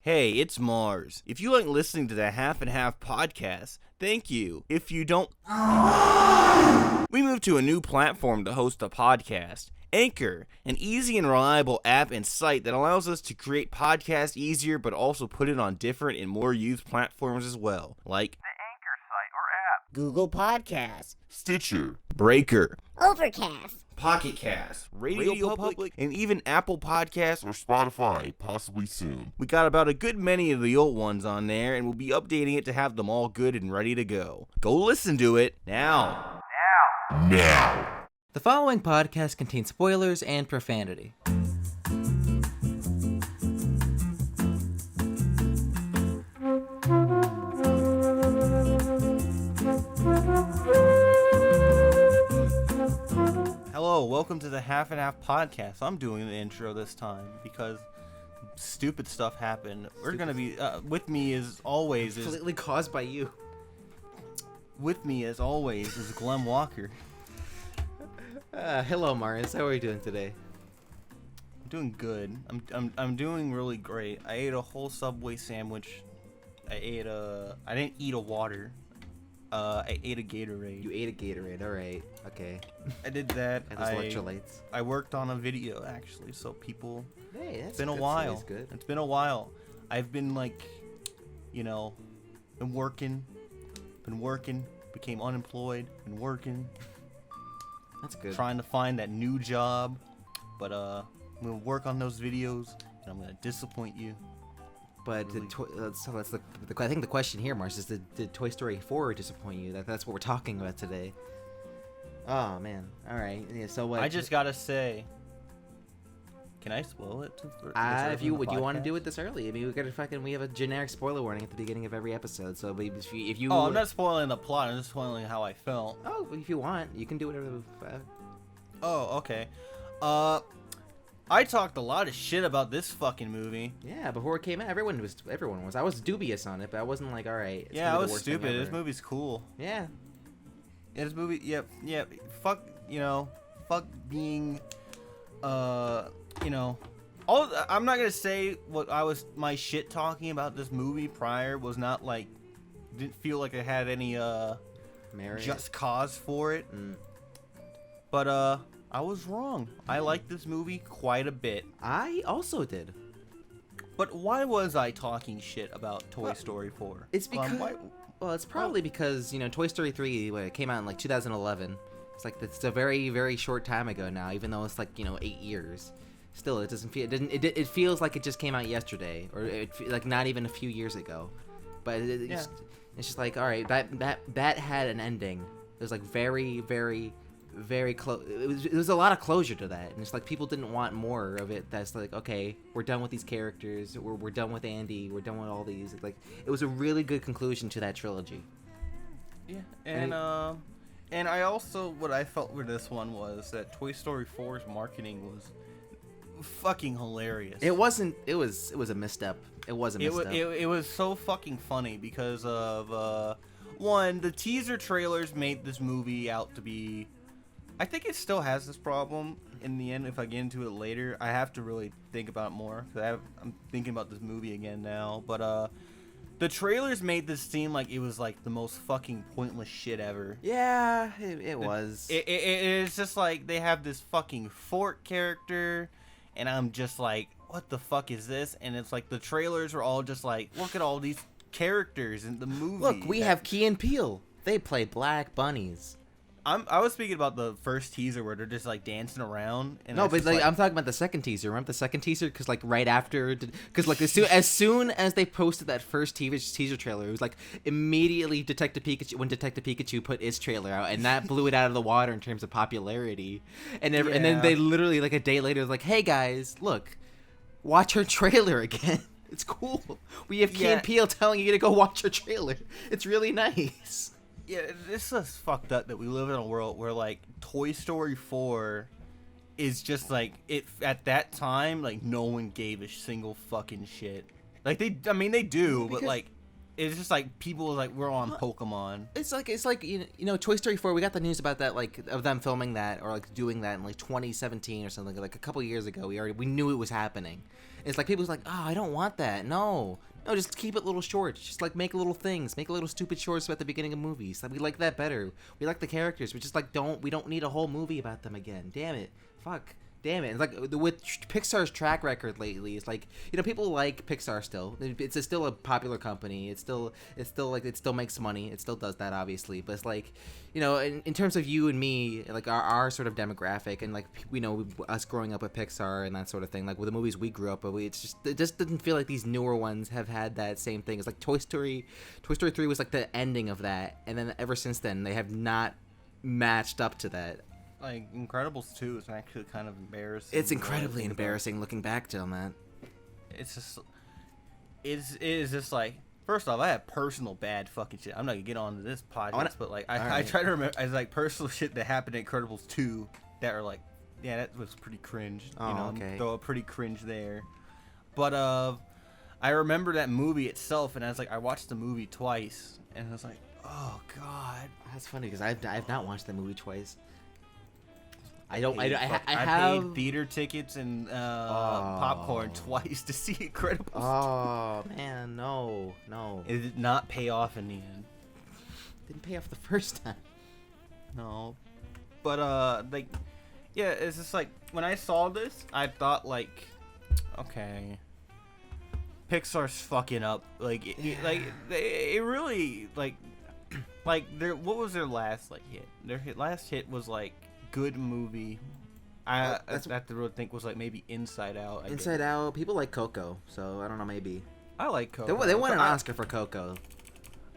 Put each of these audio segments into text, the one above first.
Hey, it's Mars. If you like listening to the Half and Half podcast, thank you. If you don't, we moved to a new platform to host a podcast. Anchor, an easy and reliable app and site that allows us to create podcasts easier but also put it on different and more used platforms as well, like the Anchor site or app, Google Podcasts, Stitcher, Breaker, Overcast, Pocket Cast, Radio Public, and even Apple Podcasts or Spotify, possibly soon. We got about a good many of the old ones on there, and we'll be updating it to have them all good and ready to go. Go listen to it now. Now. The following podcast contains spoilers and profanity. Hello, welcome to the Half and Half podcast. I'm doing the intro this time because stupid stuff happened. We're gonna be with me as always is Completely caused by you. Glenn Walker. Hello, Mars. How are you doing today? I'm doing good. I'm doing really great. I ate a whole Subway sandwich. I didn't eat a water. I ate a Gatorade. You ate a Gatorade. All right. Okay. I did that. And those electrolytes. I worked on a video actually, so people. Hey, It's been a while. That's good. It's been a while. I've been been working, became unemployed, been working, That's good. trying to find that new job. But I'm gonna work on those videos, and I'm gonna disappoint you. But I think the question here, Mars, is did Toy Story 4 disappoint you? That's what we're talking about today. Oh man. All right. Yeah. So what? I just gotta say, can I spoil it? If you want to do it this early, I mean, we have a generic spoiler warning at the beginning of every episode. So if you Oh, I'm not spoiling the plot. I'm just spoiling how I felt. Oh, if you want, you can do whatever. Oh, okay. I talked a lot of shit about this fucking movie. Yeah, before it came out, everyone was. I was dubious on it, but I wasn't like, all right. It's Yeah, I gonna be the was worst thing stupid. ever. This movie's cool. Yeah. Yeah, this movie. Yeah. Fuck. Fuck being. I'm not gonna say what my shit talking about this movie prior was not like. Didn't feel like I had any Merit. just cause for it. Mm. But I was wrong. I liked this movie quite a bit. I also did. But why was I talking shit about Toy Story 4? It's because. Well, it's probably because Toy Story 3 it came out in like 2011. It's a very, very short time ago now, even though it's 8 years. Still, it doesn't feel. It feels like it just came out yesterday, or like not even a few years ago. But it's just like, all right, that had an ending. It was like very, very, very close. It was a lot of closure to that, and it's like people didn't want more of it. That's like, okay, we're done with these characters. We're done with Andy. We're done with all these. Like, it was a really good conclusion to that trilogy. Yeah, and I also, what I felt with this one was that Toy Story 4's marketing was fucking hilarious. It wasn't. It was a misstep. It was a misstep. It was so fucking funny because of one, the teaser trailers made this movie out to be. I think it still has this problem in the end. If I get into it later, I have to really think about it more because I'm thinking about this movie again now. But the trailers made this seem like it was like the most fucking pointless shit ever. Yeah, it was. It's just like they have this fucking fork character, and I'm just like, what the fuck is this? And it's like the trailers are all just like, look at all these characters in the movie. Look, we have Key and Peele. They play black bunnies. I was speaking about the first teaser where they're just like dancing around. And No, but I'm talking about the second teaser. Remember the second teaser? Because right after, because as soon as they posted that first teaser trailer, it was like immediately Detective Pikachu put its trailer out, and that blew it out of the water in terms of popularity. And then they literally like a day later was like, hey guys, look, watch our trailer again. It's cool. We have Key and Peele telling you to go watch our trailer. It's really nice. Yeah, this is fucked up that we live in a world where like Toy Story 4 is just like it at that time. Like no one gave a single fucking shit. Like they do, but like it's just like people like we're on Pokemon. It's like you know Toy Story 4. We got the news about that, like of them filming that or like doing that in like 2017 or something, like a couple years ago. We knew it was happening. It's like people's like, oh, I don't want that. No, just keep it little shorts. Just like make little things, make little stupid shorts at the beginning of movies. Like we like that better. We like the characters. We just like we don't need a whole movie about them again. Damn it, fuck. Damn it. It's like with Pixar's track record lately, it's like, you know, people like Pixar still. It's still a popular company. It still makes money. It still does that, obviously. But it's like, you know, in terms of you and me, like our sort of demographic and like, you know, us growing up with Pixar and that sort of thing, like with the movies we grew up with, it just doesn't feel like these newer ones have had that same thing. It's like Toy Story 3 was like the ending of that. And then ever since then, they have not matched up to that. Like Incredibles 2 is actually kind of embarrassing. It's incredibly embarrassing looking back on that. It's just, it is just like, first off, I have personal bad fucking shit. I'm not gonna get on to this podcast, but like I try to remember, I like personal shit that happened in Incredibles 2 that are like, yeah, that was pretty cringe. Oh, you know, okay. Throw a pretty cringe there. But I remember that movie itself, and I was like, I watched the movie twice, and I was like, oh god. That's funny because I've not watched the movie twice. I paid theater tickets and popcorn twice to see Incredibles. Oh man, no. It did not pay off in the end. Didn't pay off the first time. No, but like, yeah, it's just like when I saw this, I thought like, okay, Pixar's fucking up. Like, it really like what was their last like hit? Their last hit was like. Good movie. I have to really think was like maybe Inside Out. Inside Out. People like Coco, so I don't know. Maybe I like Coco. They won an Oscar for Coco.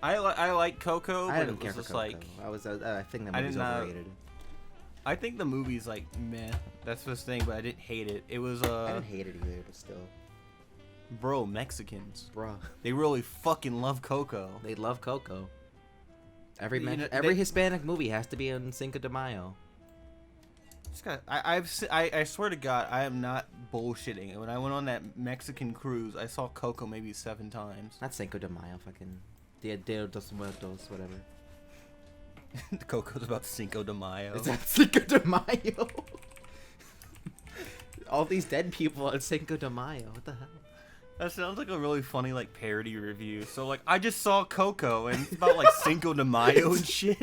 I like Coco. I but didn't care for Coco. Like, I think the movie's overrated. I think the movie's like meh. That's the thing, but I didn't hate it. It was I didn't hate it either, but still. Bro, Mexicans. Bro. They really fucking love Coco. They love Coco. Every Hispanic movie has to be on Cinco de Mayo. I swear to God, I am not bullshitting. When I went on that Mexican cruise, I saw Coco maybe 7 times. Not Cinco de Mayo, fucking Dia de los Muertos, whatever. Coco's about Cinco de Mayo. It's not Cinco de Mayo. All these dead people on Cinco de Mayo. What the hell? That sounds like a really funny like parody review. So like I just saw Coco and it's about like Cinco de Mayo and shit.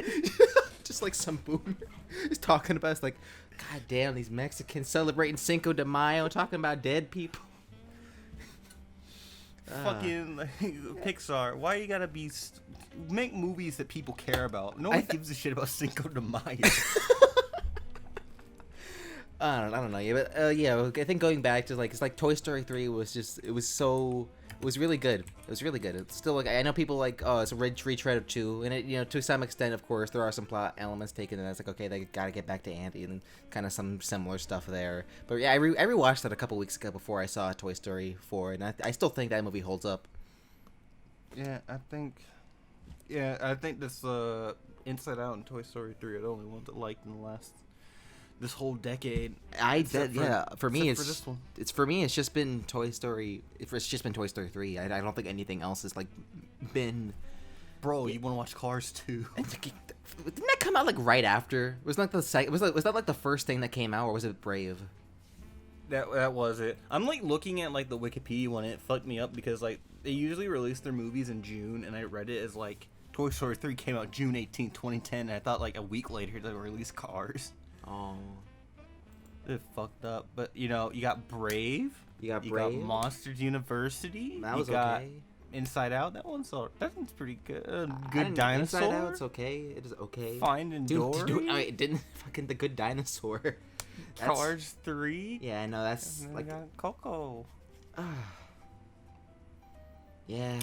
Just like some boomer is talking about, it's like, God damn, these Mexicans celebrating Cinco de Mayo, talking about dead people. Fucking like, Pixar, why you gotta make movies that people care about? No one gives a shit about Cinco de Mayo. I don't know. Yeah, but yeah, I think going back to like, it's like Toy Story 3 was really good. It was really good. It's still like, I know people like, oh, it's a retread of 2, and it, you know, to some extent, of course, there are some plot elements taken, and it's like, okay, they gotta get back to Andy, and kind of some similar stuff there. But yeah, I rewatched that a couple weeks ago before I saw Toy Story 4, and I still think that movie holds up. Yeah, I think this Inside Out and Toy Story 3 are the only ones that liked in the last. This whole decade. For me, it's just been Toy Story. It's just been Toy Story 3. I don't think anything else has like been. Bro, you want to watch Cars 2? Didn't that come out like right after? Was that like the first thing that came out, or was it Brave? That was it. I'm like looking at like the Wikipedia one, and it fucked me up because like they usually release their movies in June, and I read it as like Toy Story 3 came out June 18, 2010. And I thought like a week later they released Cars. Oh, it fucked up. But you know, you got Brave. You got Monsters University. That was got okay. Inside Out. That one's pretty good. Good Dinosaur. Inside Out, it's okay. It is okay. Finding Dory. I mean, didn't fucking The Good Dinosaur. Cars 3. Yeah, I know that's like got Coco. Yeah.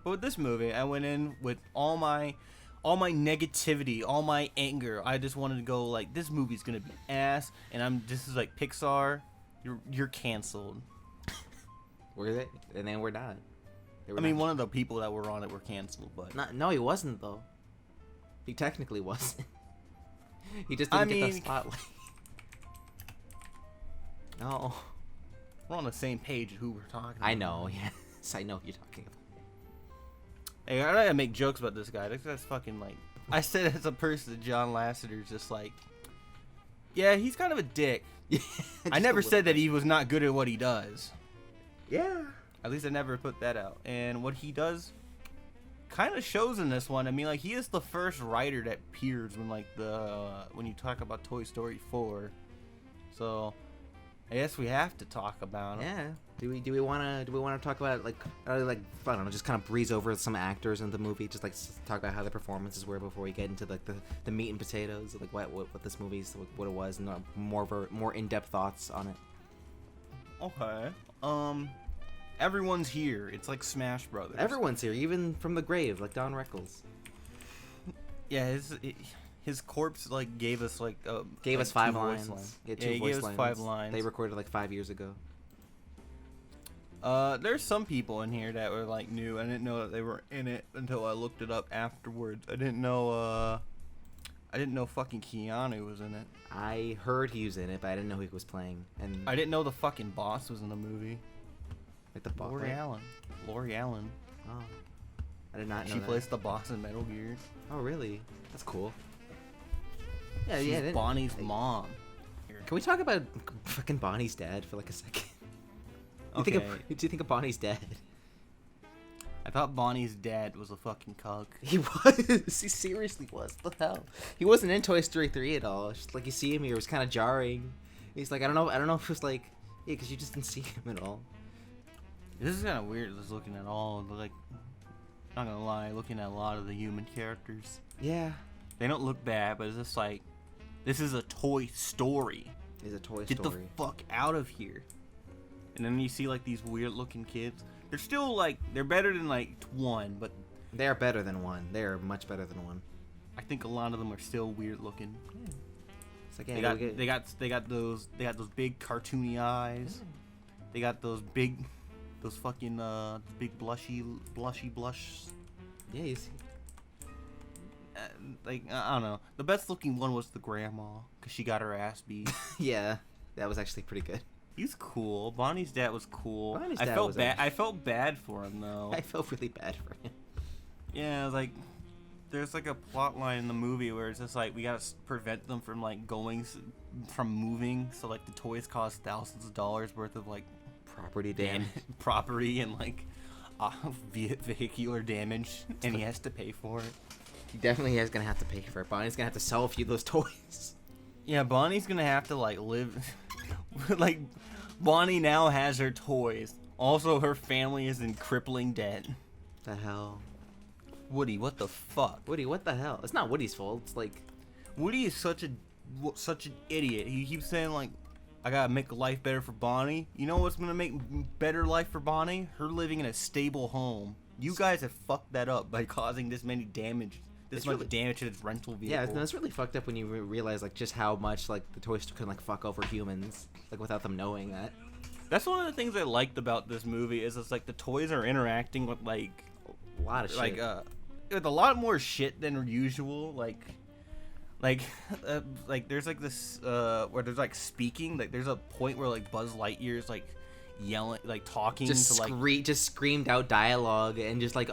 But with this movie, I went in with all my negativity, all my anger. I just wanted to go like, this movie's gonna be ass, and this is like Pixar, you're canceled. Were they? And then we're not. One of the people that were on it were canceled, but no, he wasn't though. He technically wasn't. He just didn't get the spotlight. No. We're on the same page of who we're talking about. I know. Yes, I know what you're talking about. Hey, I gotta make jokes about this guy. This guy's fucking like. I said as a person, John Lasseter's just like. Yeah, he's kind of a dick. I never said that he was not good at what he does. Yeah. At least I never put that out. And what he does kind of shows in this one. I mean, like, he is the first writer that appears when, like, when you talk about Toy Story 4. So, I guess we have to talk about him. Yeah. Do we want to talk about like I don't know, just kind of breeze over some actors in the movie, just like talk about how the performances were before we get into like the meat and potatoes, like what this movie's, what it was, and more in-depth thoughts on it. Okay. Everyone's here. It's like Smash Brothers. Everyone's here, even from the grave, like Don Rickles. Yeah, his corpse like gave us like gave like us 5 2 voice lines. Yeah, Two he voice gave us 5 lines. They recorded like 5 years ago. There's some people in here that were like new. I didn't know that they were in it until I looked it up afterwards. I didn't know fucking Keanu was in it. I heard he was in it, but I didn't know who he was playing. And I didn't know the fucking boss was in the movie. like the boss. Lori Allen. Oh, I did not know She that. plays the boss in Metal Gear. Oh, really? That's cool. Yeah, She's yeah. Bonnie's mom. Can we talk about fucking Bonnie's dad for like a second? Do you think of Bonnie's dad? I thought Bonnie's dad was a fucking cuck. He was. He seriously was. What the hell? He wasn't in Toy Story 3 at all. It's just like you see him here, it was kind of jarring. He's like, I don't know if it was like, yeah, because you just didn't see him at all. This is kind of weird. Just looking at all like, not gonna lie, looking at a lot of the human characters. Yeah. They don't look bad, but it's just like, this is a Toy Story. It's a Toy Get Story. the fuck out of here. And then you see like these weird looking kids. They're still like, they're better than like 1, but They are better than 1. They are much better than 1. I think a lot of them are still weird looking. It's like, yeah, They got those big cartoony eyes. They got those fucking big blushy blush. Yeah, you see. Like, I don't know. The best looking one was the grandma, because she got her ass beat. Yeah, that was actually pretty good. He's cool. Bonnie's dad was cool. Bonnie's I dad felt was bad. actually- I felt bad for him though. I felt really bad for him. Yeah, like there's like a plot line in the movie where it's just like we gotta prevent them from like from moving. So like the toys cost thousands of dollars worth of like Property damage. property and like vehicular damage, and he has to pay for it. He definitely is gonna have to pay for it. Bonnie's gonna have to sell a few of those toys. Yeah, Bonnie's gonna have to like live. Like Bonnie now has her toys. Also, her family is in crippling debt. The hell? Woody, what the fuck? Woody, what the hell? It's not Woody's fault. It's like, Woody is such an idiot. He keeps saying like, I gotta make life better for Bonnie. You know what's gonna make better life for Bonnie? Her living in a stable home. You guys have fucked that up by causing this many damage. This much damage to its rental vehicle. yeah, that's really fucked up when you realize like just how much like the toys can like fuck over humans, like without them knowing that. That's one of the things I liked about this movie is it's like the toys are interacting with like A lot of shit. with a lot more shit than usual. Like there's like this where there's like speaking. Like there's a point where like Buzz Lightyear's like yelling, like talking just to like just screamed out dialogue and just like,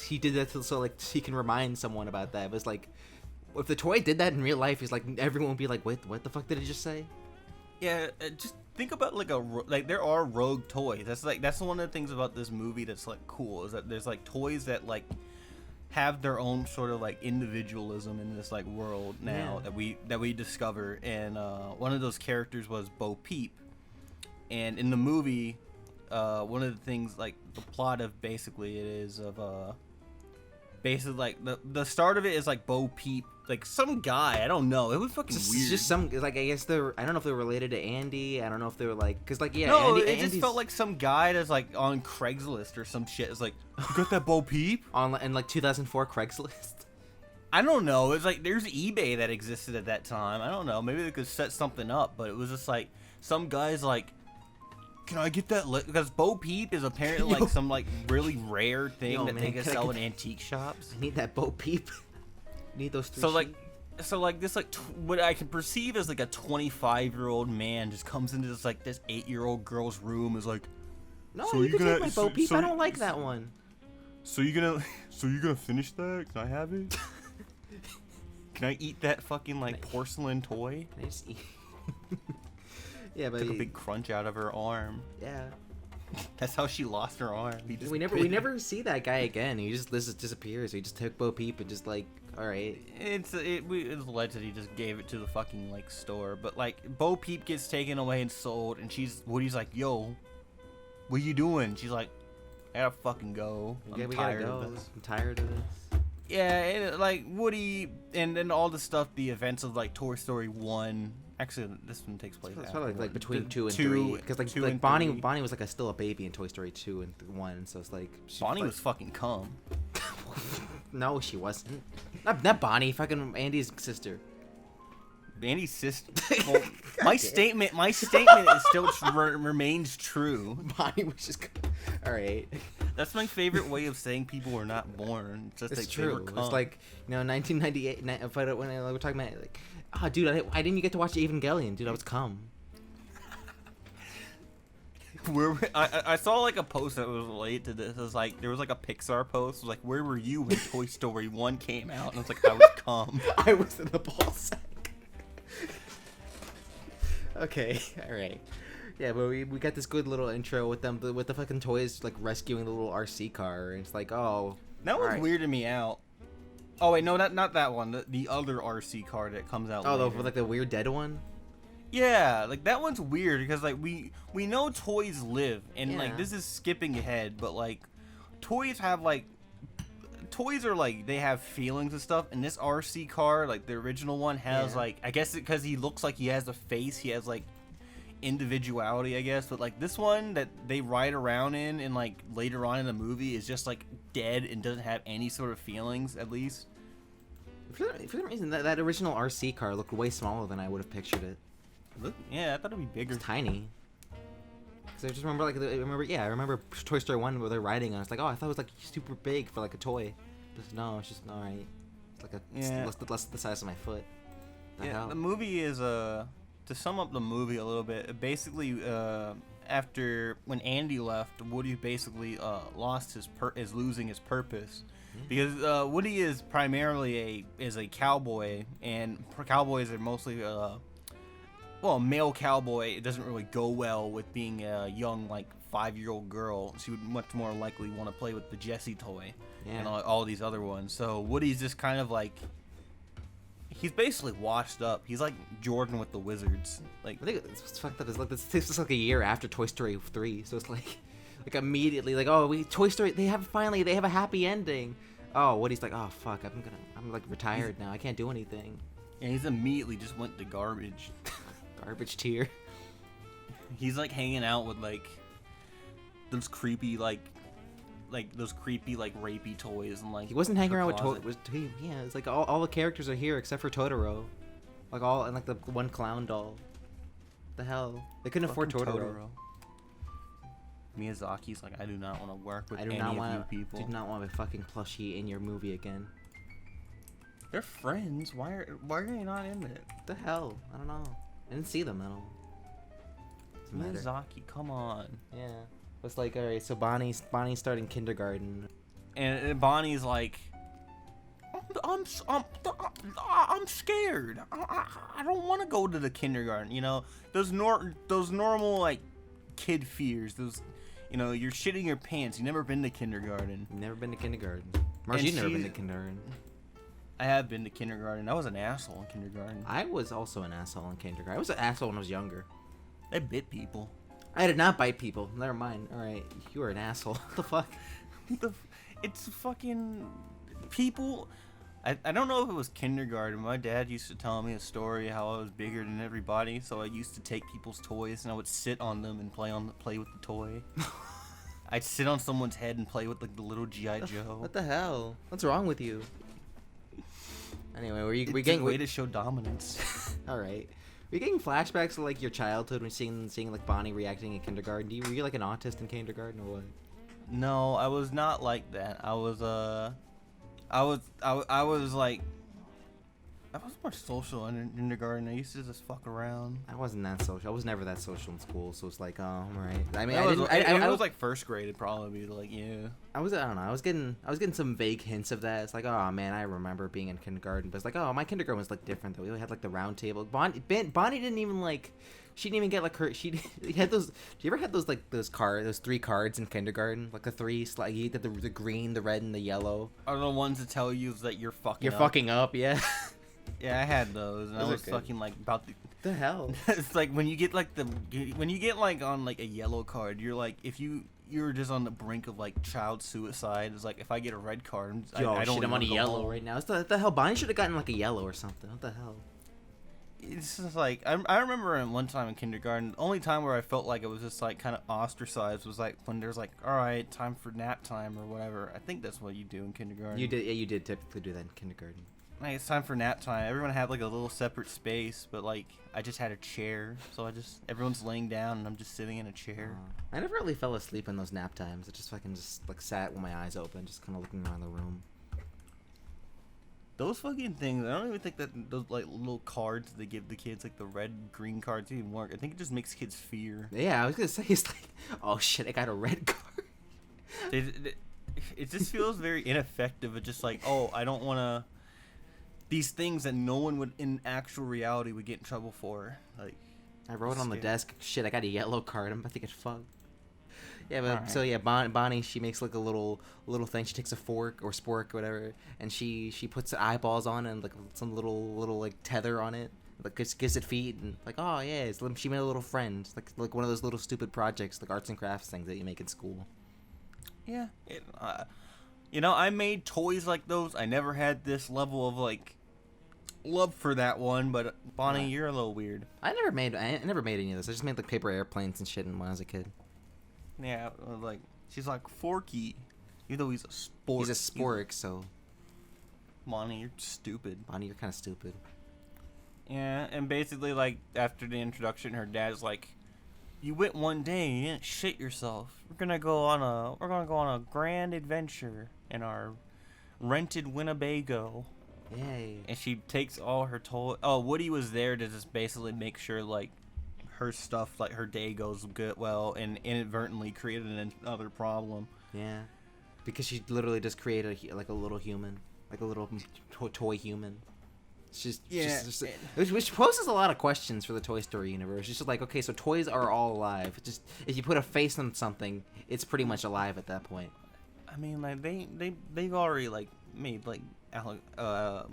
he did that so like he can remind someone about that. It was like, if the toy did that in real life, he's like, everyone would be like, wait, what the fuck did it just say? Yeah, just think about like there are rogue toys. That's one of the things about this movie that's like cool is that there's like toys that like have their own sort of like individualism in this like world now that we discover. And one of those characters was Bo Peep. And in the movie, one of the things like the plot of basically it is of basically like the start of it is like Bo Peep, like some guy, I don't know, it was fucking weird. Just some like, I guess I don't know if they're related to Andy. I don't know if they were like, because like no, it Andy's just felt like some guy that's like on Craigslist or some shit. It's like, you got that Bo Peep on in like 2004 Craigslist. I don't know. It's like there's eBay that existed at that time. I don't know. Maybe they could set something up, but it was just like some guy's like, can I get that? Because Bo Peep is apparently like some like really rare thing that they can sell in antique shops. I need that Bo Peep. Need those three. So like this like what I can perceive as like a 25-year-old man just comes into this like this 8-year-old girl's room is like, no, so you can gonna- take my Bo Peep. so- I don't like that one. So you gonna finish that? Can I have it? Can I eat that fucking like porcelain toy? Can I just eat? Yeah, but Took a big crunch out of her arm. yeah. That's how she lost her arm. We never see that guy again. He just disappears. He just took Bo Peep and just like, all right. It's alleged that he just gave it to the fucking like store, but like Bo Peep gets taken away and sold, and Woody's like, "Yo, what you doing?" She's like, "I gotta fucking go. I'm tired of this." I'm tired of this. Yeah, and, like Woody, and then all the stuff, the events of like Toy Story 1. Actually, this one takes place. It's after probably like one. between 2 and 2 3, because like 2 and Bonnie 3. was like still a baby in Toy Story 2 and 1, so it's like Bonnie was fucking cum. No, she wasn't. Not Bonnie, fucking Andy's sister. Andy's sister. Well, my statement is still remains true. Bonnie was just all right. That's my favorite way of saying people were not born. Just It's like true. It's like 1998. When I were talking about like, oh, dude, I didn't get to watch Evangelion, dude. I was cum. I saw like a post that was related to this. It was like there was like a Pixar post. It was like, where were you when Toy Story 1 came out? And I was like, I was cum. I was in the ball sack. Okay, all right. Yeah, but we got this good little intro with them with the fucking toys like rescuing the little RC car, and it's like, oh, That was alright. weirded me out. Oh wait, no, not that one. The other RC car that comes out. Oh, later. like the weird dead one. Yeah, like that one's weird because like we know toys live, and like Yeah. this is skipping ahead, but like toys are like they have feelings and stuff, and this RC car, like the original one, has Yeah. like, I guess because he looks like he has a face, he has like individuality, I guess, but like this one that they ride around in and like later on in the movie is just like dead and doesn't have any sort of feelings, at least. For some reason, that original RC car looked way smaller than I would have pictured it. Look, yeah, I thought it'd be bigger. It's tiny. Cause I just remember I remember Toy Story 1 where they're riding on. It's like, oh, I thought it was like super big for like a toy. But no, it's just all right. It's like less the size of my foot. The Yeah, hell? the movie is to sum up the movie a little bit. Basically, after when Andy left, Woody basically lost is losing his purpose, because Woody is primarily a cowboy, and cowboys are mostly well, a male cowboy. It doesn't really go well with being a young like 5-year-old girl. She would much more likely want to play with the Jessie toy and all these other ones. So Woody's just kind of like, he's basically washed up. He's like Jordan with the Wizards. Like, I think it's fucked up. It's like this is like a year after Toy Story 3, so it's like immediately like, oh, Toy Story they have a happy ending. Oh, Woody's like, oh fuck, I'm like retired now. I can't do anything. and he's immediately just went to garbage. Garbage tier. He's like hanging out with like those creepy like rapey toys, and like He wasn't hanging her around with closet. Totoro. Yeah, it's like all the characters are here except for Totoro. Like all and like the one clown doll. The hell? They couldn't afford Fucking Totoro. Miyazaki's like, I do not want to work with I do any not of want you people. Do not want a fucking plushie in your movie again. They're friends. Why are they not in it? What the hell? I don't know. I didn't see them at all. Doesn't matter. Miyazaki, come on. Yeah. It's like, alright, so Bonnie's starting kindergarten. And Bonnie's like, I'm scared. I don't want to go to the kindergarten. You know, those normal like kid fears. Those, you know, you're shitting your pants. You've never been to kindergarten. You've never been to kindergarten. Mars, And you've never been she- to kindergarten. I have been to kindergarten. I was an asshole in kindergarten. I was also an asshole in kindergarten. I was an asshole when I was younger. I bit people. I did not bite people. Never mind. Alright, you were an asshole. What the fuck? It's fucking people. I don't know if it was kindergarten. My dad used to tell me a story how I was bigger than everybody, so I used to take people's toys and I would sit on them and play with the toy. I'd sit on someone's head and play with like the little G.I. Joe. What the hell? What's wrong with you? Anyway, we're It's getting a way to show dominance. all right. We're getting flashbacks to like your childhood when seeing seeing Bonnie reacting in kindergarten. Were you like an autist in kindergarten or what? No, I was not like that. I was like, I was more social in kindergarten. I used to just fuck around. I wasn't that social. I was never that social in school, so it's like, oh, all right. I mean, I I was, didn't. it I was like first grade, it'd probably be like, yeah. I don't know. I was getting some vague hints of that. It's like, oh man, I remember being in kindergarten, but it's like, oh, my kindergarten was like different though. We had like the round table. Bonnie didn't even like. She didn't even get like her. She had those. Do you ever had those like those 3 cards in kindergarten? Like the 3, like you did the green, the red, and the yellow. Are the ones that tell you that you're fucking. You're up. fucking up, yeah. Yeah, I had those, and Those I are was good. fucking like about to. The hell. It's like when you get like on like a yellow card, you're like if you're just on the brink of like child suicide. It's like if I get a red card, Yo, I don't shit, I'm on a wanna go yellow home. right now. What the hell? Bonnie should have gotten like a yellow or something. What the hell? It's just like I remember in one time in kindergarten, the only time where I felt like it was just like kind of ostracized was like when there's like, all right, time for nap time or whatever. I think that's what you do in kindergarten. You did, yeah, you did typically do that in kindergarten. Like it's time for nap time. Everyone had like a little separate space, but like I just had a chair, so everyone's laying down and I'm just sitting in a chair. I never really fell asleep in those nap times. I just fucking just like sat with my eyes open, just kind of looking around the room. Those fucking things, I don't even think that those like little cards they give the kids, like the red, green cards, even work. I think it just makes kids fear. Yeah, I was gonna say it's like, oh shit, I got a red card. It just feels very ineffective. It's just like, oh, I don't want to. These things that no one would, in actual reality, would get in trouble for. Like, I wrote on the scary. desk, shit, I got a yellow card. I'm about to get fucked. Yeah, but Alright. so yeah, Bonnie, she makes like a little thing. She takes a fork or spork or whatever, and she puts eyeballs on it and like some little like tether on it, like gives it feet and like, oh yeah, she made a little friend, like one of those little stupid projects, like arts and crafts things that you make in school. yeah. I made toys like those. I never had this level of like love for that one, but Bonnie, Yeah. you're a little weird. I never made any of this. I just made like paper airplanes and shit when I was a kid. Yeah, like she's like Forky, even though he's a sport. He's a spork, so Bonnie, you're stupid. Bonnie, you're kind of stupid. Yeah, and basically, like after the introduction, her dad's like, "You went one day, and you didn't shit yourself. We're gonna go on a grand adventure in our rented Winnebago." Yay. And she takes all her toy. Oh, Woody was there to just basically make sure like her stuff, like her day goes good, well, and inadvertently created another problem. Yeah, because she literally just created like a little human, like a little toy human. It's just, Yeah, which poses a lot of questions for the Toy Story universe. It's just like, okay, so toys are all alive. It's just if you put a face on something, it's pretty much alive at that point. I mean, like they've already like made like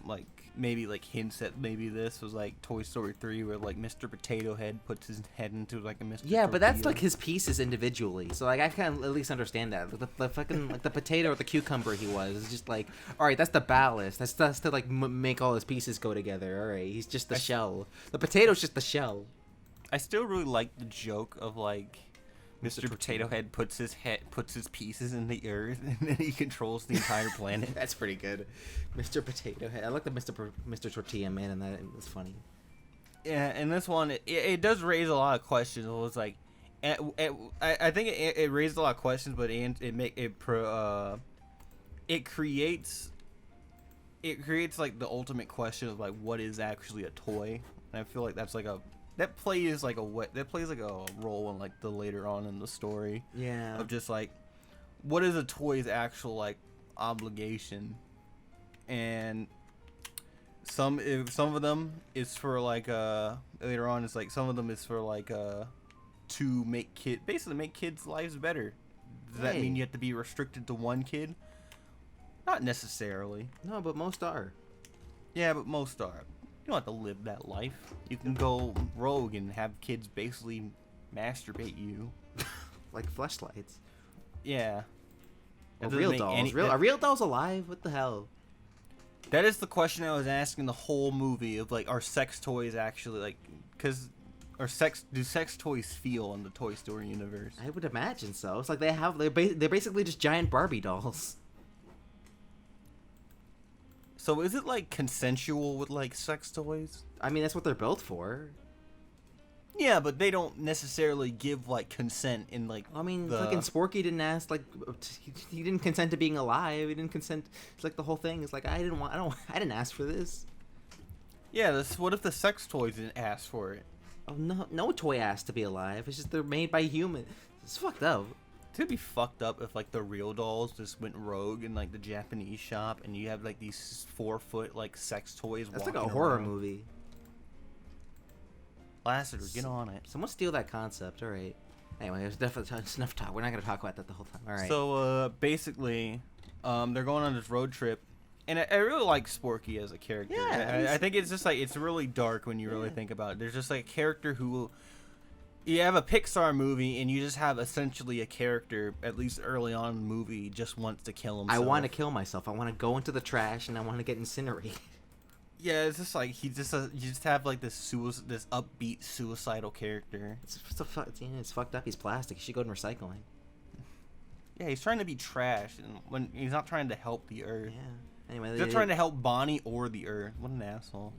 like maybe like hints that maybe this was like Toy Story 3 where like Mr. Potato Head puts his head into like a Mr. Yeah, but that's Tortilla. like his pieces individually. So like I can at least understand that. The fucking like the potato or the cucumber he was is just like, all right, that's the ballast. That's to like make all his pieces go together. All right, he's just the shell. The potato's just the shell. I still really like the joke of like Mr. Tortilla. Potato Head puts his pieces in the earth and then he controls the entire planet. That's pretty good. Mr. Potato Head. I like the Mr. Tortilla Man, and that it was funny. Yeah, and this one it does raise a lot of questions. It was like, I think it raised a lot of questions, but it creates like the ultimate question of like what is actually a toy. And I feel like that plays like a role in like the later on in the story Yeah. of just like what is a toy's actual like obligation. And some of them is for like later on it's like some of them is for like to make kids' lives better. Does that mean Hey. you have to be restricted to one kid? Not necessarily. No, but most are. Yeah, but most are. You don't have to live that life. You can go rogue and have kids basically masturbate you. Like fleshlights. Yeah. Or That doesn't real make dolls. any- Are real dolls alive? What the hell? That is the question I was asking the whole movie of like, are sex toys actually like, do sex toys feel in the Toy Story universe? I would imagine so. It's like they're basically just giant Barbie dolls. So is it like consensual with like sex toys? I mean, that's what they're built for. Yeah, but they don't necessarily give like consent in like. I mean, the... fucking Sporky didn't ask, like, he didn't consent to being alive. He didn't consent. It's like the whole thing is like, I didn't ask for this. Yeah, this. What if the sex toys didn't ask for it? Oh no, no toy asked to be alive. It's just they're made by humans. It's fucked up. It'd be fucked up if like the real dolls just went rogue in like the Japanese shop, and you have like these 4-foot like sex toys. That's like walking a horror around. movie. Lassiter, get on it. Someone steal that concept. All right. Anyway, there's definitely enough talk. We're not gonna talk about that the whole time. All right. So basically, they're going on this road trip, and I really like Sporky as a character. Yeah, I think it's just like it's really dark when you really think about it. There's just like a character who you have a Pixar movie, and you just have essentially a character, at least early on in the movie, just wants to kill himself. I want to kill myself. I want to go into the trash and I want to get incinerated. Yeah, it's just like you just have like this upbeat suicidal character. It's fucked up. He's plastic. He should go to recycling. Yeah, he's trying to be trash, and when he's not trying to help the Earth. Yeah. Anyway, He's not trying to help Bonnie or the Earth. What an asshole.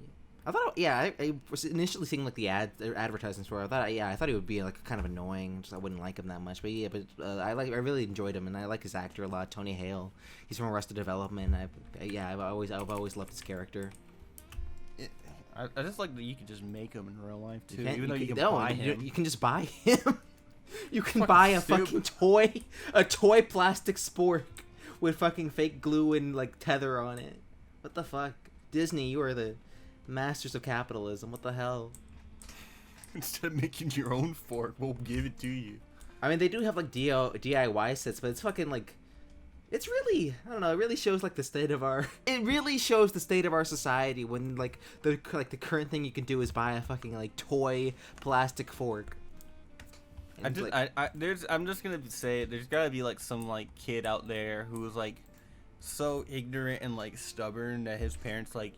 I thought, I was initially seeing like the advertisements for it. I thought he would be like kind of annoying. Just I wouldn't like him that much. But I really enjoyed him, and I like his actor a lot, Tony Hale. He's from Arrested Development. I've always loved his character. I just like that you can just make him in real life too, Even though you can buy him. You can just buy him. You can Fucking buy a stupid. fucking a toy plastic spork with fucking fake glue and like tether on it. What the fuck, Disney? You are the masters of capitalism. What the hell? Instead of making your own fork, we'll give it to you. I mean, they do have like DIY sets, but it's fucking like, it's really, I don't know. It really shows like the state of our. It really shows the state of our society when like the current thing you can do is buy a fucking like toy plastic fork. And I'm just gonna say there's gotta be like some like kid out there who's like so ignorant and like stubborn that his parents like,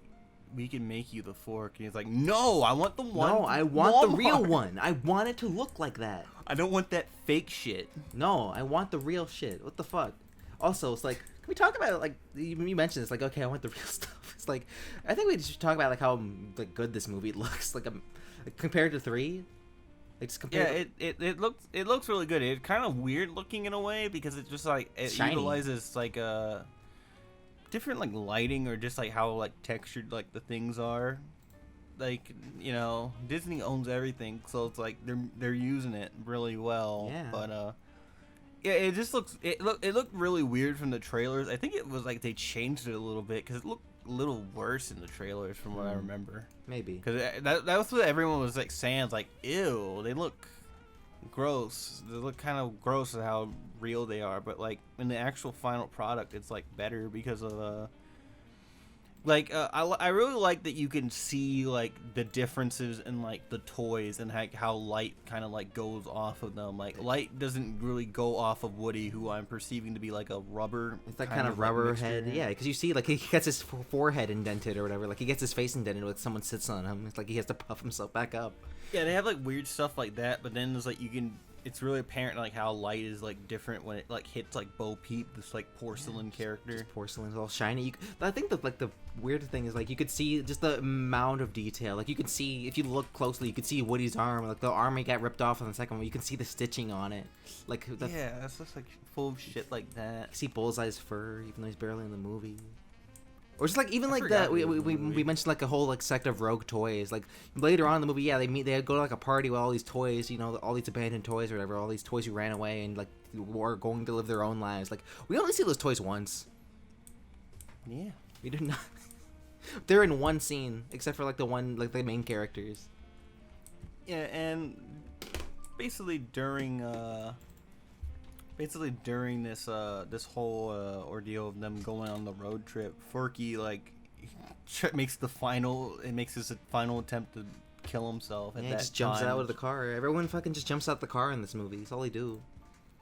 we can make you the fork, and he's like, no, I want the one. No, I want the real Walmart. one. I want it to look like that. I don't want that fake shit. No, I want the real shit. What the fuck? Also, it's like, can we talk about like you mentioned it's like, okay, I want the real stuff. It's like, I think we should talk about like how like good this movie looks like compared to 3. Like just compared. Yeah, it looks really good. It's kind of weird looking in a way because it just like it Shiny. utilizes like different like lighting or just like how like textured like the things are. Like, you know, Disney owns everything, so it's like they're using it really well. Yeah. But yeah, it just it looked really weird from the trailers. I think it was like they changed it a little bit because it looked a little worse in the trailers from what I remember. Maybe. Because that was what everyone was like saying. It's like, ew, they look gross. They look kind of gross at how real they are. But like in the actual final product, it's like better because of I really like that you can see like the differences in like the toys and how light kind of like goes off of them. Like light doesn't really go off of Woody, who I'm perceiving to be like a rubber. It's that kind of rubber head. Yeah, because you see like he gets his forehead indented or whatever. Like he gets his face indented when someone sits on him. It's like he has to puff himself back up. Yeah, they have like weird stuff like that, but then there's like it's really apparent like how light is like different when it like hits like Bo Peep, this like porcelain character. Just porcelain's all shiny. I think the weird thing is like you could see just the amount of detail. Like you can see if you look closely, you could see Woody's arm. Like the arm he got ripped off in the second one. You can see the stitching on it. Like yeah, it's just like full of shit like that. You see Bullseye's fur, even though he's barely in the movie. Or just like even like forgot we he was in the movie. mentioned like a whole like sect of rogue toys. Like later on in the movie, yeah, they go to like a party with all these toys, you know, all these abandoned toys or whatever, all these toys who ran away and like were going to live their own lives. Like we only see those toys once. Yeah. We do not. They're in one scene, except for like the the main characters. Yeah, and basically during this whole ordeal of them going on the road trip, Forky like makes his final attempt to kill himself. Yeah, he just jumps out of the car. Everyone fucking just jumps out the car in this movie. That's all they do.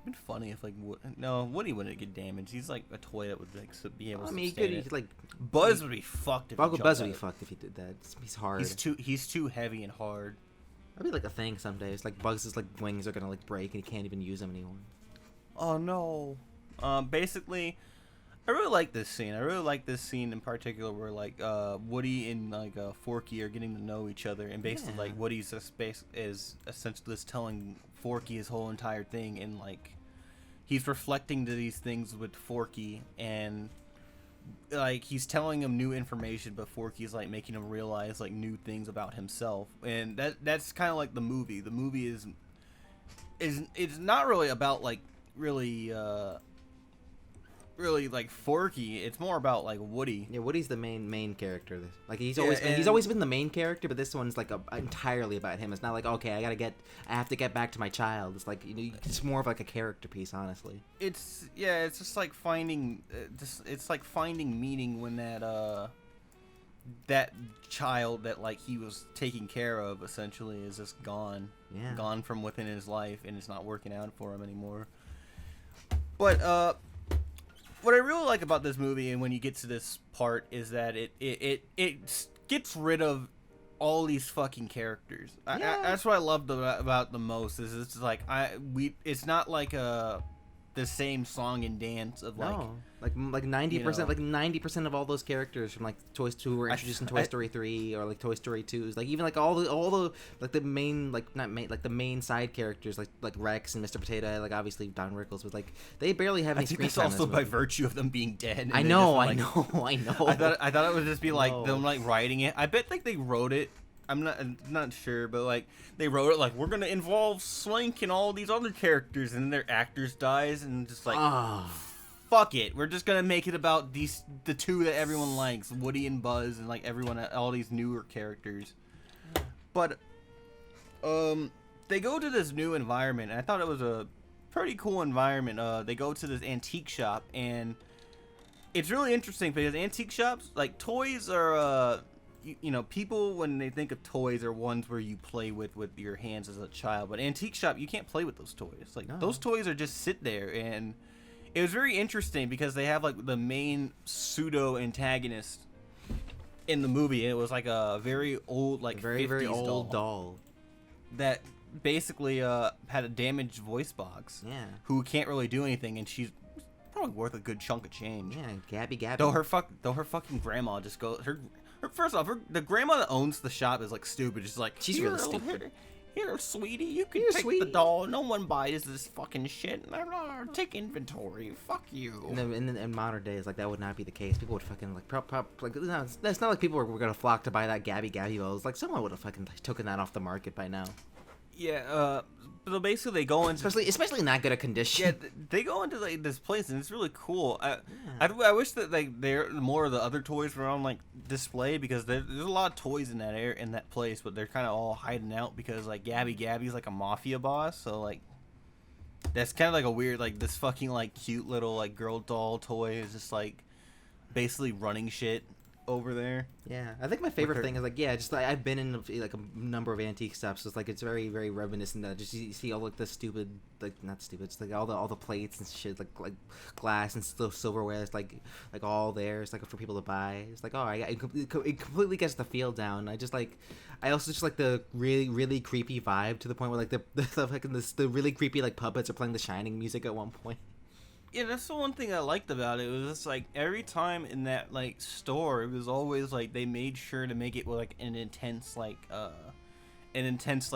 It'd been funny if like Woody wouldn't get damaged. He's like a toy that would like be able to. I mean, sustain it. he's like Buzz would be fucked. If he jumped Buzz would be out. fucked if he did that. He's hard. He's too heavy and hard. That'd be like a thing someday. It's like Bugs' like wings are gonna like break and he can't even use them anymore. Oh no. Basically, I really like this scene. I really like this scene in particular where like Woody and like Forky are getting to know each other, and basically like Woody's is essentially just telling Forky his whole entire thing, and like he's reflecting to these things with Forky, and like he's telling him new information, but Forky's like making him realize like new things about himself, and that's kind of like the movie. The movie is it's not really about like really like Forky. It's more about like Woody. Yeah, Woody's the main character. Like he's Yeah, always been the main character, but this one's like entirely about him. It's not like, okay, I have to get back to my child. It's like, you know, it's more of like a character piece, honestly. It's just like finding it's like finding meaning when that child that like he was taking care of essentially is just gone. Yeah. Gone from within his life, and it's not working out for him anymore. But what I really like about this movie, and when you get to this part, is that it gets rid of all these fucking characters. Yeah. That's what I loved about the most. Is it's like it's not like the same song and dance of like. No, like 90%, like 90% of all those characters from like Toys 2 were introduced in Toy Story 3 or like Toy Story 2's. Like even like all the like the main like not main like the main side characters like Rex and Mr. Potato, like obviously Don Rickles was like they barely have any I think screen that's time. also by virtue of them being dead. And I they know, just, I know. I thought it would just be like No. them like writing it. I bet like they wrote it. I'm not sure, but like they wrote it like we're gonna involve Slink and all these other characters, and then their actors dies, and just like fuck it, we're just gonna make it about the two that everyone likes, Woody and Buzz, and like everyone, all these newer characters. But they go to this new environment, and I thought it was a pretty cool environment. They go to this antique shop, and it's really interesting because antique shops, like toys are you know, people when they think of toys are ones where you play with your hands as a child, but antique shop you can't play with those toys. Like those toys are just sit there, and it was very interesting because they have like the main pseudo antagonist in the movie. It was like a very old, like very 50s old doll that basically had a damaged voice box. Yeah. Who can't really do anything, and she's probably worth a good chunk of change. Yeah, Gabby. Though her fucking grandma just goes first off, the grandma that owns the shop is like stupid. She's like, She's really stupid. Here, sweetie, you can Here, take sweetie. the doll. No one buys this fucking shit. Take inventory. Fuck you. In modern days, like that would not be the case. People would fucking like like no, it's not like people were gonna flock to buy that Gabby doll. It's like someone would have fucking taken that off the market by now. Yeah. So basically, they go into Especially in that good a condition. yeah, they go into like this place, and it's really cool. I wish that like more of the other toys were on like display, because there's a lot of toys in that place, but they're kind of all hiding out because like Gabby's like a mafia boss, so like that's kind of like a weird, like this fucking like cute little like girl doll toy is just like basically running shit over there. Yeah, I think my favorite thing is like, yeah, just like I've been in like a number of antique shops. So it's like it's very very reminiscent. That just you see all like the stupid, like not stupid, it's like all the plates and shit, like glass and silverware. It's like all there. It's like for people to buy. It's like, oh, it completely gets the feel down. I also just like the really really creepy vibe, to the point where like the really creepy like puppets are playing the Shining music at one point. Yeah, that's the one thing I liked about it. It was just like every time in that like store, it was always like they made sure to make it like an intense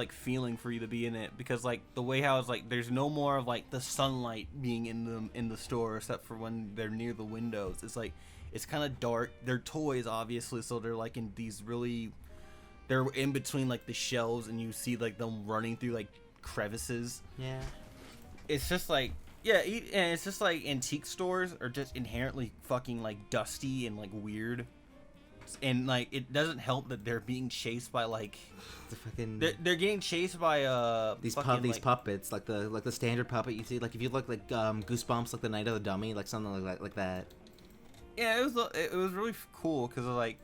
feeling for you to be in it, because like the way how it's like there's no more of like the sunlight being in the store, except for when they're near the windows. It's like it's kind of dark. They're toys, obviously, so they're like in these really, they're in between like the shelves, and you see like them running through like crevices. Yeah. It's just like. Yeah, and it's just like antique stores are just inherently fucking like dusty and like weird, and like it doesn't help that they're being chased by like The fucking they're getting chased by these fucking, these puppets, like the standard puppet you see, like if you look like Goosebumps, like the Night of the Dummy, like something like that. Yeah, it was really cool because like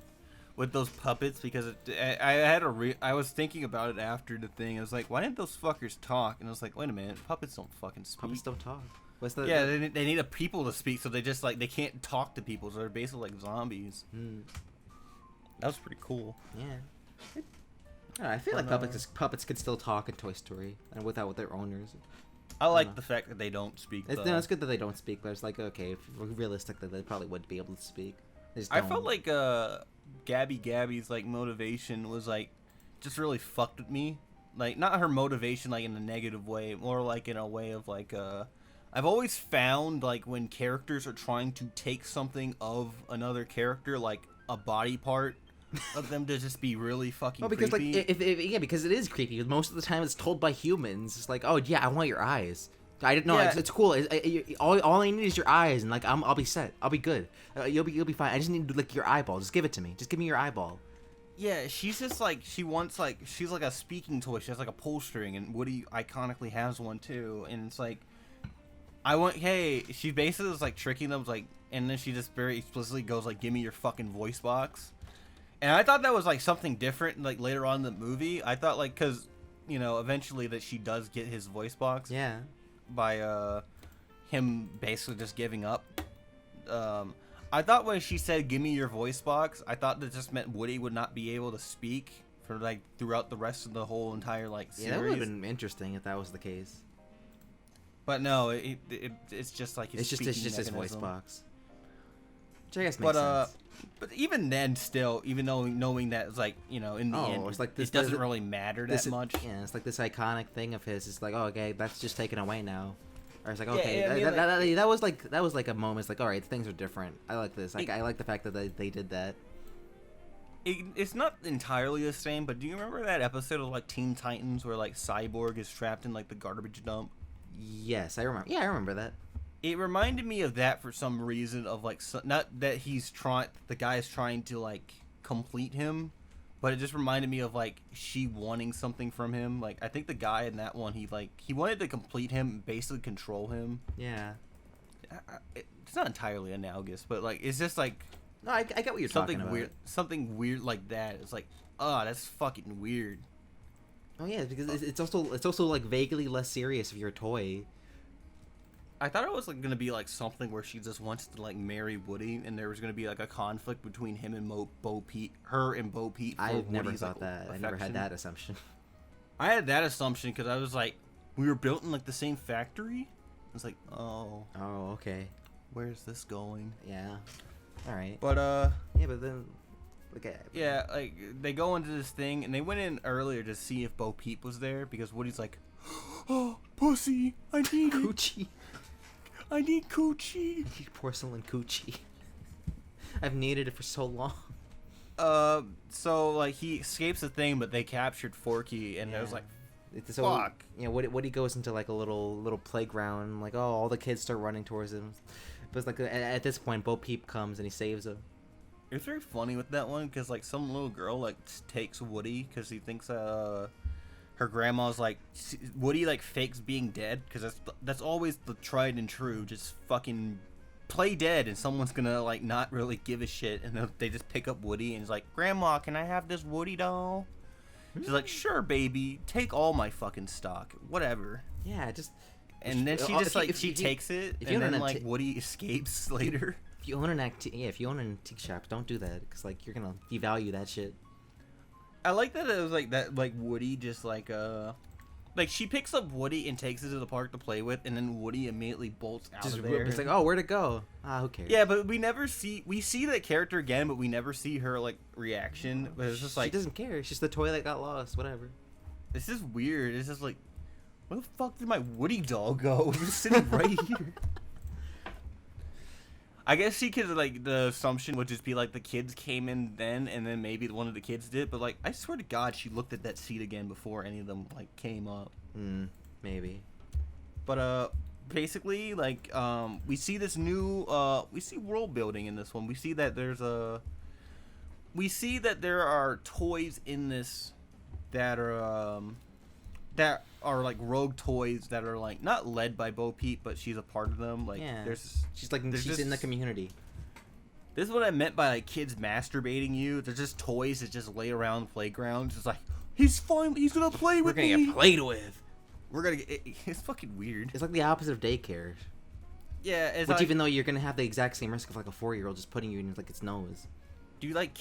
with those puppets, because I was thinking about it after the thing. I was like, why didn't those fuckers talk? And I was like, wait a minute, puppets don't fucking speak. Puppets don't talk. They need a people to speak, so they just like they can't talk to people, so they're basically like zombies. That was pretty cool. Yeah. I feel like puppets could still talk in Toy Story, and with their owners. I like the fact that they don't speak. No, it's good that they don't speak, but it's like, okay, if realistically, they probably would be able to speak. I felt like Gabby's like motivation was like just really fucked with me. Like not her motivation like in a negative way, more like in a way of like I've always found like when characters are trying to take something of another character, like a body part of them, to just be really fucking Oh, because creepy. like yeah, because it is creepy. Most of the time, it's told by humans. It's like, oh yeah, I want your eyes. I didn't know. Yeah. It's cool. All I need is your eyes, and like I'll be set. I'll be good. You'll be fine. I just need like your eyeball. Just give it to me. Just give me your eyeball. Yeah, she's just like she's like a speaking toy. She has like a pull string, and Woody iconically has one too. And it's like, she basically is like tricking them, like, and then she just very explicitly goes like, "Give me your fucking voice box." And I thought that was like something different. Like later on in the movie, I thought like because eventually that she does get his voice box. Yeah. By him basically just giving up. I thought when she said "give me your voice box," I thought that just meant Woody would not be able to speak for like throughout the rest of the whole entire like series. Yeah, that would have been interesting if that was the case. But no, it's just like his It's just his voice mechanism. box. Which I guess makes sense. But even then, still, even though knowing that it's like in the end, it's like this, it doesn't really matter that much. Yeah, it's like this iconic thing of his. It's like, oh, okay, that's just taken away now. Or it's like, Yeah, okay, I mean, that was like a moment. It's like, all right, things are different. I like this. Like, I like the fact that they did that. It's not entirely the same, but do you remember that episode of like Teen Titans where like Cyborg is trapped in like the garbage dump? Yes, I remember. Yeah, I remember that. It reminded me of that for some reason, of like not that the guy is trying to like complete him, but it just reminded me of like she wanting something from him. Like I think the guy in that one, he wanted to complete him and basically control him. Yeah. It's not entirely analogous, but like it's just like No, I get what you're talking about. Something weird like that. It's like, that's fucking weird. Oh yeah, because it's also like vaguely less serious if you're a toy. I thought it was like gonna be like something where she just wants to like marry Woody, and there was gonna be like a conflict between him and Bo Peep, her and Bo Peep. I've never Woody's, thought like, that. I never had affection. that assumption. I had that assumption because I was like, we were built in like the same factory. I was like, oh, Okay. where's this going? Yeah. All right. But Yeah, but then, like, yeah, like they go into this thing, and they went in earlier to see if Bo Peep was there because Woody's like, oh, pussy, I need it. coochie. I need coochie. I need porcelain coochie. I've needed it for so long. So like he escapes the thing, but they captured Forky, and I was like, fuck. You know, Woody goes into like a little playground, like, oh, all the kids start running towards him. But it's like at this point, Bo Peep comes and he saves him. It's very funny with that one because like some little girl like takes Woody because he thinks her grandma's like Woody like fakes being dead because that's always the tried and true. Just fucking play dead and someone's gonna like not really give a shit, and they just pick up Woody and he's like, Grandma, can I have this Woody doll? She's like, sure, baby, take all my fucking stock, whatever. Yeah, just. And then she just like she takes it, and then like Woody escapes later. If you own an antique shop, don't do that because like you're gonna devalue that shit. I like that it was like that, like Woody just like she picks up Woody and takes it to the park to play with, and then Woody immediately bolts out Just of there. it's like, oh, where'd it go? Who cares? Yeah, but we see that character again, but we never see her like reaction. But it's just like she doesn't care. It's just the toy that got lost. Whatever. It's just weird. It's just like, where the fuck did my Woody doll go? It was sitting right here. I guess she could like the assumption would just be like the kids came in then, and then maybe one of the kids did. But like, I swear to God, she looked at that seat again before any of them like came up. Maybe. But basically like we see this new we see world building in this one. We see that there are toys in this that are like rogue toys that are like not led by Bo Peep, but she's a part of them. Like she's in the community. This is what I meant by like kids masturbating you. They're just toys that just lay around the playground. It's like he's gonna play with me. We're gonna get played with. It's fucking weird. It's like the opposite of daycare. Yeah, it's Which like, even though you're gonna have the exact same risk of like a 4-year-old just putting you in like its nose. do you like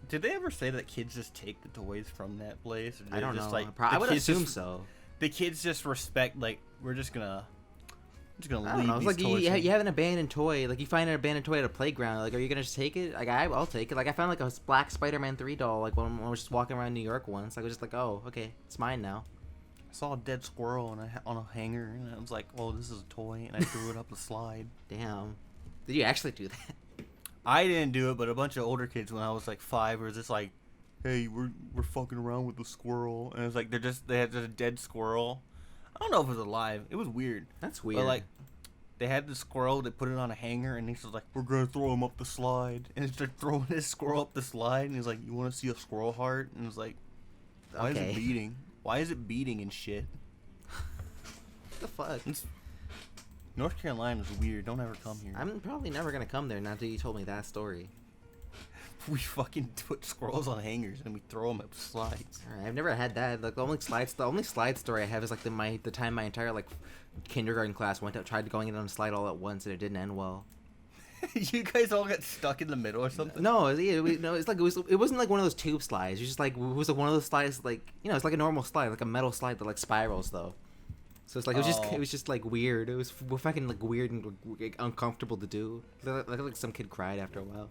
did they ever say that kids just take the toys from that place? Or I don't just, know. Like, I would assume just, so. The kids just respect like we're just gonna I don't leave know. It's these like toys. you have an abandoned toy. Like you find an abandoned toy at a playground. Like, are you gonna just take it? Like I'll take it. Like I found like a black Spider-Man 3 doll. Like when I was just walking around New York once. I was just like, oh, okay, it's mine now. saw a dead squirrel on a hanger, and I was like, "Oh, this is a toy," and I threw it up the slide. Damn. Did you actually do that? I didn't do it, but a bunch of older kids when I was like 5 were just like, "Hey, we're fucking around with the squirrel," and it's like they had a dead squirrel. I don't know if it was alive. It was weird. That's weird. But like, they had the squirrel. They put it on a hanger, and he's just like, "We're gonna throw him up the slide," and it's like throwing this squirrel up the slide, and he's like, "You want to see a squirrel heart?" And it's like, "Why is it beating? Why is it beating and shit?" What the fuck? North Carolina's weird. Don't ever come here. I'm probably never gonna come there now that you told me that story. We fucking put squirrels on hangers and we throw them up slides. Alright, I've never had that. Like the only slide story I have is like the time my entire like kindergarten class tried going in on a slide all at once and it didn't end well. You guys all got stuck in the middle or something? No, it wasn't like one of those tube slides. It was just like one of those slides like it's like a normal slide, like a metal slide that like spirals though. So it's like it was just like weird. It was fucking like weird and like, uncomfortable to do. Like some kid cried after a while.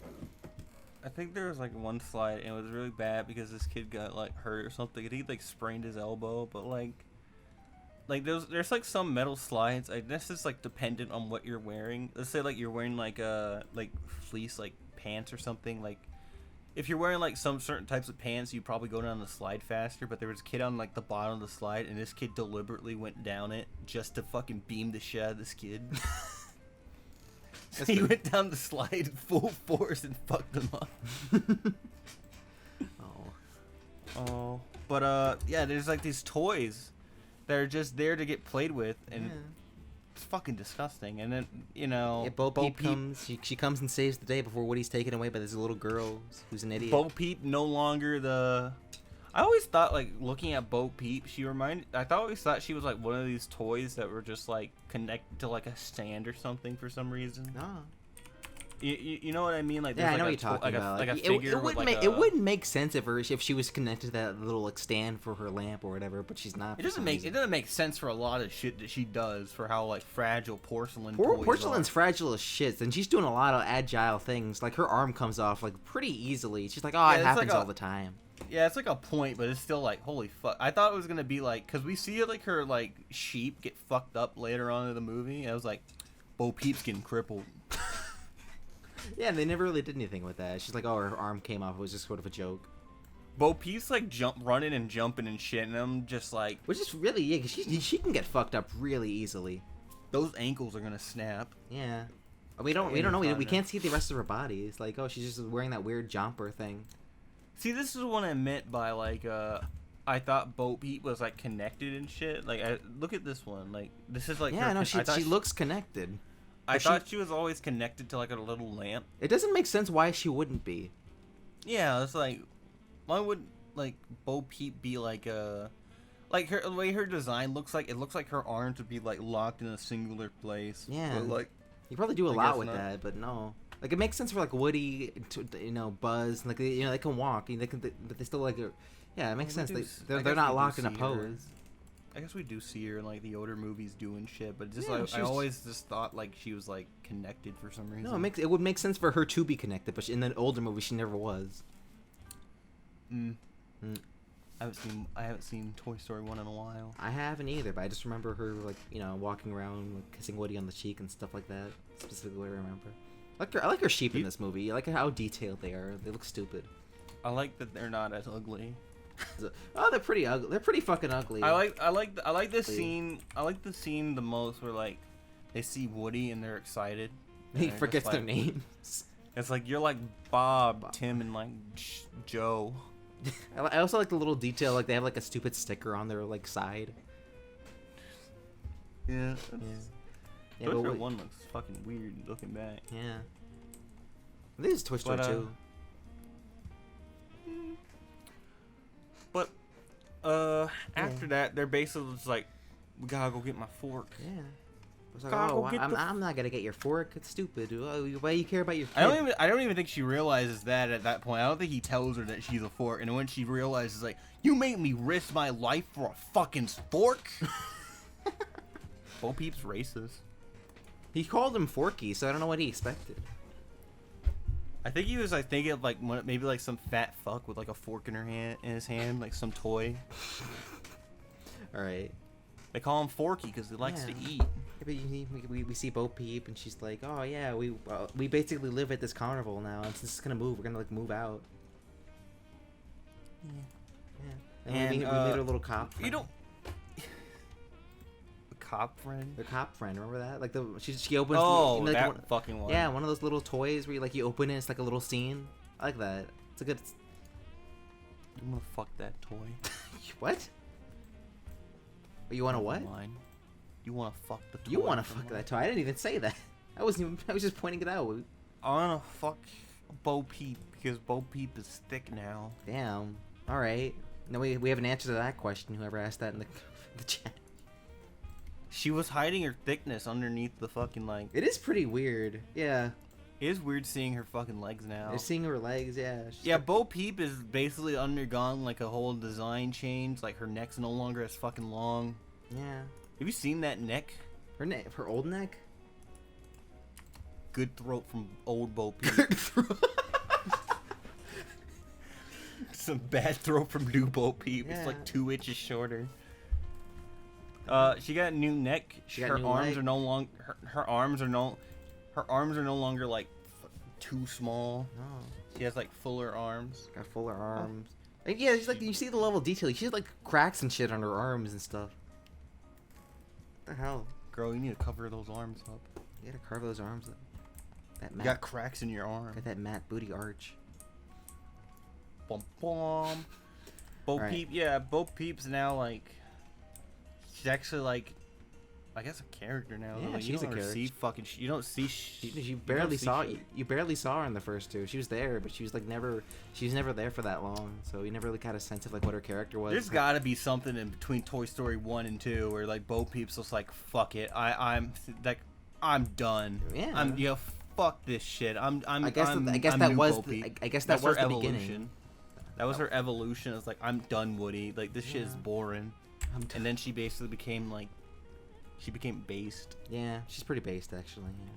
I think there was like one slide and it was really bad because this kid got like hurt or something. And he like sprained his elbow, but like there's like some metal slides. I guess it's like dependent on what you're wearing. Let's say like you're wearing like fleece like pants or something. Like if you're wearing like some certain types of pants, you probably go down the slide faster. But there was a kid on like the bottom of the slide, and this kid deliberately went down it just to fucking beam the shit out of this kid. So he went down the slide full force and fucked him up. Oh. But yeah, there's like these toys that are just there to get played with, and it's fucking disgusting. And then Bo Peep comes. She comes and saves the day before Woody's taken away by this little girl who's an idiot. Bo Peep no longer the. I always thought like looking at Bo Peep, I always thought she was like one of these toys that were just like connected to like a stand or something for some reason. No. You know what I mean? Like yeah, there's I know like what you're talking about. like a Like, figure it wouldn't make sense if she was connected to that little like stand for her lamp or whatever, but she's not. It doesn't make sense for a lot of shit that she does for how like fragile porcelain's fragile as shit, and she's doing a lot of agile things. Like her arm comes off like pretty easily. She's like, it happens all the time. Yeah, it's like a point, but it's still like, holy fuck. I thought it was gonna be like, cause we see like her like sheep get fucked up later on in the movie. And I was like, Bo Peep's getting crippled. Yeah, they never really did anything with that. She's like, oh, her arm came off. It was just sort of a joke. Bo Peep's like running and jumping and shit, and I'm just like, which is really cause she can get fucked up really easily. Those ankles are gonna snap. Yeah, we don't know. We can't see the rest of her body. It's like, oh, she's just wearing that weird jumper thing. See, this is what I meant by like I thought Bo Peep was like connected and shit. Like look at this one. Like this is like she looks connected. I thought she was always connected to like a little lamp. It doesn't make sense why she wouldn't be. Yeah, it's like, why would like Bo Peep be like like the way her design looks like? It looks like her arms would be like locked in a singular place. Yeah, but, like you probably do a lot with that, but no. Like it makes sense for like Woody, Buzz, like they can walk, but they still like, yeah, it makes sense. They're not locked in a pose. I guess we do see her in like the older movies doing shit, but just I always just thought like she was like connected for some reason. No, it would make sense for her to be connected, but in the older movie she never was. I haven't seen Toy Story 1 in a while. I haven't either, but I just remember her like walking around like, kissing Woody on the cheek and stuff like that. Specifically, what I remember. I like her sheep in this movie. I like how detailed they are. They look stupid. I like that they're not as ugly. Oh, they're pretty ugly. They're pretty fucking ugly. I like this scene. I like the scene the most where like they see Woody and they're excited. He forgets their names. It's like you're like Bob, Tim, and like Joe. I also like the little detail, like they have like a stupid sticker on their like side. Yeah. Yeah, Toy Story 1 looks fucking weird looking back. Yeah. I think it's Toy Story 2. But after that, they're basically just like, we gotta go get my fork. Yeah. It's like, I'm not gonna get your fork. It's stupid. Why do you care about your kid? I don't even think she realizes that at that point. I don't think he tells her that she's a fork. And when she realizes, like, you made me risk my life for a fucking fork. Bo Peep's racist. He called him Forky, so I don't know what he expected. I think he was like thinking of like maybe like some fat fuck with like a fork in his hand, like some toy. All right. They call him Forky because he likes to Yeah. eat. Yeah, but we see Bo Peep, and she's like, "Oh yeah, we basically live at this carnival now, and since it's gonna move, we're gonna like move out." Yeah. And, we meet our little cop friend. You don't. A cop friend. The cop friend, remember that? Like she opens. Oh, like, that fucking one. Yeah, one of those little toys where you open it, it's like a little scene. I like that. It's a good. I'm gonna fuck that toy. What? You want to what? Mine. You want to fuck the toy? You want to fuck that toy? I didn't even say that. I wasn't even. I was just pointing it out. I wanna fuck Bo Peep because Bo Peep is thick now. Damn. All right. No, we have an answer to that question. Whoever asked that in the chat. She was hiding her thickness underneath the fucking like. It is pretty weird. Yeah. It is weird seeing her fucking legs now. They're seeing her legs. Yeah. Yeah, Bo Peep is basically undergone like a whole design change. Like her neck's no longer as fucking long. Yeah. Have you seen that neck? Her old neck. Good throat from old Bo Peep. Some bad throat from new Bo Peep. Yeah. It's like 2 inches shorter. She got a new neck. She got Her new arms leg. are no longer. Her arms are no longer like too small. No. She has like fuller arms. Got fuller arms. And yeah, she's like you see the level of detail. She has like cracks and shit on her arms and stuff. What the hell? Girl, you need to cover those arms up. You gotta carve those arms up. That You Matt, got cracks in your arm. got that Matt booty arch. Bum bum. Bo Right. Peep, yeah, Bo Peep's now like. She's actually like, I guess a character now. Yeah, Like, she's you don't a ever character. see fucking. You don't see. You barely saw you barely saw her in the first two. She was there, but she was like never. She was never there for that long, so you never really got a sense of like what her character was. There's got to be something in between Toy Story 1 and 2 where like Bo Peep's just like fuck it. I'm done. Yeah. Fuck this shit. I guess that was the beginning. That was her evolution. It's like I'm done, Woody. Like this shit is boring. And then she basically became like, she became based. Yeah, she's pretty based actually. Yeah.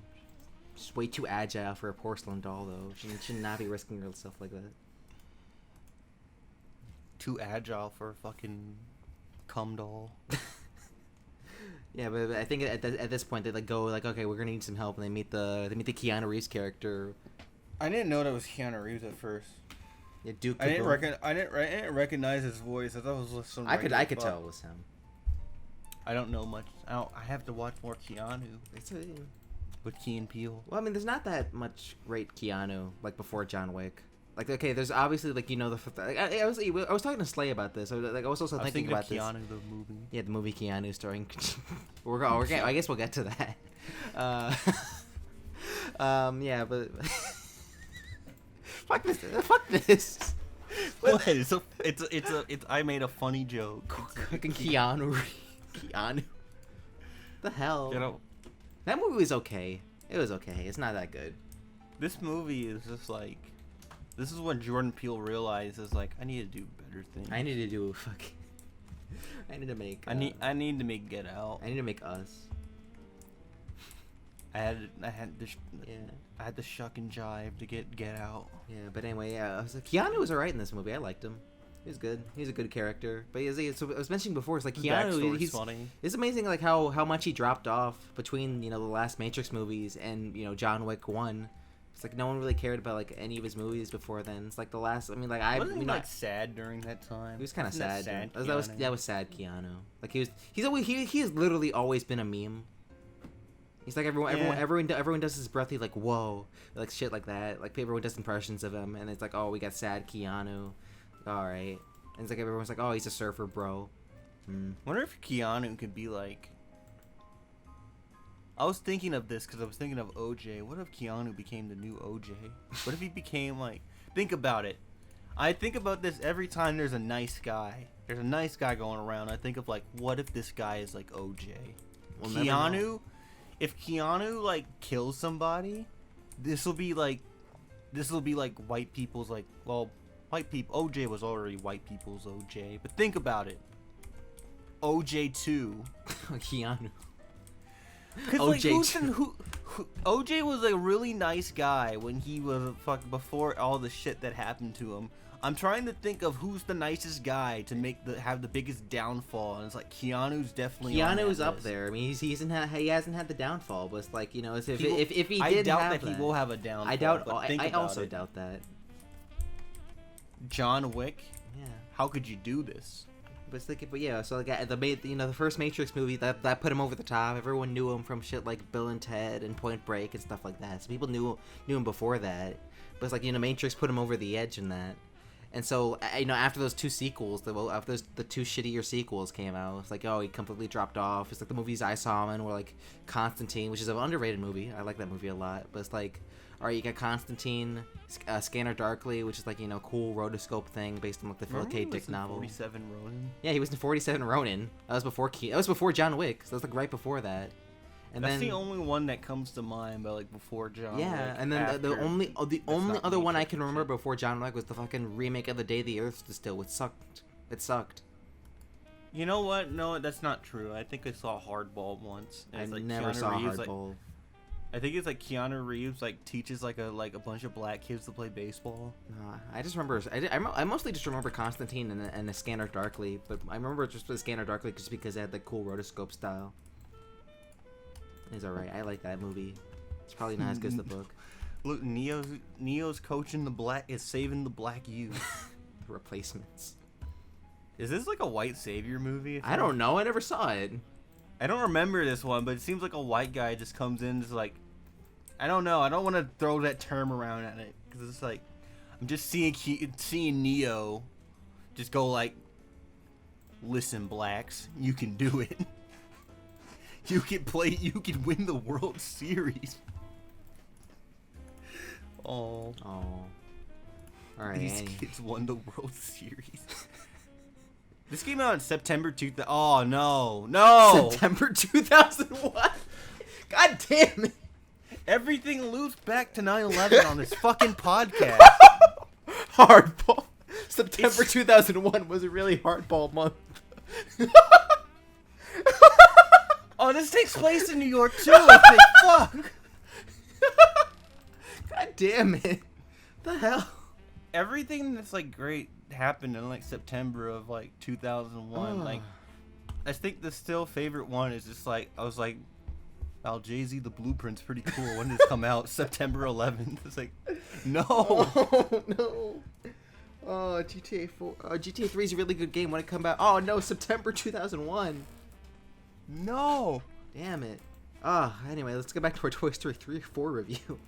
She's way too agile for a porcelain doll though. She should not be risking herself like that. Too agile for a fucking cum doll. Yeah, but I think at this point they like go like, okay, we're gonna need some help, and they meet the Keanu Reeves character. I didn't know that was Keanu Reeves at first. Yeah, Duke. I didn't recognize his voice. I thought it was some. I could regular tell fuck. it was him. I don't know much. I have to watch more Keanu with Key and Peele. Well, I mean, there's not that much great Keanu like before John Wick. Like, okay, there's obviously like I was talking to Slay about this. I was also thinking about this. Keanu the movie. Yeah, the movie Keanu starring. I guess we'll get to that. Yeah, but fuck this. What? It's I made a funny joke. Fucking Keanu. The hell? You know, That movie was okay. It was okay. It's not that good. this movie is just like, this is when Jordan Peele realizes like I need to do better things. I need to do fucking. I need to make. I need to make Get Out. I need to make Us. I had to Yeah. I had to shuck and jive to Get Out. Yeah, but anyway, yeah. Keanu was alright in this movie. I liked him. He was good. He's a good character. But so I was mentioning before, it's like His Keanu. backstory's funny. It's amazing, like how much he dropped off between the last Matrix movies and John Wick 1. It's like no one really cared about like any of his movies before then. It's like the last. I mean, like Wasn't he like sad during that time? He was kind of Wasn't sad. that That was sad Keanu. Like he has literally always been a meme. He's like everyone does his breathy like whoa, like shit like that. Like everyone does impressions of him, and it's like, oh, we got sad Keanu. All right, and it's like everyone's like, oh, he's a surfer, bro. Wonder if Keanu could be like. I was thinking of this because I was thinking of OJ. What if Keanu became the new OJ? What if he became like? Think about it. I think about this every time there's a nice guy. There's a nice guy going around. I think of like, what if this guy is like OJ? We'll never know. Keanu. If Keanu like kills somebody, this will be like white people's like, well, white people. OJ was already white people's OJ, but think about it. OJ 2. Keanu. Cause like, OJ OJ was a really nice guy when he was before all the shit that happened to him. I'm trying to think of who's the nicest guy to have the biggest downfall, and it's like Keanu's definitely on that Keanu's up list. there. I mean, he hasn't had the downfall, but it's like, you know, if he did I doubt have that he will have a downfall. I doubt. but think I about also it. doubt that. John Wick. Yeah. How could you do this? But it's like, but yeah, so like the first Matrix movie that put him over the top. Everyone knew him from shit like Bill and Ted and Point Break and stuff like that. So people knew him before that. But it's like, you know, Matrix put him over the edge in that. And so, you know, after those two sequels, after the two shittier sequels came out, it's like, oh, he completely dropped off. It's like the movies I saw him in were like Constantine, which is an underrated movie. I like that movie a lot. But it's like, all right, you got Constantine, Scanner Darkly, which is like, you know, cool rotoscope thing based on like the Philip K. Dick novel. 47 Ronin. Yeah, he was in 47 Ronin. That was before John Wick. So that was like right before that. And That's then the only one that comes to mind, but like before John yeah, Wick. and then the only not other one I Matrix can and remember shit. before John Wick was the fucking remake of The Day the Earth Stood Still, which sucked. It sucked. You know what? No, that's not true. I think I saw Hardball once. and I it's like never Keanu saw Reeves, Hardball. I think it's like Keanu Reeves like teaches like a bunch of black kids to play baseball. No, I just remember. I mostly just remember Constantine and the Scanner Darkly, but I remember just the Scanner Darkly just because it had the cool rotoscope style. It's alright. I like that movie. It's probably not as good as the book. Look, Neo's coaching is saving the black youth. The Replacements. Is this like a white savior movie? I don't know. I never saw it. I don't remember this one, but it seems like a white guy just comes in, just like, I don't know. I don't want to throw that term around at it because it's like I'm just seeing Neo just go like, listen, blacks, you can do it. You can win the World Series. Oh. Oh. Alright. These kids won the World Series. This came out in September 2000. Oh, no. September 2001. God damn it. Everything loops back to 9/11 on this fucking podcast. Hardball. September 2001 was a really hardball month. Oh, this takes place in New York too. I think. Fuck. God damn it. The hell? Everything that's like great happened in like September of like 2001. Like, I think the still favorite one is just like I was like, "Oh, Jay-Z, the Blueprint's pretty cool. When did this come out? September 11th." It's like, no. Oh, no. Oh, GTA 4. GTA 3 is a really good game. When it come out? Oh, no, September 2001. No. Damn it. Anyway, let's go back to our Toy Story 3 or 4 review.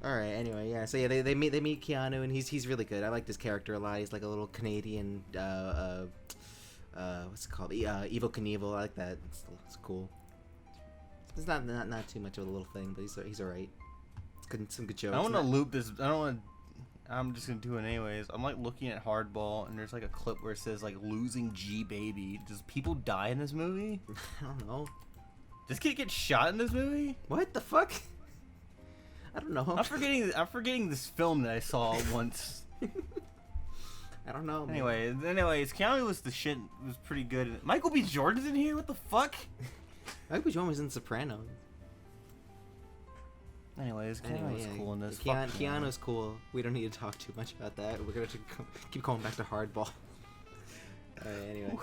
Alright, anyway, yeah. So, yeah, they meet Keanu, and he's really good. I like this character a lot. He's like a little Canadian, what's it called? Evil Knievel. I like that. It's cool. It's not too much of a little thing, but he's alright. It's good, some good jokes. I want to loop this. I don't want to. I'm just gonna do it anyways. I'm like looking at Hardball, and there's like a clip where it says like losing G baby. Does people die in this movie? I don't know. Does kid get shot in this movie? What the fuck? I don't know. I'm forgetting this film that I saw once. I don't know. Man. Anyways, Keanu was the shit. Was pretty good. Michael B. Jordan's in here. What the fuck? Michael B. Jordan was in Sopranos. Anyways, Keanu's cool in this. Keanu's cool. We don't need to talk too much about that. We're gonna keep going back to Hardball. Anyway.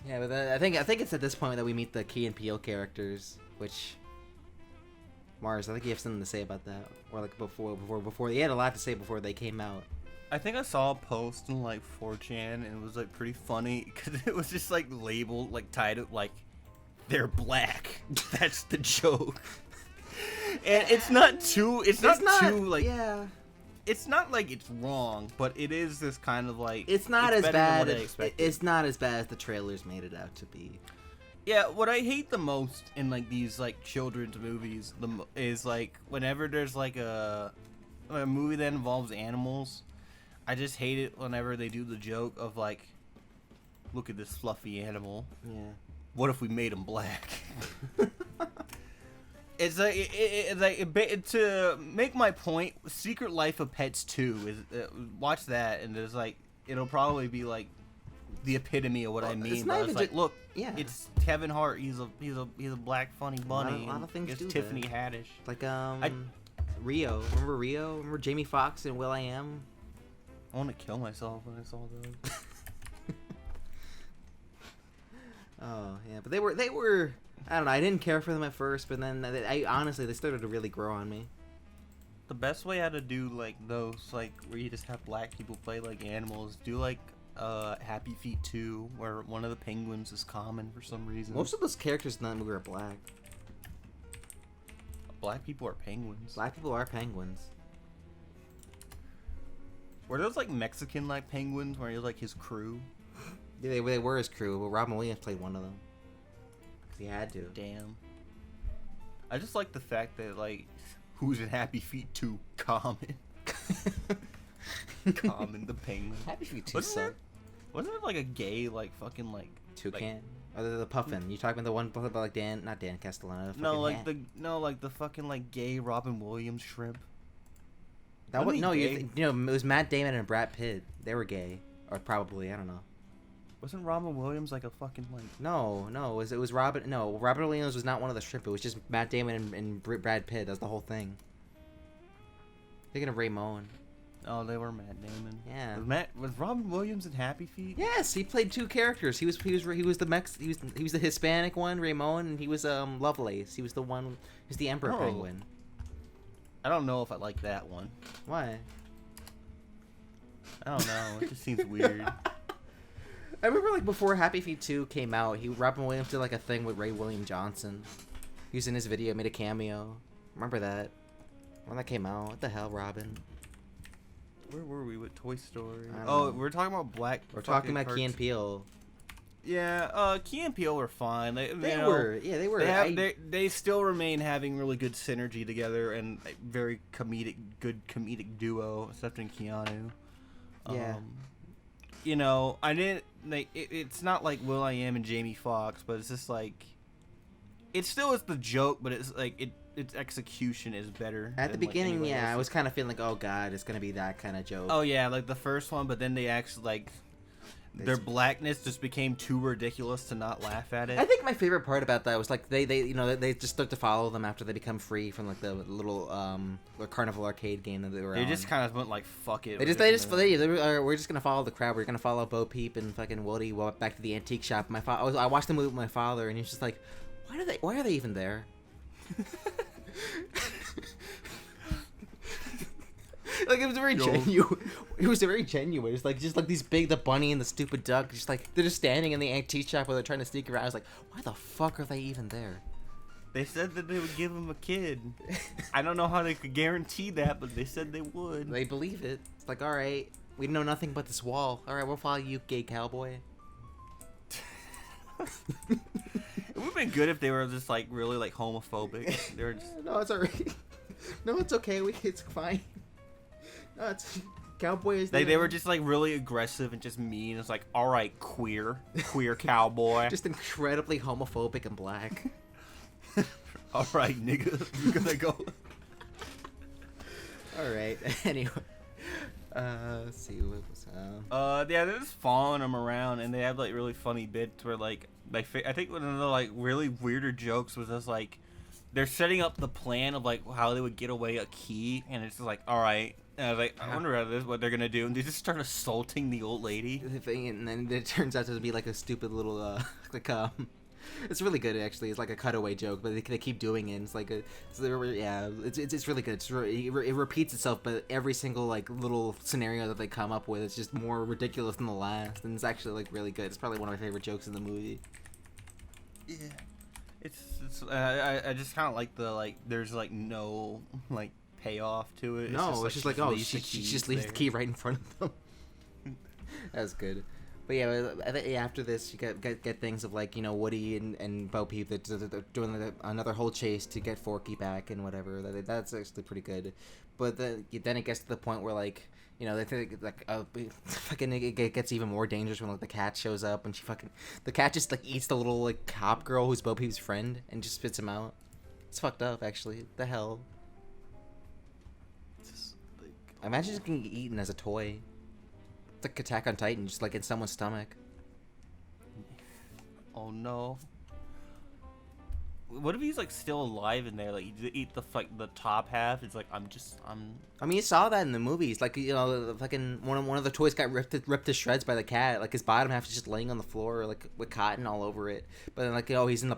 Yeah, but I think it's at this point that we meet the Key and Peele characters, which Mars, I think you have something to say about that, or like before. He had a lot to say before they came out. I think I saw a post in like 4chan, and it was like pretty funny because it was just like labeled, like tied up, like they're black. That's the joke. And it's not too like yeah. It's not like it's wrong, but it is this kind of like It's not as better than bad. what I expected. It's not as bad as the trailers made it out to be. Yeah, what I hate the most in like these like children's movies is like whenever there's like a movie that involves animals, I just hate it whenever they do the joke of like, look at this fluffy animal. Yeah. What if we made him black? It's like to make my point. Secret Life of Pets 2 is watch that, and there's like it'll probably be like the epitome of what I Well, mean. it's But not I was even like, ju- look, yeah. it's Kevin Hart. He's a black funny bunny. lot of things it's do Tiffany that. Haddish. Like Rio. Remember Rio? Remember Jamie Foxx and Will I Am? I want to kill myself when I saw those. Oh yeah, but they were. I don't know. I didn't care for them at first, but then I honestly they started to really grow on me. The best way how to do like those, like where you just have black people play like animals, do like Happy Feet 2, where one of the penguins is common for some reason. Most of those characters in that movie are black. Black people are penguins. Black people are penguins. Were those like Mexican like penguins where he was like his crew? Yeah, they were his crew, but Robin Williams played one of them. 'Cause he had to. Damn. I just like the fact that like who's in Happy Feet 2? Common. Common the penguin. Happy Feet 2 Wasn't there, sucked. wasn't there like a gay like fucking like Toucan. Or the Puffin. You talking about the one about like not Dan Castellano. no like the fucking like gay Robin Williams shrimp? That was, Wasn't no, he you gay? know, it was Matt Damon and Brad Pitt. They were gay, or probably I don't know. Wasn't Robin Williams like a fucking like? No, it was Robin. No, Robert Williams was not one of the shrimp. It was just Matt Damon and Brad Pitt. That's the whole thing. Thinking of Ramon. Oh, they were Matt Damon. Yeah. Was Robin Williams in Happy Feet? Yes, he played two characters. He was the he was the Hispanic one, Ramon, and he was Lovelace. He was the one who's the Emperor Oh. Penguin. I don't know if I like that one. Why? I don't know. It just seems weird. I remember like before Happy Feet 2 came out, Robin Williams did like a thing with Ray William Johnson. He was in his video, made a cameo. Remember that? When that came out, what the hell, Robin? Where were we with Toy Story? I don't Oh, know. we're talking about black. We're talking fucking about Key and cartoons. Peele. Yeah, Key and Peele were fine. They They were. They still remain having really good synergy together and a very good comedic duo, except in Keanu. Yeah. You know, I didn't like. It's not like Will I Am and Jamie Foxx, but it's just like, it still is the joke, but it's like its execution is better. At the than, like, beginning, anybody yeah, I else's. was kind of feeling like, oh god, it's gonna be that kind of joke. Oh yeah, like the first one, but then they actually like. Their blackness just became too ridiculous to not laugh at it. I think my favorite part about that was like they just start to follow them after they become free from like the little carnival arcade game that they were They on. just kind of went like, fuck it. We're just gonna follow the crowd. We're gonna follow Bo Peep and fucking Woody back to the antique shop. I watched the movie with my father, and he was just like, why are they even there? Like it was very genuine. It was very genuine. It's like just like the bunny and the stupid duck, just like they're just standing in the antique shop while they're trying to sneak around. I was like, why the fuck are they even there? They said that they would give him a kid. I don't know how they could guarantee that, but they said they would. They believe it. It's like, all right, we know nothing but this wall. All right, we'll follow you, gay cowboy. It would have been good if they were just like really like homophobic. They were just No, it's alright. No, it's okay. It's fine. No, it's cowboys. they were just like really aggressive and just mean. It's like, all right, queer cowboy. just incredibly homophobic and black. All right, nigga, you gonna go? All right. Anyway, let's see what was. Yeah, they're just following them around, and they have like really funny bits where like I think one of the like really weirder jokes was just like they're setting up the plan of like how they would get away a key, and it's just like, all right. And I was like, I wonder what they're gonna do, and they just start assaulting the old lady. The thing, and then it turns out to be like a stupid little it's really good actually. It's like a cutaway joke, but they keep doing it. And it's like it's really good. It repeats itself, but every single like little scenario that they come up with, it's just more ridiculous than the last, and it's actually like really good. It's probably one of my favorite jokes in the movie. Yeah, I just kind of like the like there's like no like payoff to it. No, it's just like, oh, she keys just leaves the there. key right in front of them. That's good. But yeah, I think after this, you get things of like, you know, Woody and Bo Peep that they're doing another whole chase to get Forky back and whatever. That's actually pretty good. But then it gets to the point where like, you know, they think like fucking it gets even more dangerous when like the cat shows up and the cat just like eats the little like cop girl who's Bo Peep's friend and just spits him out. It's fucked up actually. The hell. Imagine just getting eaten as a toy. It's like Attack on Titan, just like in someone's stomach. Oh no. What if he's like still alive in there? Like you eat the the top half. It's like I'm. I mean, you saw that in the movies. Like, you know, the fucking one of the toys got ripped to shreds by the cat. Like his bottom half is just laying on the floor, like with cotton all over it. But then, like, you know, he's at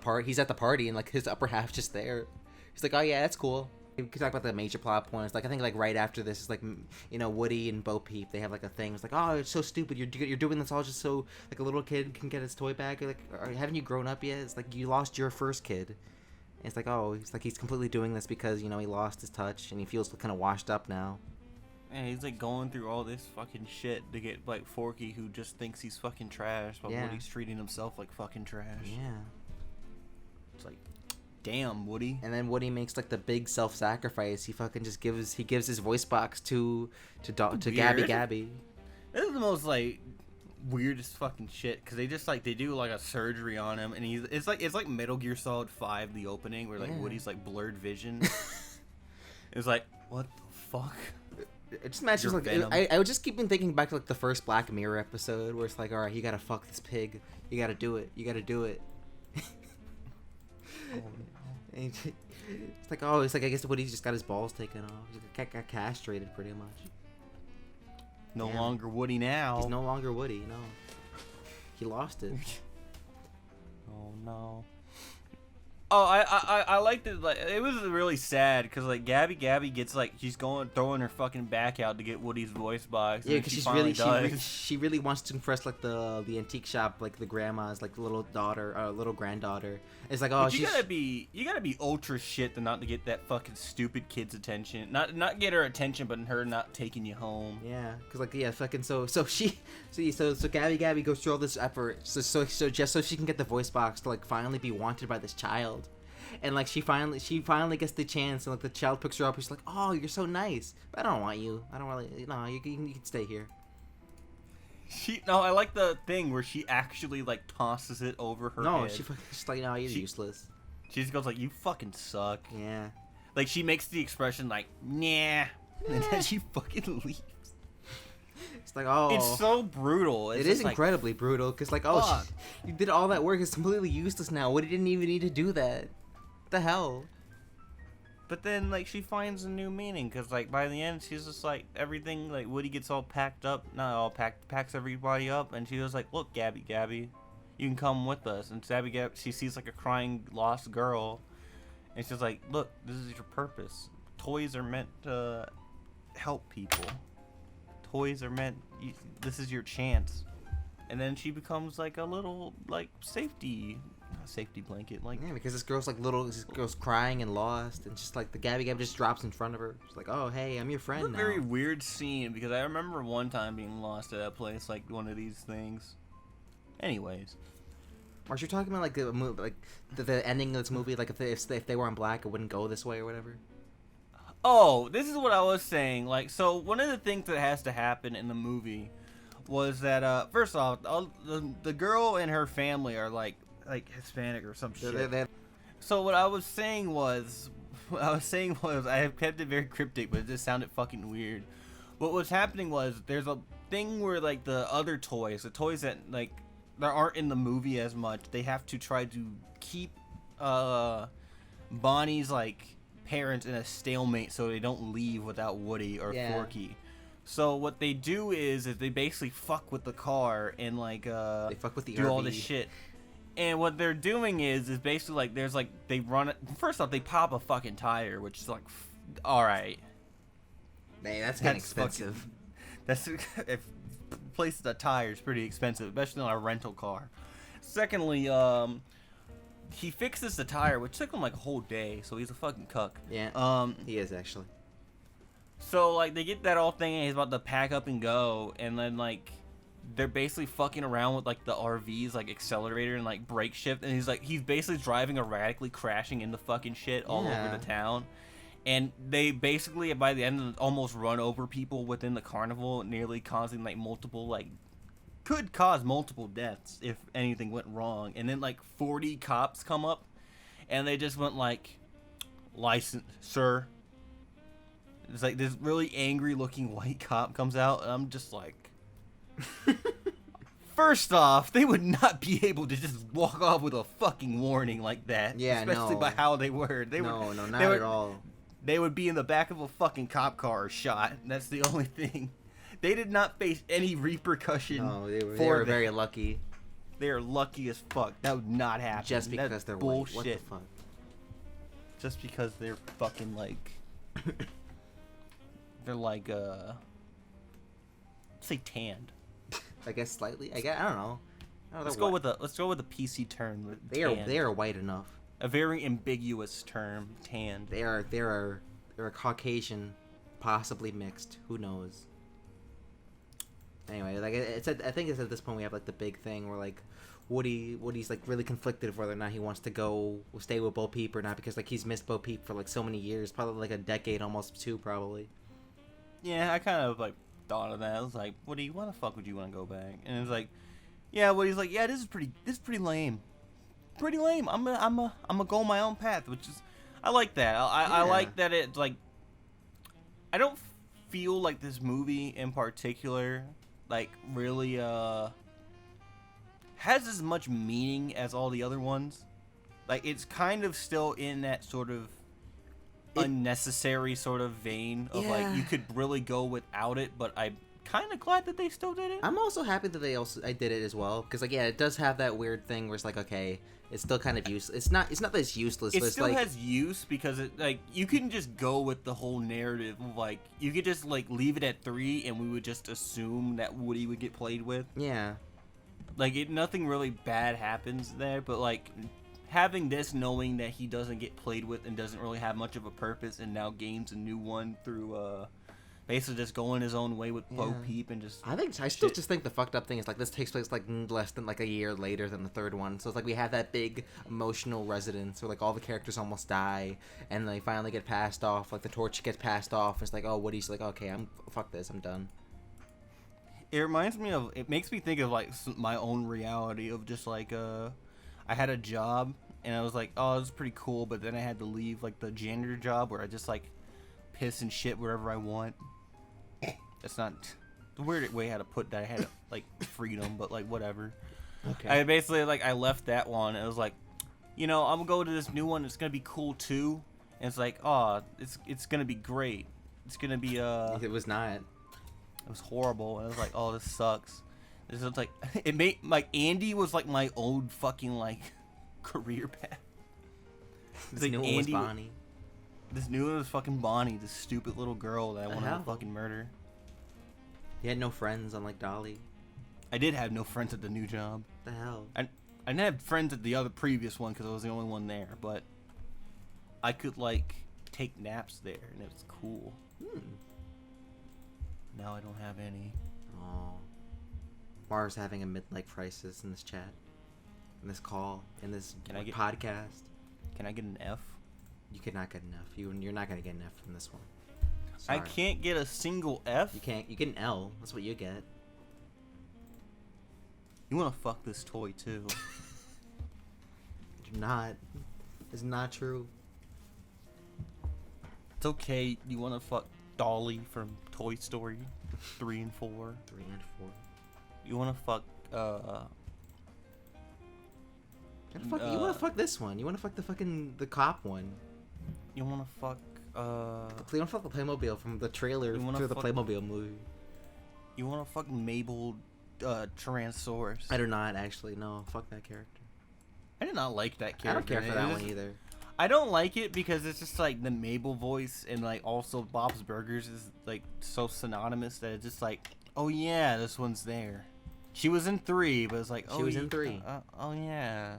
the party, and like his upper half's just there. He's like, oh yeah, that's cool. We could talk about the major plot points. Like, I think like right after this is like, you know, Woody and Bo Peep. They have like a thing. It's like, oh, it's so stupid. You're doing this all just so like a little kid can get his toy back. You're like, haven't you grown up yet? It's like you lost your first kid. And it's like, oh, he's completely doing this because, you know, he lost his touch and he feels kind of washed up now. And he's like going through all this fucking shit to get like Forky, who just thinks he's fucking trash, but Yeah. Woody's treating himself like fucking trash. Yeah. It's like, damn, Woody. And then Woody makes like the big self-sacrifice. He fucking just gives his voice box to Gabby Weird. Gabby. This is the most like weirdest fucking shit because they do like a surgery on him, and it's like Metal Gear Solid 5, the opening where like Yeah. Woody's like blurred vision. It's like, what the fuck? It just matches You're like Venom. I would just keep thinking back to like the first Black Mirror episode where it's like, all right, you gotta fuck this pig, you gotta do it. And it's like, oh, it's like I guess Woody's just got his balls taken off. He got castrated pretty much. No Yeah. longer Woody now. He's no longer Woody. No, he lost it. Oh no. Oh, I liked it. Like, it was really sad because like Gabby gets like she's throwing her fucking back out to get Woody's voice box. Yeah, and because does. she really wants to impress like the antique shop, like the grandma's like little daughter, little granddaughter. It's like, oh, But you gotta be ultra shit to not to get that fucking stupid kid's attention. Not get her attention, but her not taking you home. yeah, because like yeah, fucking so Gabby goes through all this effort so just so she can get the voice box to like finally be wanted by this child. And like she finally gets the chance, and like the child picks her up. And she's like, "Oh, you're so nice, but I don't want you. I don't really. No, you can stay here." I like the thing where she actually like tosses it over her No, head. she's like, "No, you're She- useless." She just goes like, "You fucking suck." Yeah. Like she makes the expression like, "Nah," and then she fucking leaves. It's like, oh, It's so brutal. It's it is just like, incredibly brutal because like, oh, fuck. you did all that work. It's completely useless now. Woody didn't even need to do that. What the hell? But then like she finds a new meaning because like by the end she's just like everything like Woody gets all packed up, not all packed, packs everybody up, and she was like, "Look, Gabby, you can come with us." And Gabby, she sees like a crying lost girl, and she's like, "Look, this is your purpose. Toys are meant to help people. Toys are meant. This is your chance." And then she becomes like a little like safety blanket, like. Yeah, because this girl's crying and lost, and just like the Gabby just drops in front of her. She's like, "Oh, hey, I'm your friend It's a now." very weird scene because I remember one time being lost at that place, like one of these things. Anyways, Or you're talking about like the movie, like the ending of this movie, like if they weren't black, it wouldn't go this way or whatever. oh, this is what I was saying. Like, so one of the things that has to happen in the movie was that first off, the girl and her family are like Hispanic or some shit. So what I was saying was, I have kept it very cryptic, but it just sounded fucking weird. What was happening was there's a thing where like the other toys, the toys that like that aren't in the movie as much, they have to try to keep Bonnie's like parents in a stalemate so they don't leave without Woody or Yeah. Forky. So what they do is they basically fuck with the car and like They fuck with the do all RV. this shit. And what they're doing is basically like there's like they run it. First off, they pop a fucking tire, which is like, all right, Hey, that's kind of That's fucking- expensive. that's if places a tire is pretty expensive, especially on a rental car. Secondly, he fixes the tire, which took him like a whole day, so he's a fucking cuck. Yeah. He is actually. So like they get that all thing, and he's about to pack up and go, and then like they're basically fucking around with like the RV's like accelerator and like brake shift, and he's basically driving erratically, crashing into fucking shit all Yeah. over the town. And they basically by the end almost run over people within the carnival, nearly causing like could cause multiple deaths if anything went wrong. And then like 40 cops come up, and they just went like, "License, sir." It's like this really angry looking white cop comes out, and I'm just like, First off, they would not be able to just walk off with a fucking warning like that. Yeah, especially no. by how they were. No, not they at would, all. They would be in the back of a fucking cop car shot. That's the only thing. They did not face any repercussion. No, they were that. very lucky. They are lucky as fuck. That would not happen. Just because That's they're bullshit. white. What the fuck? Just because they're fucking like they're like say tanned. I guess slightly. I don't know. Let's go with a PC term. With they are white enough. A very ambiguous term, tanned. They're Caucasian, possibly mixed. Who knows? Anyway, like I think it's at this point we have like the big thing where like Woody's like really conflicted of whether or not he wants to go stay with Bo Peep or not, because like he's missed Bo Peep for like so many years, probably like a decade, almost two, probably. Yeah, I kind of like thought of that. I was like, Woody, why the fuck would you want to go back? And it's like, yeah, Woody's like, yeah, this is pretty lame. Pretty lame. I'm gonna go my own path, which is, I like that. I like that it's like, I don't feel like this movie in particular like really has as much meaning as all the other ones. Like, it's kind of still in that sort of unnecessary sort of vein of like, you could really go without it, but I'm kind of glad that they still did it. I'm also happy that I did it as well, because like, yeah, it does have that weird thing where it's like, okay, it's still kind of useless. It's not that it's useless. It but it's still like, has use because it like, you can just go with the whole narrative of like, you could just like leave it at 3 and we would just assume that Woody would get played with. yeah. Like, nothing really bad happens there, but like having this, knowing that he doesn't get played with and doesn't really have much of a purpose, and now gains a new one through basically just going his own way with Bo Peep and just. I still just think the fucked up thing is like this takes place like less than like a year later than the third one, so it's like we have that big emotional resonance where like all the characters almost die and they finally get passed off, like the torch gets passed off. It's like, oh, Woody's like, okay, fuck this, I'm done. It reminds me of, it makes me think of like my own reality of just like I had a job and I was like, oh, this is pretty cool, but then I had to leave like the janitor job where I just like piss and shit wherever I want. That's not the weird way how to put that. I had like freedom, but like whatever. Okay. I basically like, I left that one and it was like, you know, I'm gonna go to this new one. It's gonna be cool too. And it's like, oh, it's gonna be great. It's gonna be It was not. It was horrible, and I was like, "Oh, this sucks." This is like, it made like Andy was like my old fucking like career path. This Like, new one was Bonnie. This new one was fucking Bonnie, this stupid little girl that I wanted to fucking murder. You had no friends, unlike Dolly. I did have no friends at the new job. What the hell? I didn't have friends at the other previous one because I was the only one there, but I could like take naps there, and it was cool. Now I don't have any. Oh. Mars having a midlife crisis in this chat, in this call, in this podcast. Can I get an F? You could not get an F. You're not gonna get an F from this one. I Sorry. can't get a single F. You can't. You get an L. That's what you get. You wanna fuck this toy too? You're not. It's not true. It's okay. You wanna fuck Dolly from Toy Story 3 and 4? 3 and 4. You wanna fuck You wanna fuck this one? You wanna fuck the cop one? You wanna fuck You wanna fuck the Playmobil from the trailer You wanna to the fuck- Playmobil movie? You wanna fuck Mabel Tyrannosaurus? I do not actually. No, fuck that character. I did not like that character. I don't care for It that just- one either. I don't like it because it's just like the Mabel voice, and like also Bob's Burgers is like so synonymous that it's just like, oh yeah, this one's there. She was in 3, but it's like, oh, She was in 3. Oh yeah,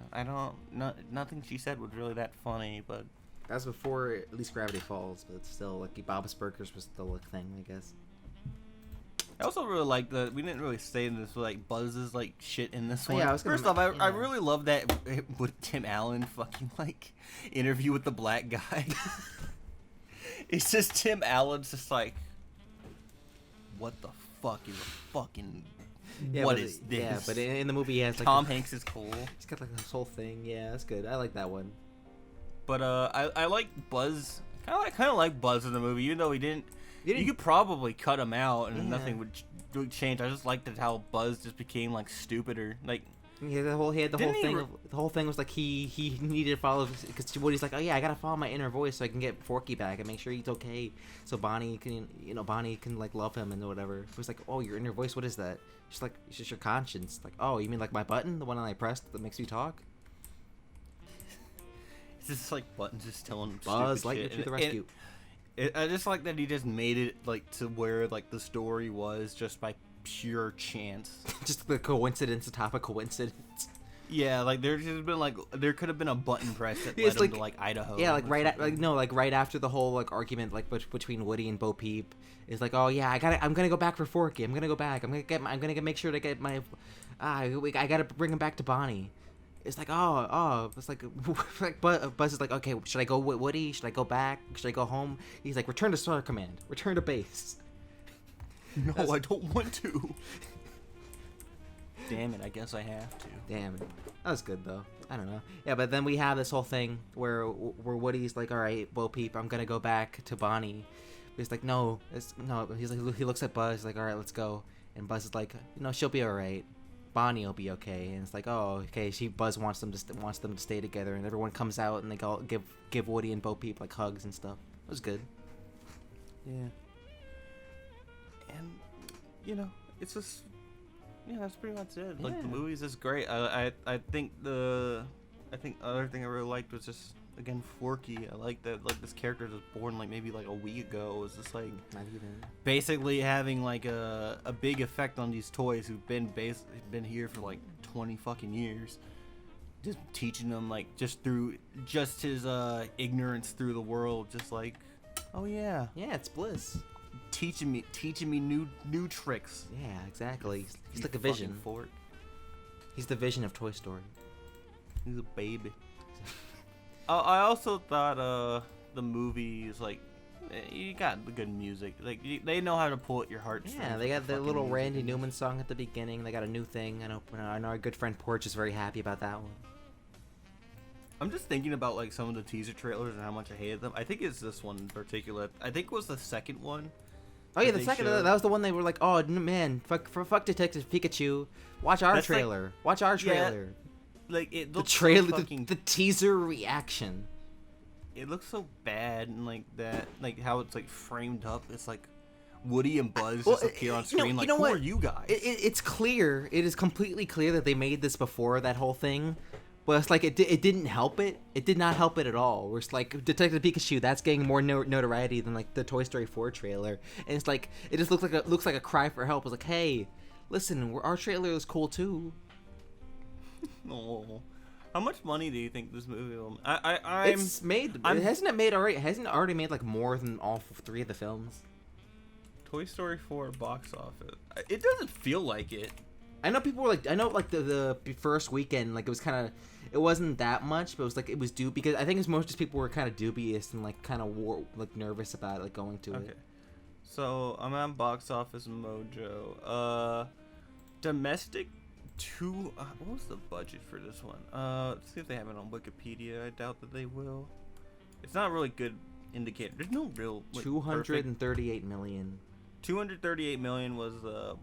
nothing she said was really that funny, but That was before at least Gravity Falls, but still, like Bob's Burgers was still a thing, I guess. I also really like we didn't really say this, but like Buzz's like shit in this one. Yeah, I was gonna First off, I yeah. really love that with Tim Allen fucking like interview with the black guy. It's just Tim Allen's just like, what the fuck is a fucking what is this? Yeah, but in the movie he has like Tom Hanks is cool. He's got like this whole thing. Yeah, that's good. I like that one. But I like Buzz. Kind of like Buzz in the movie, even though he didn't. You could probably cut him out and nothing would really changed. I just liked it how Buzz just became like stupider. Like he had the whole Didn't he thing. re- The whole thing was like he needed to follow because Woody's like, oh yeah, I gotta follow my inner voice so I can get Forky back and make sure he's okay. So Bonnie can like love him and whatever. It was like, oh, your inner voice, what is that? She's like, it's just your conscience. Like, oh, you mean like my button, the one that I pressed that makes you talk? it's just like Buttons just telling him Buzz, stupid lightning shit. to the And rescue. I just like that he just made it like to where like the story was just by pure chance. Just the coincidence atop a coincidence. Yeah, like there could have been a button press that Yeah, led it's him like- to like Idaho. Yeah, like or right, something. right after the whole like argument like between Woody and Bo Peep is like, oh yeah, I'm gonna go back for Forky. I'm gonna go back. I'm gonna make sure to get my, I gotta bring him back to Bonnie. It's like, it's like, like Buzz is like, okay, should I go with Woody? Should I go back? Should I go home? He's like, return to Star Command. Return to base. No, I don't want to. Damn it, I guess I have to. Damn it. That was good though. I don't know. Yeah, but then we have this whole thing where Woody's like, all right, Bo Peep, I'm gonna go back to Bonnie. He's like, no. He's like, he looks at Buzz, he's like, all right, let's go. And Buzz is like, she'll be all right. Bonnie will be okay. And it's like, oh, okay. Buzz wants them to stay together, and everyone comes out and they go give Woody and Bo Peep like hugs and stuff. It was good. Yeah. And it's just that's pretty much it. Like the Yeah. movie's just great. I think the other thing I really liked was just again Forky. I like that like this character was born like maybe like a week ago. It was just like Not even. basically having like a big effect on these toys who've been here for like 20 fucking years. Just teaching them like just through his ignorance through the world, just like, oh yeah, Yeah, it's Bliss. teaching me new tricks. Yeah, exactly. He's You like a fucking vision. fork. He's the vision of Toy Story. He's a baby. I also thought the movie is like you got the good music. Like they know how to pull at your heartstrings. Yeah, they with got the fucking little music Randy in this. Newman song at the beginning. They got a new thing. I know our good friend Porch is very happy about that one. I'm just thinking about like some of the teaser trailers and how much I hated them. I think it's this one in particular. I think it was the second one. Oh yeah, that the they second showed. that was the one they were like, oh man, fuck Detective Pikachu. Watch our That's like- trailer. Watch our Yeah, trailer. Like it The looks trailer, so fucking. the teaser reaction. It looks so bad and like that, like how it's like framed up. It's like Woody and Buzz Well, just appear on you know- screen. you Like know who what? are you guys? It's clear. It is completely clear that they made this before that whole thing. But it's like it didn't help it. It did not help it at all. Where it's like Detective Pikachu, that's getting more notoriety than like the Toy Story 4 trailer, and it's like it just looks like a cry for help. It's like, hey, listen, our trailer is cool too. Oh. How much money do you think this movie will? I'm It's made. I'm- Hasn't it made already? Hasn't it already made like more than all three of the films? Toy Story 4 box office. It doesn't feel like it. I know people were like, I know like the first weekend, like it was kind of, it wasn't that much, but it was like it was due because I think it's most just people were kind of dubious and like kind of like nervous about it, like going to Okay. it. So I'm on Box Office Mojo. Domestic what was the budget for this one? Let's see if they have it on Wikipedia. I doubt that they will. It's not a really good indicator. There's no real like, 238 million. 238 million was the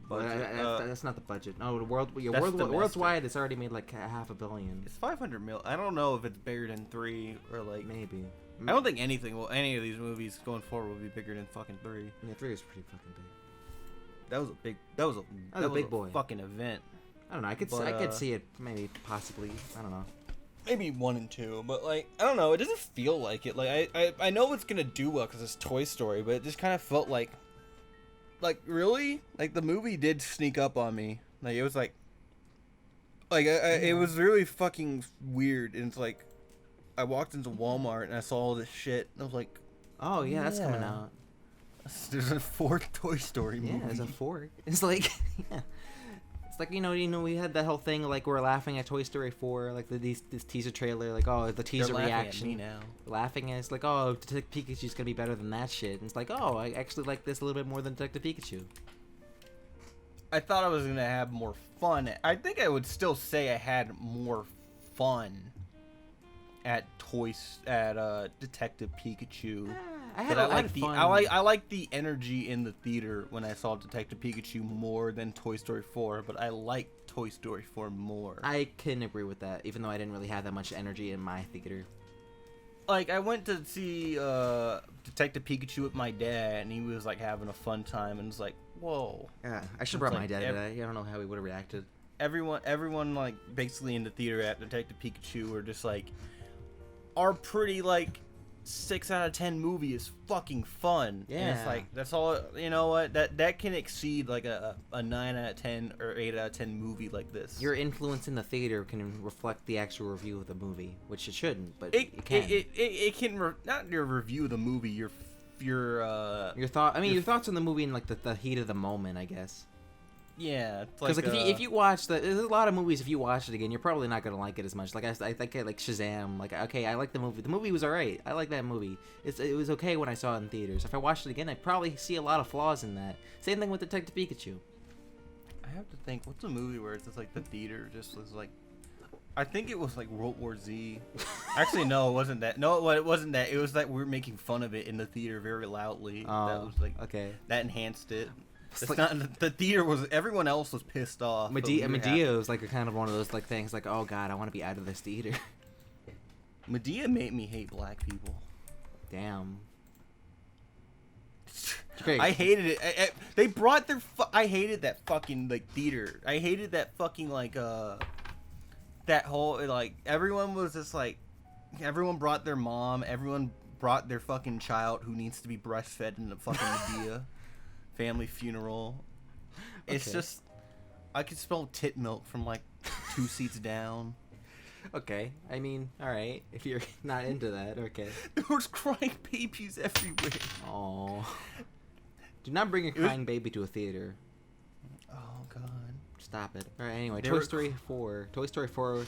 Well, budget. that's not the budget. No, the That's domestic. worldwide, it's already made like $500 million. It's 500 mil. I don't know if it's bigger than 3 or like. Maybe. I don't think any of these movies going forward will be bigger than fucking 3. Yeah, 3 is pretty fucking big. That was a big boy. fucking event. I don't know. I could But, I could see it maybe possibly. I don't know. Maybe 1 and 2, but like I don't know. It doesn't feel like it. Like I know it's gonna do well because it's Toy Story, but it just kind of felt like really like the movie did sneak up on me. Like it was like it was really fucking weird. And it's like I walked into Walmart and I saw all this shit. And I was like, Oh yeah, that's coming Yeah. out. there's a 4th Toy Story movie. Yeah, there's a fork. It's like, yeah. It's like you know, we had that whole thing like we're laughing at Toy Story 4, like this teaser trailer, like oh the They're teaser laughing reaction. at me now. Laughing at it's like oh Detective Pikachu's gonna be better than that shit. And it's like oh I actually like this a little bit more than Detective Pikachu. I thought I was gonna have more fun. I think I would still say I had more fun at Detective Pikachu I But had, I I had like the fun. I like the energy in the theater when I saw Detective Pikachu more than Toy Story 4, but I like Toy Story 4 more. I can agree with that, even though I didn't really have that much energy in my theater. Like, I went to see Detective Pikachu with my dad, and he was like having a fun time, and it's like, whoa. Yeah, I should have It's brought my like dad today. I don't know how he would have reacted. Everyone like basically in the theater at Detective Pikachu are just like, are pretty like 6 out of 10 movie is fucking fun. And it's Yeah. like, that's all, you know what, that can exceed like a 9 out of 10 or 8 out of 10 movie like this. Your influence in the theater can reflect the actual review of the movie, which it shouldn't, but it it can. it can not your review of the movie, your Your thought. I mean, your thoughts on the movie in like the heat of the moment, I guess. yeah, it's Because like, if you watch there's a lot of movies. If you watch it again, you're probably not gonna like it as much. Like I think like Shazam. Like okay, I like the movie. The movie was alright. I like that movie. It was okay when I saw it in theaters. If I watched it again, I'd probably see a lot of flaws in that. Same thing with Detective Pikachu. I have to think, what's a movie where it's just like the theater just was like, I think it was like World War Z. Actually, no, it wasn't that. No, it wasn't that. It was that we were making fun of it in the theater very loudly. That was like, okay. that enhanced it. It's like- not, the theater was, everyone else was pissed off. but we were Medea was like a kind of one of those like things like, oh god, I want to be out of this theater. happy. Medea made me hate black people. Damn. Great. I hated it. They brought their. I hated that fucking like theater. I hated that fucking like that whole like everyone was just like, everyone brought their mom. Everyone brought their fucking child who needs to be breastfed in the fucking Medea family funeral. It's Okay. just, I could smell tit milk from like 2 seats down. Okay. I mean, all right. If you're not into that, okay. There was crying babies everywhere. Oh. Do not bring a was- crying baby to a theater. Oh god. Stop it. All right. Anyway, They Toy were- Story 4. Toy Story 4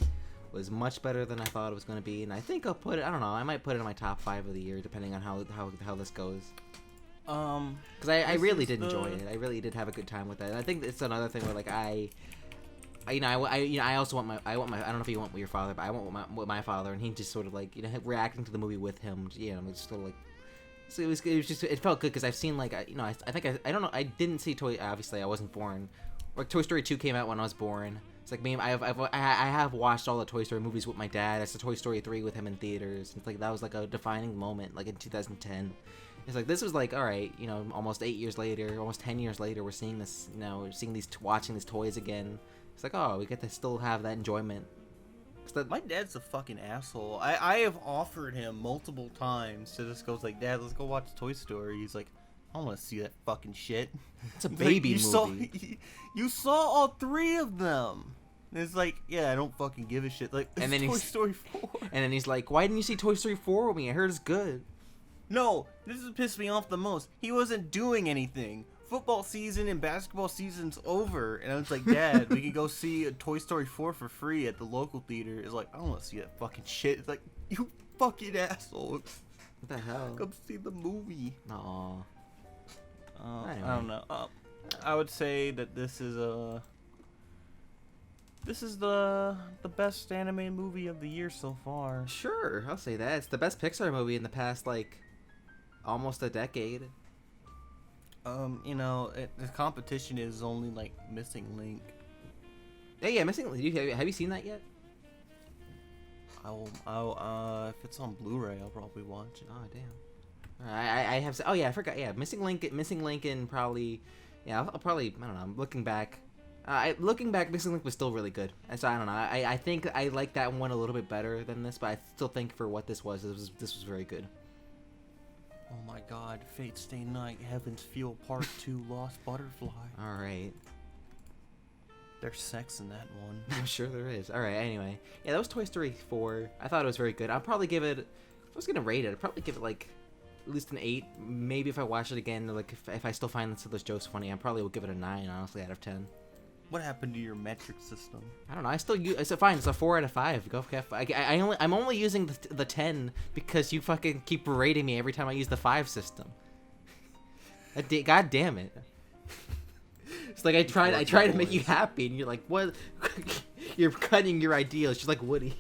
was much better than I thought it was going to be, and I think I'll put it. I don't know. I might put it in my top 5 of the year, depending on how this goes. Because I This really is did enjoy the- it. I really did have a good time with it. And I think it's another thing where like I I also want my I don't know if you went with your father, but I went with my father, and he just sort of like reacting to the movie with him. It's sort of like. So it was just it felt good because I've seen like I think I don't know, I didn't see obviously I wasn't born. Like Toy Story 2 came out when I was born. It's like me, I have watched all the Toy Story movies with my dad. I saw Toy Story 3 with him in theaters. It's like that was like a defining moment, like in 2010. It's like this was like, all right, almost 8 years later, almost 10 years later, we're seeing this, watching these toys again. It's like, oh, we get to still have that enjoyment. My dad's a fucking asshole. I have offered him multiple times to just go like, Dad, let's go watch Toy Story. He's like, I don't want to see that fucking shit. It's a Like, baby movie. You saw all 3 of them. And it's like, yeah, I don't fucking give a shit. Like, And and then then Toy he's- Story 4. And then he's like, why didn't you see Toy Story 4 with me? I heard it's good. No, this has pissed me off the most. He wasn't doing anything. Football season and basketball season's over, and I was like, Dad, we could go see a Toy Story 4 for free at the local theater. It's like, I don't want to see that fucking shit. It's like, you fucking asshole. What the hell? Come see the movie. Aw. Anyway. I don't know. I would say that this is the best animated movie of the year so far. Sure, I'll say that. It's the best Pixar movie in the past, like, almost a decade. The competition is only like Missing Link. Yeah, Missing Link. Have you seen that yet? If it's on Blu-ray, I'll probably watch it. Oh, damn. I have. Oh, yeah, I forgot. Yeah, Missing Link, and probably. Yeah, I'll probably. I don't know. I'm looking back. Looking back, Missing Link was still really good. And so I don't know. I think I like that one a little bit better than this, but I still think for what this was very good. Oh my God! Fate Stay Night, Heaven's Feel Part 2, Lost Butterfly. All right. There's sex in that one. I'm sure there is. All right. Anyway, yeah, that was Toy Story 4. I thought it was very good. I'll probably give it. If I was gonna rate it, I'd probably give it like at least an 8. Maybe if I watch it again, like if I still find some of those jokes funny, I probably will give it a 9. Honestly, out of 10. What happened to your metric system? I don't know. I still use. I said fine. It's a 4 out of 5. Go. I'm only using the 10 because you fucking keep berating me every time I use the 5 system. God damn it. It's like I try to make you happy, and you're like, what? You're cutting your ideals. Just like Woody.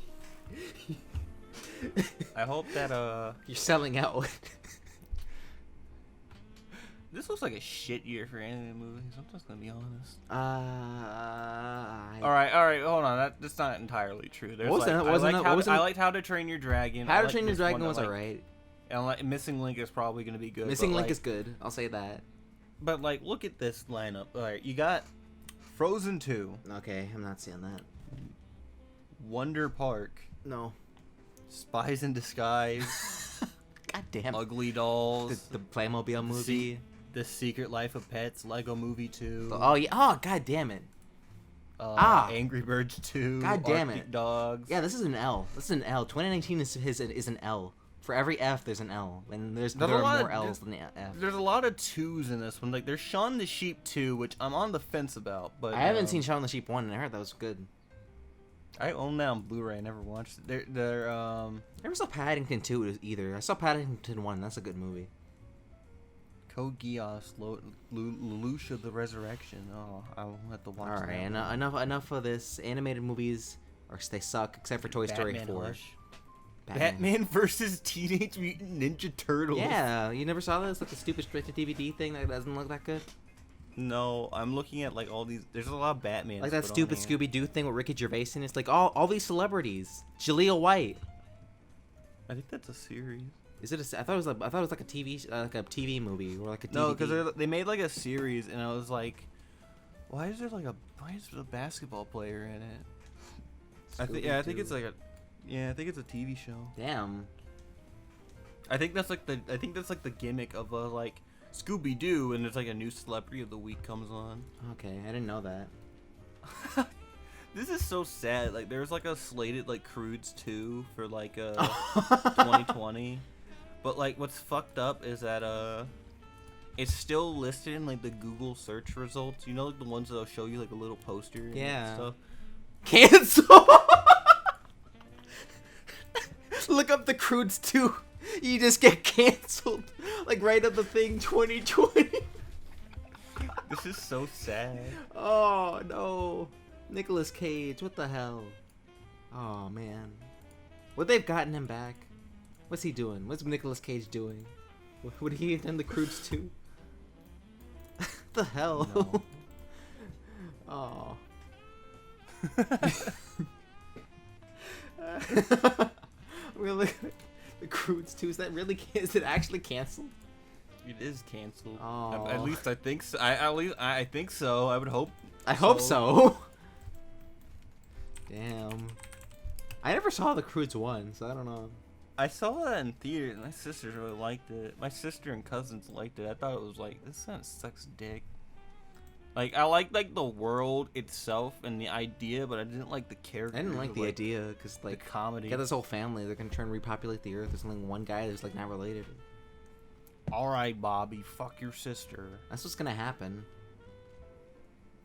I hope that You're selling out. This looks like a shit year for animated movies. I'm just gonna be honest. I- All right, hold on. That's not entirely true. There's What was like, that? Wasn't it- what was I it- liked How to Train Your Dragon. How I to like Train Your this one Dragon I was like- alright. And like, Missing Link is probably gonna be good. Missing but, Link like, is good. I'll say that. But like, look at this lineup. All right, you got Frozen 2, Okay, I'm not seeing that. Wonder Park, No. Spies in Disguise, God damn. Ugly Dolls, The Playmobil movie. The Secret Life of Pets, Lego Movie 2. Oh yeah. Oh god damn it. Angry Birds 2. God damn Arctic it. Dogs. Yeah, this is an L. This is an L. 2019 is an L. For every F, there's an L, and there a are lot more of- L's than the F. There's a lot of 2s in this one. Like, there's Shaun the Sheep 2, which I'm on the fence about. But I haven't seen Shaun the Sheep 1, and I heard that was good. I own that on Blu-ray. I never watched it. I never saw Paddington 2 either. I saw Paddington 1. That's a good movie. Code Geass, Lelouch of the Resurrection. Oh, I'll have to watch All that. right, one. enough of this. Animated movies, they suck, except for Toy Story Batman 4. Hush. Batman versus Teenage Mutant Ninja Turtles. Yeah, you never saw this? Like the stupid straight-to-DVD thing that doesn't look that good? No, I'm looking at like all these. There's a lot of Batman. Like that stupid Scooby-Doo thing with Ricky Gervais in it. It's like all these celebrities. Jaleel White. I think that's a series. Is it I thought it was like a TV movie or like a DVD. No, because they made like a series, and I was like, why is there a basketball player in it? I think it's like I think it's a TV show. Damn. I think that's like the gimmick of like Scooby Doo, and it's like a new celebrity of the week comes on. Okay, I didn't know that. This is so sad. Like there's like a slated like Crudes 2 for like 2020, but like what's fucked up is that it's still listed in like the Google search results. You know, like the ones that'll show you like a little poster. And Yeah. stuff. Cancel. Look up the Crudes 2. You just get canceled. Like right up the thing 2020. This is so sad. Oh no. Nicolas Cage, what the hell? Oh man. Would they've gotten him back? What's he doing? What's Nicolas Cage doing? Would he have done the Crudes 2? The hell? No. Oh. Really? The Crudes 2, is it actually canceled? It is canceled. Oh. At least I think so. I think so. I would hope. I hope so. Damn. I never saw the Crudes 1, so I don't know. I saw that in theaters. My sisters really liked it. My sister and cousins liked it. I thought it was like, this kind of sucks dick. Like I liked like the world itself and the idea, but I didn't like the character. I didn't like the idea because The like comedy. got this whole family. They're gonna try and repopulate the earth. There's only one guy that's like not related. All right, Bobby, fuck your sister. That's what's gonna happen.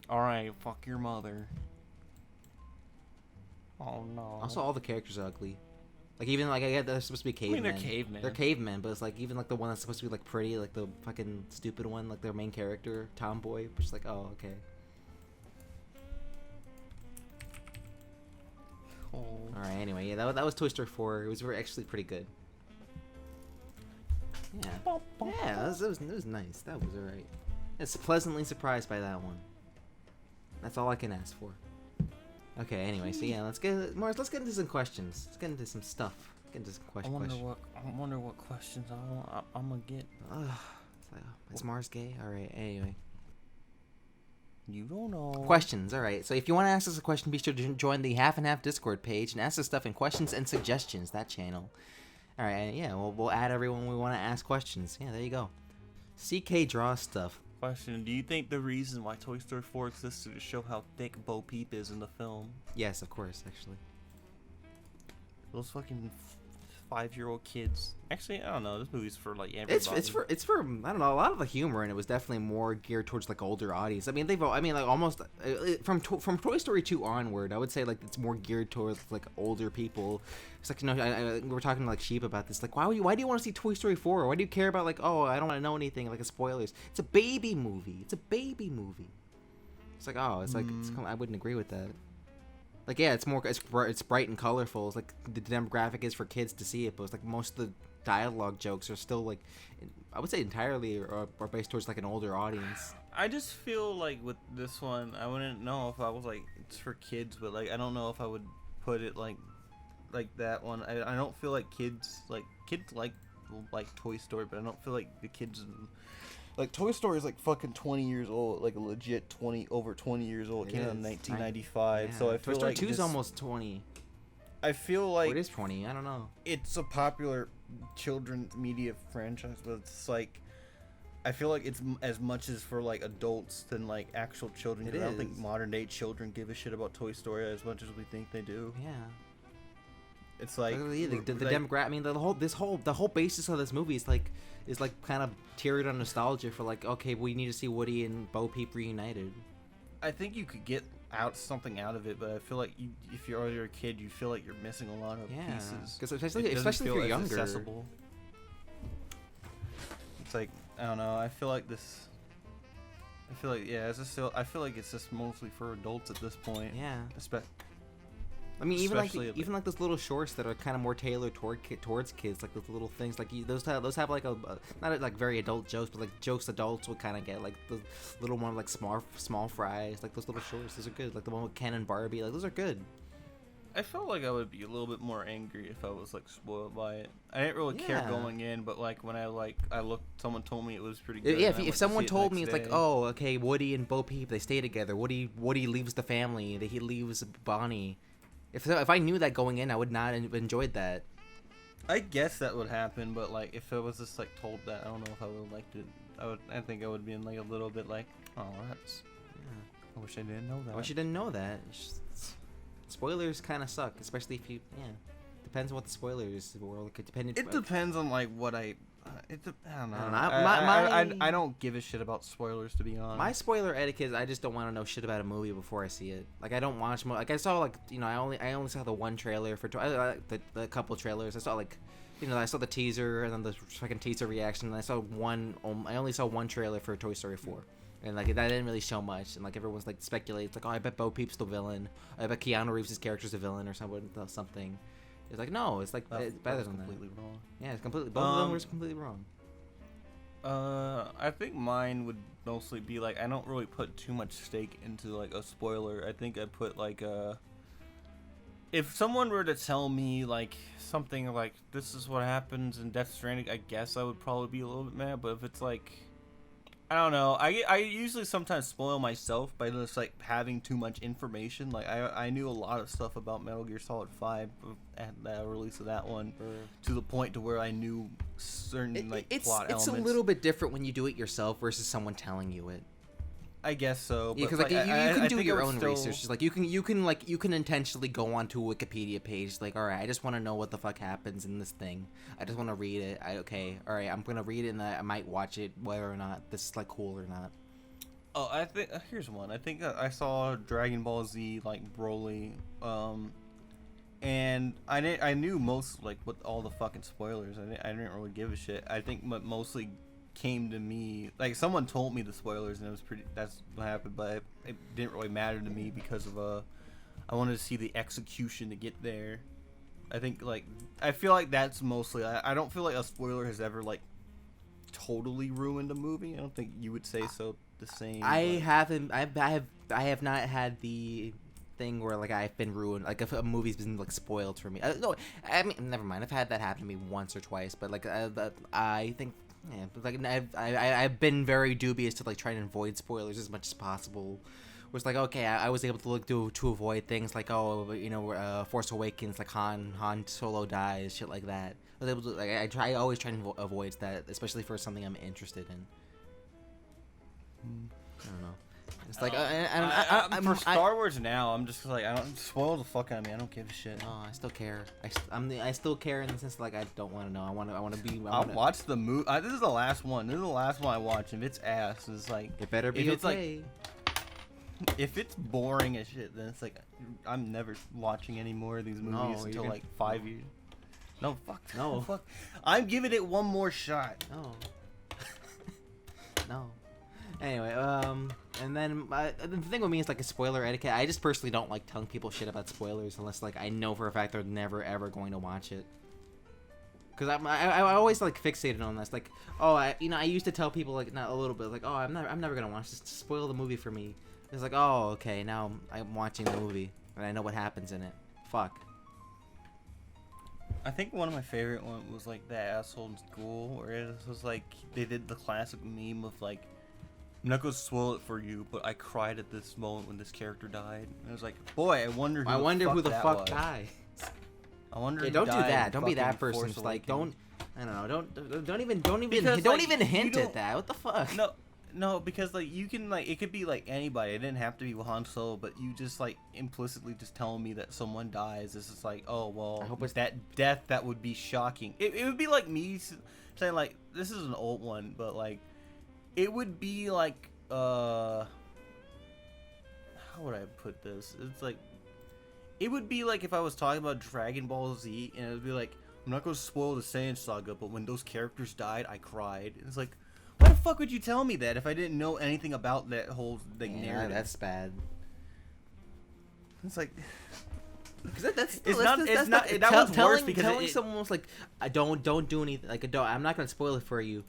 All right, fuck your mother. Oh no. Also, all the characters are ugly. Like even like I get they're supposed to be I mean, cavemen. they're cavemen. They're cavemen, but it's like even like the one that's supposed to be like pretty, like the fucking stupid one, like their main character, Tomboy, which is like, oh okay. Oh. All right. Anyway, yeah, that was Toy Story 4. It was actually pretty good. Yeah. Yeah, it was nice. That was alright. It's pleasantly surprised by that one. That's all I can ask for. Okay. Anyway, so yeah, let's get into some questions. Let's get into some stuff. Get into some I wonder what questions I'm gonna get. Is Mars gay? All right. Anyway. You don't know. Questions, alright. So if you want to ask us a question, be sure to join the Half and Half Discord page and ask us stuff in questions and suggestions, that channel. Alright, yeah, we'll add everyone we want to ask questions. Yeah, there you go. CK draws stuff. Question: do you think the reason why Toy Story 4 existed to show how thick Bo Peep is in the film? Yes, of course, actually. Those fucking 5-year-old kids. Actually, I don't know. This movie's for like everybody. It's for I don't know. A lot of the humor in it was definitely more geared towards like older audience. I mean, like almost from Toy Story 2 onward, I would say like it's more geared towards like older people. It's like, you know, we were talking to like Sheep about this. Like, why do you want to see Toy Story 4? Why do you care about like, oh, I don't want to know anything like spoilers? It's a baby movie. It's a baby movie. It's like, oh, it's like I wouldn't agree with that. Like, yeah, it's bright and colorful. It's like the demographic is for kids to see it, but it's like most of the dialogue jokes are still like, I would say entirely are based towards like an older audience. I just feel like with this one, I wouldn't know if I was like it's for kids, but like I don't know if I would put it like that one. I don't feel like kids like Toy Story, but I don't feel like the kids like Toy Story is like fucking 20 years old, like a legit over 20 years old. It came out in 1995, so I feel Toy Story like 2 is almost 20. I feel like Or it is 20. I don't know. it's a popular children's media franchise, but it's like I feel like it's as much as for like adults than like actual children. It I don't think is. modern day children give a shit about Toy Story as much as we think they do. Yeah. It's like the like, demographic. I mean, the whole basis of this movie is like kind of tiered on nostalgia for like, okay, we need to see Woody and Bo Peep reunited. I think you could get something out of it, but I feel like if you're a kid, you feel like you're missing a lot of pieces. Because It especially doesn't if feel you're as younger. accessible. It's like I don't know. I feel like this. I feel like I feel like it's just mostly for adults at this point. Yeah. Especially I mean, Especially, even like those little shorts that are kind of more tailored towards kids, like those little things, like those have like a not like very adult jokes, but like jokes adults would kind of get, like the little one like small fries, like those little shorts. Those are good. Like the one with Ken and Barbie, like those are good. I felt like I would be a little bit more angry if I was like spoiled by it. I didn't really care Yeah. going in, but like when I looked, someone told me it was pretty good. Yeah, and I went if to someone see it told the me next it's like, day. oh, okay, Woody and Bo Peep, they stay together. Woody leaves the family. He leaves Bonnie. If I knew that going in, I would not have enjoyed that. I guess that would happen, but like if it was just like told that, I don't know if I would have liked it. I think I would be in like a little bit like, oh, that's. Yeah. I wish I didn't know that. I wish you didn't know that. Spoilers kind of suck, especially if you, depends on what the spoilers were. Like, It depends on like what I. I don't know. I don't know. I don't give a shit about spoilers, to be honest. My spoiler etiquette is I just don't want to know shit about a movie before I see it. Like I don't watch like I saw I only saw the one trailer for the couple trailers. I saw like I saw the teaser and then the second teaser reaction. And I saw I only saw one trailer for Toy Story 4. And like that didn't really show much, and like everyone's like speculates like, oh, I bet Bo Peep's the villain. I bet Keanu Reeves' character's a villain or something. It's like no, it's like it's better than completely that. wrong. Yeah, it's completely both of them were completely wrong. I think mine would mostly be like I don't really put too much stake into like a spoiler. I think I put like if someone were to tell me like something like this is what happens in Death Stranding, I guess I would probably be a little bit mad. But if it's like I don't know, I usually sometimes spoil myself by just like having too much information. Like I knew a lot of stuff about Metal Gear Solid 5 at the release of that one, to the point to where I knew certain plot elements. It's a little bit different when you do it yourself versus someone telling you it. I guess so. Yeah, because but, like, you I can do think your I would own still- research. Just, like you can intentionally go onto a Wikipedia page. Like, all right, I just want to know what the fuck happens in this thing. I just want to read it. All right, I'm gonna read it and I might watch it, whether or not this is like cool or not. Oh, I think here's one. I think I saw Dragon Ball Z like Broly, and I knew most like what all the fucking spoilers. I didn't really give a shit. I think what mostly came to me like someone told me the spoilers and it was that's what happened, but it didn't really matter to me because of I wanted to see the execution to get there. I think like I feel like that's mostly I don't feel like a spoiler has ever like totally ruined a movie. I don't think you would say so the same. I have not had the thing where like I've been ruined, like if a movie's been like spoiled for me. No, I mean never mind. I've had that happen to me once or twice, but like I think. Yeah, but like I've been very dubious to like try and avoid spoilers as much as possible. Was like okay, I was able to look to avoid things like Force Awakens, like Han Solo dies, shit like that. I was able to like I always try and avoid that, especially for something I'm interested in. I don't know. It's like for Star Wars now, I'm just like I don't spoil the fuck out of me. I don't give a shit. Oh, I still care. I still care in the sense like I don't want to know. I want to be. I'll watch the movie. This is the last one. This is the last one I watch. If it's ass, it's like it better be if it's okay. if it's boring as shit, then it's like I'm never watching any more of these movies until like 5 years. No, fuck. No. Fuck. I'm giving it one more shot. No. No. Anyway, and then the thing with me is like a spoiler etiquette. I just personally don't like telling people shit about spoilers unless like I know for a fact they're never ever going to watch it. Because I always like fixated on this. Like, oh, I used to tell people like not a little bit like, oh, I'm never gonna watch this. Spoil the movie for me. It's like, oh, okay, now I'm watching the movie and I know what happens in it. Fuck. I think one of my favorite ones was like that asshole in school, where it was like they did the classic meme of like, I'm not gonna spoil it for you, but I cried at this moment when this character died. And I was like, boy, I wonder who the fuck died. I wonder. Yeah, who don't do died that. in Don't be that fucking person. Force Like, Awakens. I don't know. Don't even Because, like, even you hint don't- at that. What the fuck? No, because like you can like it could be like anybody. It didn't have to be Han Solo, but you just like implicitly just telling me that someone dies. It's just like, oh well, I hope it's that death that would be shocking. It would be like me saying like this is an old one, but like it would be like how would I put this? It's like it would be like if I was talking about Dragon Ball Z and it would be like, I'm not gonna spoil the Saiyan saga, but when those characters died, I cried. It's like, why the fuck would you tell me that if I didn't know anything about that whole like narrative? That's bad. It's like, Because that's that one's worse because telling someone was like, I don't do anything. Like, I'm not gonna spoil it for you,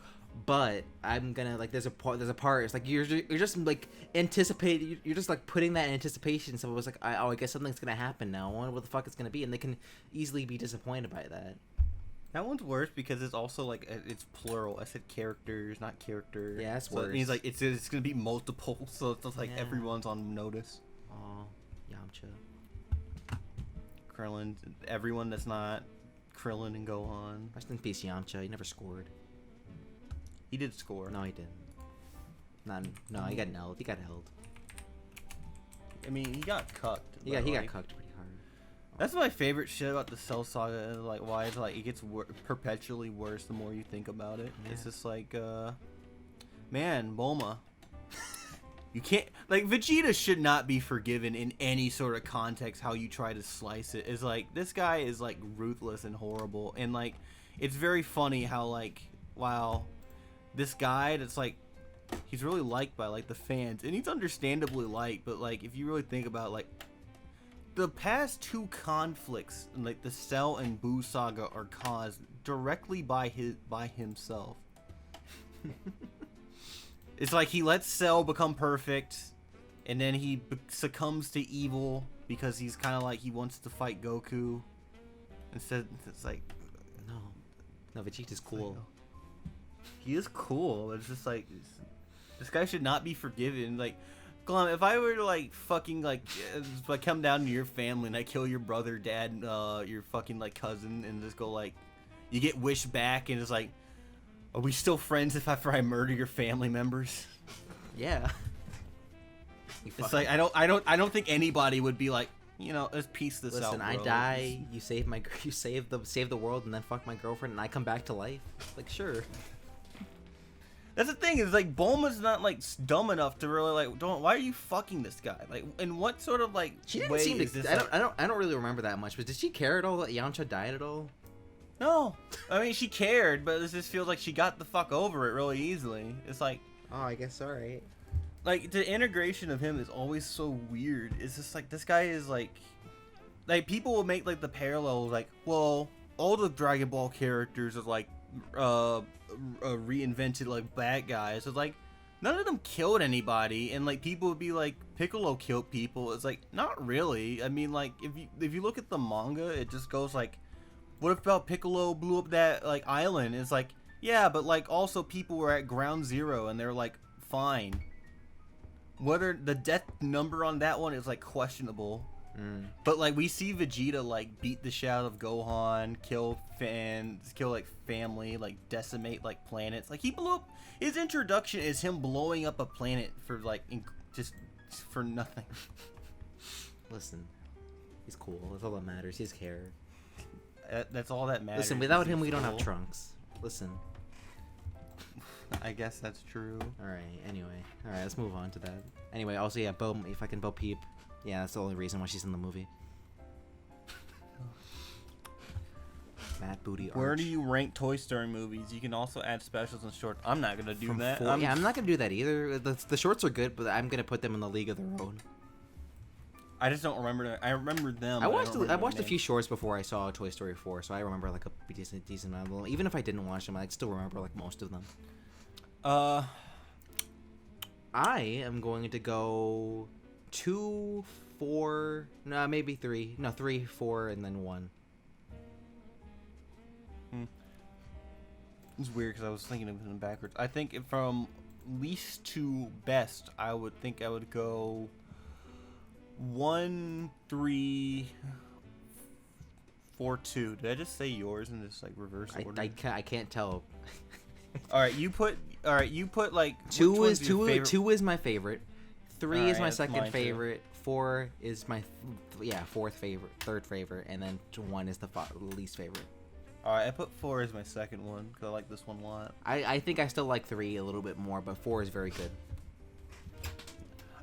but I'm gonna like there's a part. It's like you're just like anticipating. You're just like putting that in anticipation. Someone was like, I guess something's gonna happen now. I wonder what the fuck it's gonna be, and they can easily be disappointed by that. that one's worse because it's also like it's plural. I said characters, not character. Yeah, that's so worse. It means like it's gonna be multiple, so it's just like Yeah. everyone's on notice. Oh, Yamcha. Krillin, everyone that's not Krillin and Gohan. Rest in peace, Yamcha. He never scored. He did score. No, he didn't. No, he got nailed. He got held. I mean, he got cucked. He but, got like, cucked pretty hard. That's my favorite shit about the Cell Saga. Is like why it's like it gets perpetually worse the more you think about it. Yeah. It's just like, man, Bulma. You can't like Vegeta should not be forgiven in any sort of context. How you try to slice it is like this guy is like ruthless and horrible, and like it's very funny how like wow, this guy that's like he's really liked by like the fans, and he's understandably liked, but like if you really think about like the past two conflicts, like the Cell and Boo saga, are caused directly by himself. It's like he lets Cell become perfect, and then he succumbs to evil because he's kind of like he wants to fight Goku. Instead, it's like No, Vegeta's cool. he is cool. But it's just like this guy should not be forgiven. Like, Glum, if I were to like fucking like if I come down to your family and I kill your brother, dad, your fucking like cousin, and just go like, you get wished back, and it's like, are we still friends if after I murder your family members? Yeah. It's like I don't think anybody would be like, you know, let's piece this out. Listen, I bro. die. You save the world, and then fuck my girlfriend, and I come back to life. Like, sure. That's the thing is like Bulma's not like dumb enough to really like why are you fucking this guy? Like, in what sort of like She didn't way seem is to. this? I don't really remember that much. But did she care at all that Yamcha died at all? No, I mean she cared, but it just feels like she got the fuck over it really easily. It's like Oh, I guess alright. like the integration of him is always so weird. It's just like this guy is like people will make like the parallel like, well, all the Dragon Ball characters are like reinvented like bad guys. It's like none of them killed anybody, and like people would be like Piccolo killed people. It's like not really. I mean, like if you look at the manga, it just goes like, what about Piccolo blew up that like island? It's like, yeah, but like also people were at ground zero and they're like fine. Whether the death number on that one is like questionable. But like we see Vegeta like beat the shit out of Gohan, kill like family, like decimate like planets. Like he blew up. His introduction is him blowing up a planet for like just for nothing. Listen, he's cool. That's all that matters. He's hair. That's all that matters. Listen, without him, He's we don't have cool. Trunks. Listen. I guess that's true. Alright, anyway. Alright, let's move on to that. Anyway, also, yeah, if I can Bo Peep. Yeah, that's the only reason why she's in the movie. Mad Booty Arch. Where do you rank Toy Story movies? You can also add specials and shorts. I'm not gonna do From that. 4 I'm not gonna do that either. The shorts are good, but I'm gonna put them in the league of their own. I just don't remember them. I remember them. I but watched don't remember I watched their a few names. shorts before I saw Toy Story 4, so I remember like a decent amount of them. Even if I didn't watch them, I still remember like most of them. I am going to go 2, 4, no, maybe 3. No, 3, 4, and then 1. It's weird because I was thinking of them backwards. I think from least to best, I would think I would go 1, 3, 4, 2. Did I just say yours in this like reverse order? I can't tell. All right, you put like which 2 one's is your 2 favorite? 2 is my favorite. 3 is Alright, my that's second mine too. favorite. 4 is my fourth favorite, third favorite, and then 1 is the least favorite. All right, I put 4 as my second one because I like this one a lot. I think I still like 3 a little bit more, but 4 is very good.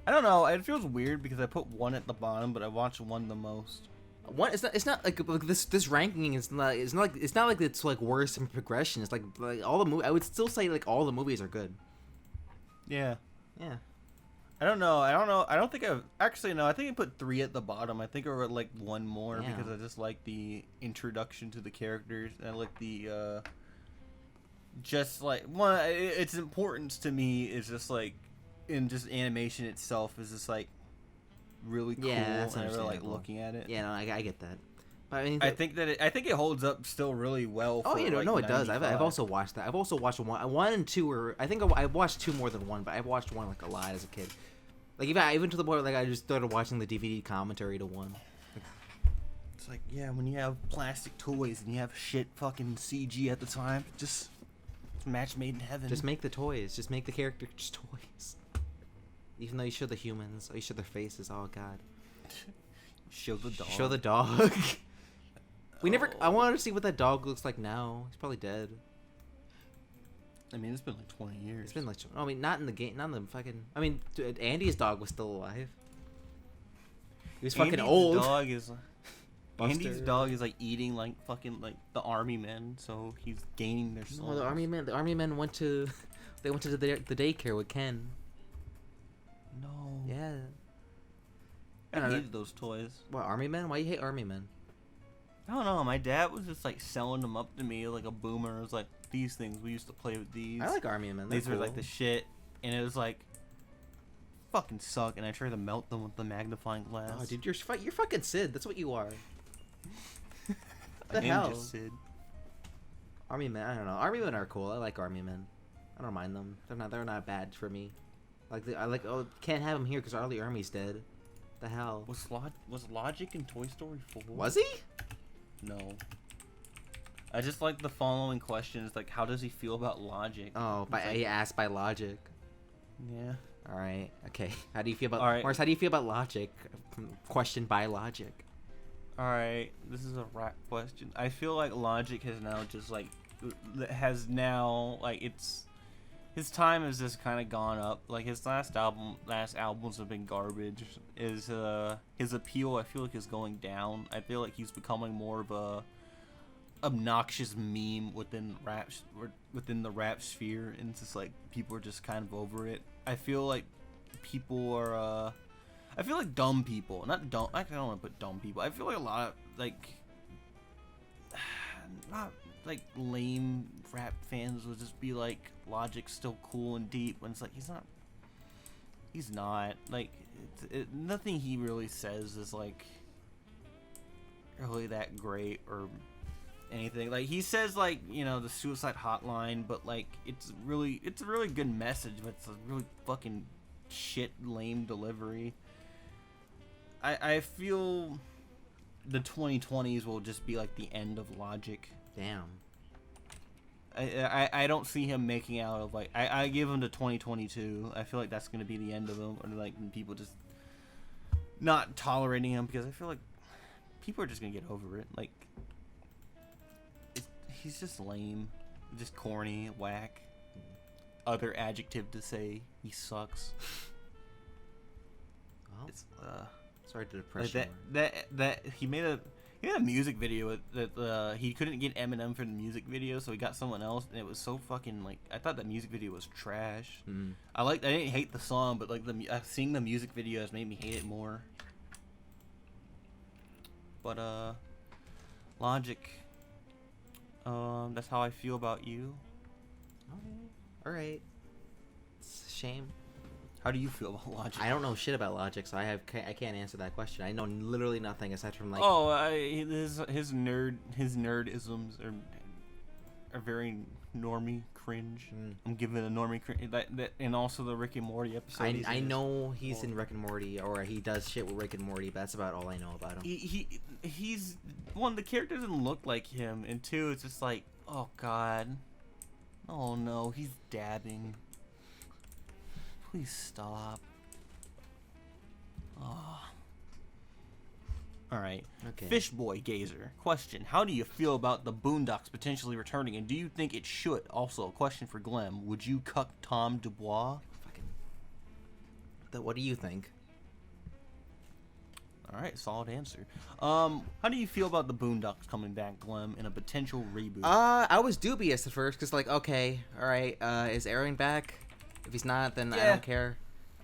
I don't know. It feels weird because I put 1 at the bottom, but I watch 1 the most. One, it's not like this ranking is not like it's like worse in progression. It's like all the I would still say like all the movies are good. Yeah. Yeah. I don't know. I don't think I've actually no. I think I put 3 at the bottom. I think I would like 1 more Yeah. because I just like the introduction to the characters. And I like the just like one. Its importance to me is just like in just animation itself is just like really cool. Yeah, that's and I really like understandable. looking at it. Yeah, no, I get that. But I mean, I think it holds up still really well. oh, For, you know, like, no, it does. I've 95. also watched that. I've also watched 1 and 2, or I think I've watched 2 more than 1, but I've watched 1 like a lot as a kid. Like even to the point like I just started watching the DVD commentary to 1. It's like, yeah, when you have plastic toys and you have shit fucking CG at the time, just it's a match made in heaven. Just make the toys. Just make the characters toys. Even though you show the humans, or you show their faces. Oh god. show the dog. Show the dog. We never. I wanted to see what that dog looks like now. He's probably dead. I mean, it's been like 20 years. It's been like. I mean, not in the game. Not in the fucking. I mean, dude, Andy's dog was still alive. He was fucking Andy's old. Dog is. Andy's Buster. dog is like eating like fucking like the army men, so he's gaining their souls. No, the army men. The army men went to. They went to the daycare with Ken. No. Yeah. I don't know. hated those toys. What, army men? Why you hate army men? I don't know. My dad was just like selling them up to me like a boomer. It was like these things we used to play with these. I like army men. They're These were like cool. the shit, and it was like fucking suck. And I tried to melt them with the magnifying glass. Oh, dude, you're fucking Sid. That's what you are. I the am hell? just Sid. Army men. I don't know. Army men are cool. I like army men. I don't mind them. They're not bad for me. Oh, can't have him here because all the army's dead. The hell? Was Logic in Toy Story 4? Was he? No. I just like the following questions, like how does he feel about Logic? Oh, he asked by logic. Yeah. All right. Okay. How do you feel about All right. Mars? How do you feel about logic? Question by logic. All right. This is a rap question. I feel like Logic has now just like it's his time has just kind of gone up. Like his last albums have been garbage. His appeal I feel like is going down. I feel like he's becoming more of a obnoxious meme within the rap sphere, and it's just like people are just kind of over it. I feel like people are I feel like dumb people, not dumb. I don't want to put dumb people. I feel like a lot of like not like lame rap fans will just be like Logic's still cool and deep when it's like he's not like nothing he really says is like really that great or anything. Like he says like, you know, the suicide hotline, but like it's a really good message, but it's a really fucking shit lame delivery. I feel the 2020s will just be like the end of Logic. Damn. I don't see him making out of like I give him to 2022. I feel like that's gonna be the end of him, or like people just not tolerating him, because I feel like people are just gonna get over it. Like he's just lame, just corny, whack. Other adjective to say, he sucks. Well, It's sorry to like depression. that he made a music video that he couldn't get Eminem for the music video, so he got someone else, and it was so fucking like I thought that music video was trash. Mm. I didn't hate the song, but like seeing the music video has made me hate it more. But Logic. That's how I feel about you. All right. It's a shame. How do you feel about Logic? I don't know shit about Logic, so I can't answer that question. I know literally nothing aside from like. His nerdisms are very normie cringe. I'm giving it a normie cringe. That and also the Rick and Morty episode. I know he's in Rick and Morty, or he does shit with Rick and Morty, but that's about all I know about him. He's one. The character doesn't look like him, and two, it's just like, oh god, oh no, he's dabbing. Please stop. Oh. All right. Okay. Fishboy Gazer. Question: how do you feel about the Boondocks potentially returning, and do you think it should? Also, a question for Glenn: would you cuck Tom Dubois? What do you think? All right, solid answer. How do you feel about the Boondocks coming back, Glenn, in a potential reboot? I was dubious at first, cause like, okay, all right, is Aaron back? If he's not, then I don't care.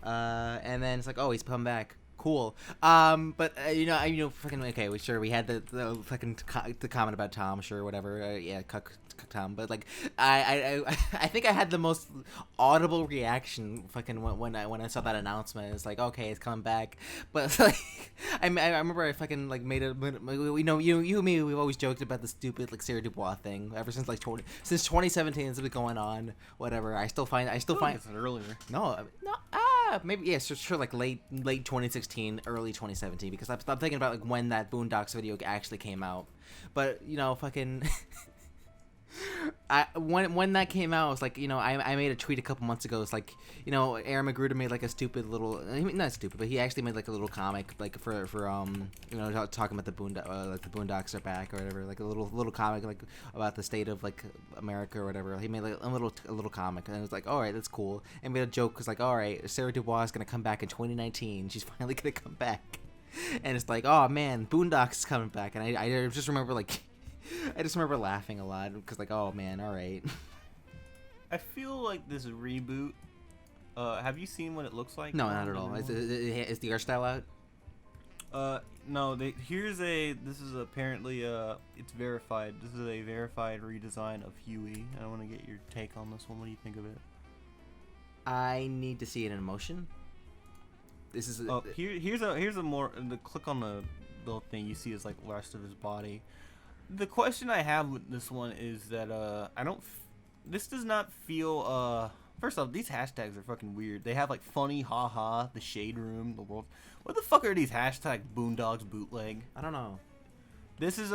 And then it's like, oh, he's come back. Cool. But fucking okay. We had the fucking the comment about Tom. Sure, whatever. Yeah, cuck Tom. But like, I think I had the most audible reaction fucking when I saw that announcement. It's like, okay, it's coming back. But like, I remember I fucking like made a you and me, we've always joked about the stupid like Sarah Dubois thing ever since like 2017. It's been going on. Whatever. I still find it's earlier. No. Maybe sure like late 2016, early 2017, because I'm thinking about like when that Boondocks video actually came out. But fucking when that came out, it's like I made a tweet a couple months ago. It's like Aaron McGruder made like a stupid little, not stupid, but he actually made like a little comic like for talking about the like the Boondocks are back or whatever, like a little comic like about the state of like America or whatever. He made like a little comic, and it was like, all right, that's cool, and made a joke because like, all right, Sarah Dubois is gonna come back in 2019. She's finally gonna come back, and it's like, oh man, Boondocks is coming back, and I just remember like. I just remember laughing a lot because, like, oh man, all right. I feel like this reboot. Have you seen what it looks like? No, not at all. Is the art style out? No. This is apparently it's verified. This is a verified redesign of Huey. I want to get your take on this one. What do you think of it? I need to see it in motion. This is. Here's a more. The click on the little thing you see is like the rest of his body. The question I have with this one is that this does not feel first off, these hashtags are fucking weird. They have like funny, haha, the shade room, the world. What the fuck are these hashtags? Boondocks bootleg. I don't know. This is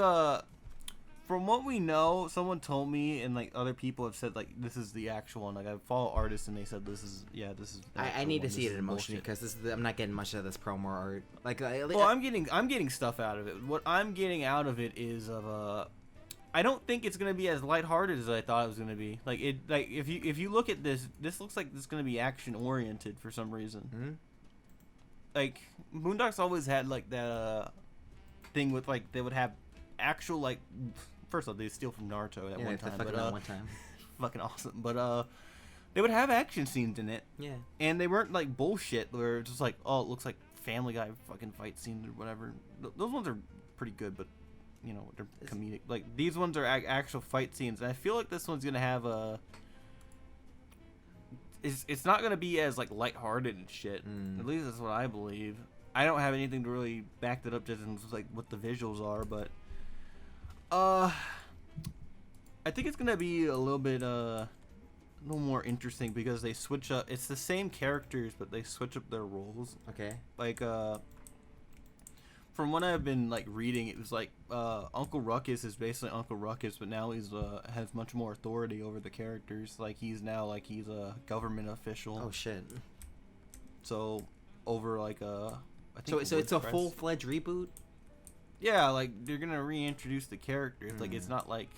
from what we know, someone told me, and like other people have said like this is the actual one. Like I follow artists and they said this is. I need to see it in motion because I'm not getting much of this promo art. Like, I'm getting stuff out of it. What I'm getting out of it is I don't think it's gonna be as lighthearted as I thought it was gonna be. Like if you look at this looks like it's gonna be action oriented for some reason. Mm-hmm. Like Boondocks always had like that thing with like they would have actual like. First off, they steal from Naruto at one time. Fucking awesome. But they would have action scenes in it. Yeah. And they weren't like bullshit where it's just like, oh, it looks like Family Guy fucking fight scenes or whatever. Those ones are pretty good, but they're comedic. Like these ones are actual fight scenes, and I feel like this one's gonna have a. It's not gonna be as like lighthearted and shit. At least that's what I believe. I don't have anything to really back that up, just in like what the visuals are, but. I think it's gonna be a little bit a little more interesting because they switch up. It's the same characters, but they switch up their roles. Okay. Like from what I've been like reading, it was like Uncle Ruckus is basically Uncle Ruckus, but now he's has much more authority over the characters. Like he's a government official. Oh shit. So over like I think so it's a full-fledged reboot. Yeah, like they're gonna reintroduce the characters. Like it's not like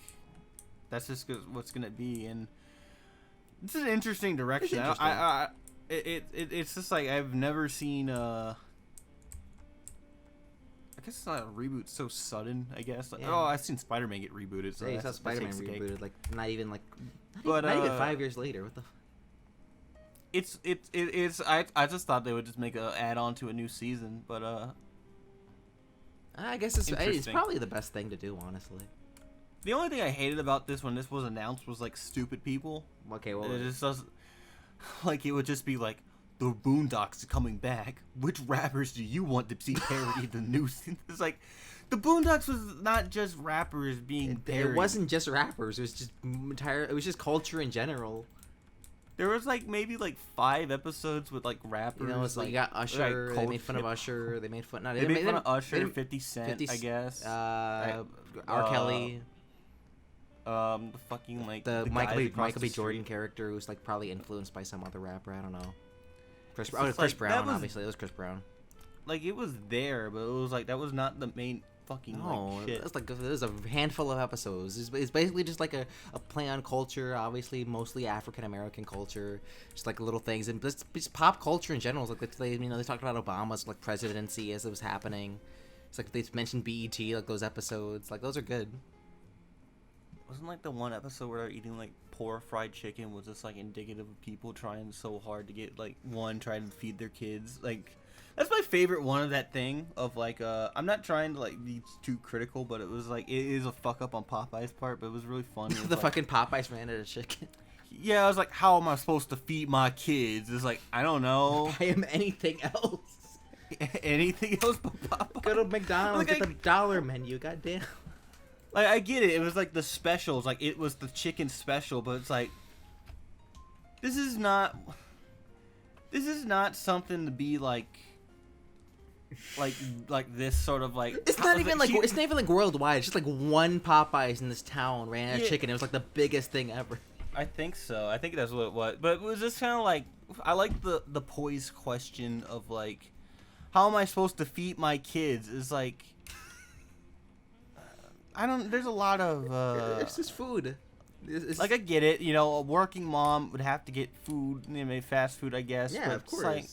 that's just what's gonna be, and this is an interesting direction. It's just like I've never seen. I guess it's not a reboot so sudden. I guess. Like, Oh, I've seen Spider-Man get rebooted. So yeah, Spider-Man rebooted. Like not even 5 years later. What the. It's. I just thought they would just make a add-on to a new season, but I guess it's Interesting. probably the best thing to do, honestly. The only thing I hated about this when this was announced was like stupid people. Okay, well, It just does, like it would just be like, the Boondocks are coming back. Which rappers do you want to see parody the news? It's like, the Boondocks was not just rappers being parodied. it wasn't just rappers. It was just It was just culture in general. There was like maybe like 5 episodes with like rappers. You know, it's like you got Usher. like, they made fun of Usher. They made fun. No, They made fun of they Usher, didn't- 50 Cent, I guess. R. uh, Kelly. The fucking like The guys Michael across B. the Jordan street. character was like probably influenced by some other rapper. I don't know. Chris, It's Chris just like, that Brown, was- obviously. It was Chris Brown. Like it was there, but it was like that was not the main fucking No, like shit. it's like there's a handful of episodes. It's basically just like a play on culture, obviously mostly African American culture, just like little things and just pop culture in general. It's like they talked about Obama's like presidency as it was happening. It's like they mentioned BET, like those episodes, like those are good. Wasn't like the one episode where they're eating like poor fried chicken was just like indicative of people trying so hard to get like trying to feed their kids. Like that's my favorite one of that thing of like I'm not trying to like be too critical, but it was like it is a fuck up on Popeye's part, but it was really funny. It was The like, fucking Popeyes ran out of chicken. yeah, I was like, how am I supposed to feed my kids? It's like I don't know. I am anything else. Anything else but Popeye. Go to McDonald's, Like, get the dollar menu. Goddamn. Like I get it. It was like the specials. Like it was the chicken special, but it's like this is not something to be like this sort of like. It's not even like she- it's not even like worldwide. It's just like one Popeyes in this town ran out of Yeah. chicken. It was like the biggest thing ever. I think so. I think that's what it was. But it was just kind of like I like the poised question of like, how am I supposed to feed my kids? Is like. I don't. There's a lot of. It's just food. It's Like I get it, you know, a working mom would have to get food, fast food, I guess. yeah, but of it's course. like,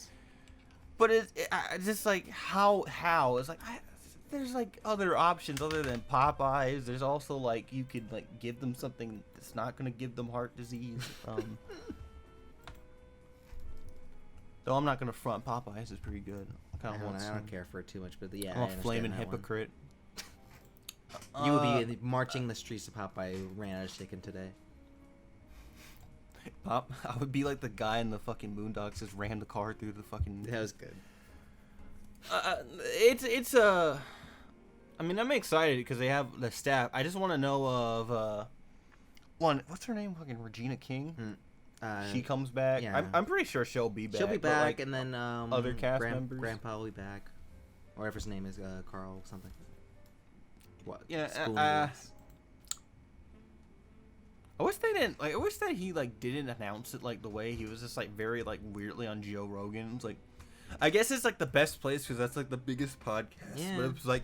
but I just like how it's like there's like other options other than Popeyes. There's also like you could like give them something that's not gonna give them heart disease. Though I'm not gonna front, Popeyes is pretty good. I don't care for it too much, but yeah, I'm I a understand flaming that one. hypocrite. You would be marching the streets of Popeye who ran out of chicken today. I would be like the guy in the fucking Boondocks just ran the car through the fucking. That was good. It's I mean, I'm excited because they have the staff. I just want to know of what's her name? Fucking Regina King. She comes back. yeah. I'm pretty sure she'll be back. She'll be but, back, like, and then other cast members? Grandpa will be back, or whatever his name is, Carl something. What? Yeah, School I words. wish they didn't. Like, I wish that he like didn't announce it like the way he was just like very like weirdly on Joe Rogan. It's like, I guess it's like the best place because that's like the biggest podcast. Yeah. But it's like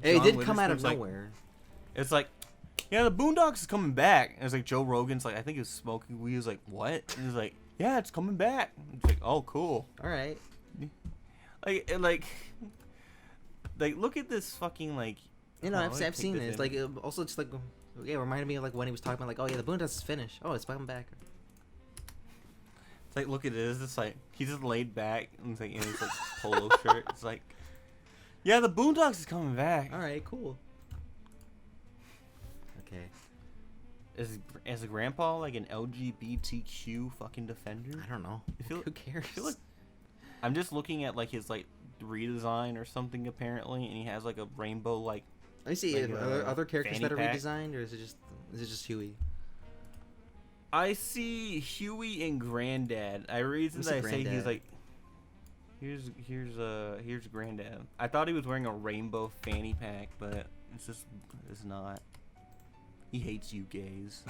It John did come out of Witherspoon's like, nowhere. It's like, yeah, the Boondocks is coming back. And it's like Joe Rogan's like, I think he was smoking weed. He was like, what? And he's like, yeah, it's coming back. It's like, oh, cool. All right. Like, look at this fucking like. You know, oh, I've take seen this this. in. Like, also just like, yeah, reminded me of like when he was talking about like, oh yeah, the Boondocks is finished. Oh, it's coming back. It's like, look at this. It's like he's just laid back and it's like in his like polo shirt. It's like, yeah, the Boondocks is coming back. All right, cool. Okay. Is a grandpa like an LGBTQ fucking defender? I don't know. feel- Who cares? I feel like I'm just looking at like his like redesign or something apparently, and he has like a rainbow like. Let me see. like, Are there other characters fanny that are pack. redesigned, or is it just Huey? I see Huey and Granddad. I reason Who's that I the say he's Granddad? like. Here's Granddad. I thought he was wearing a rainbow fanny pack, but it's not. He hates you gays.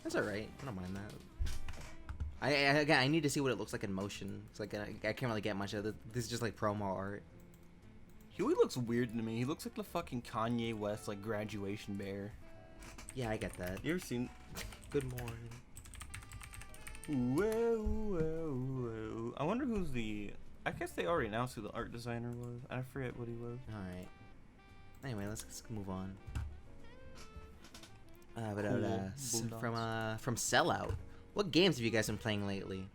That's all right. I don't mind that. I need to see what it looks like in motion. It's like I can't really get much of it. This is just like promo art. Huey looks weird to me. He looks like the fucking Kanye West like graduation bear. Yeah, I get that. You ever seen? Good morning. Ooh. I wonder who's the. I guess they already announced who the art designer was. I forget what he was. All right. Anyway, let's move on. Boondocks. From Sellout. What games have you guys been playing lately?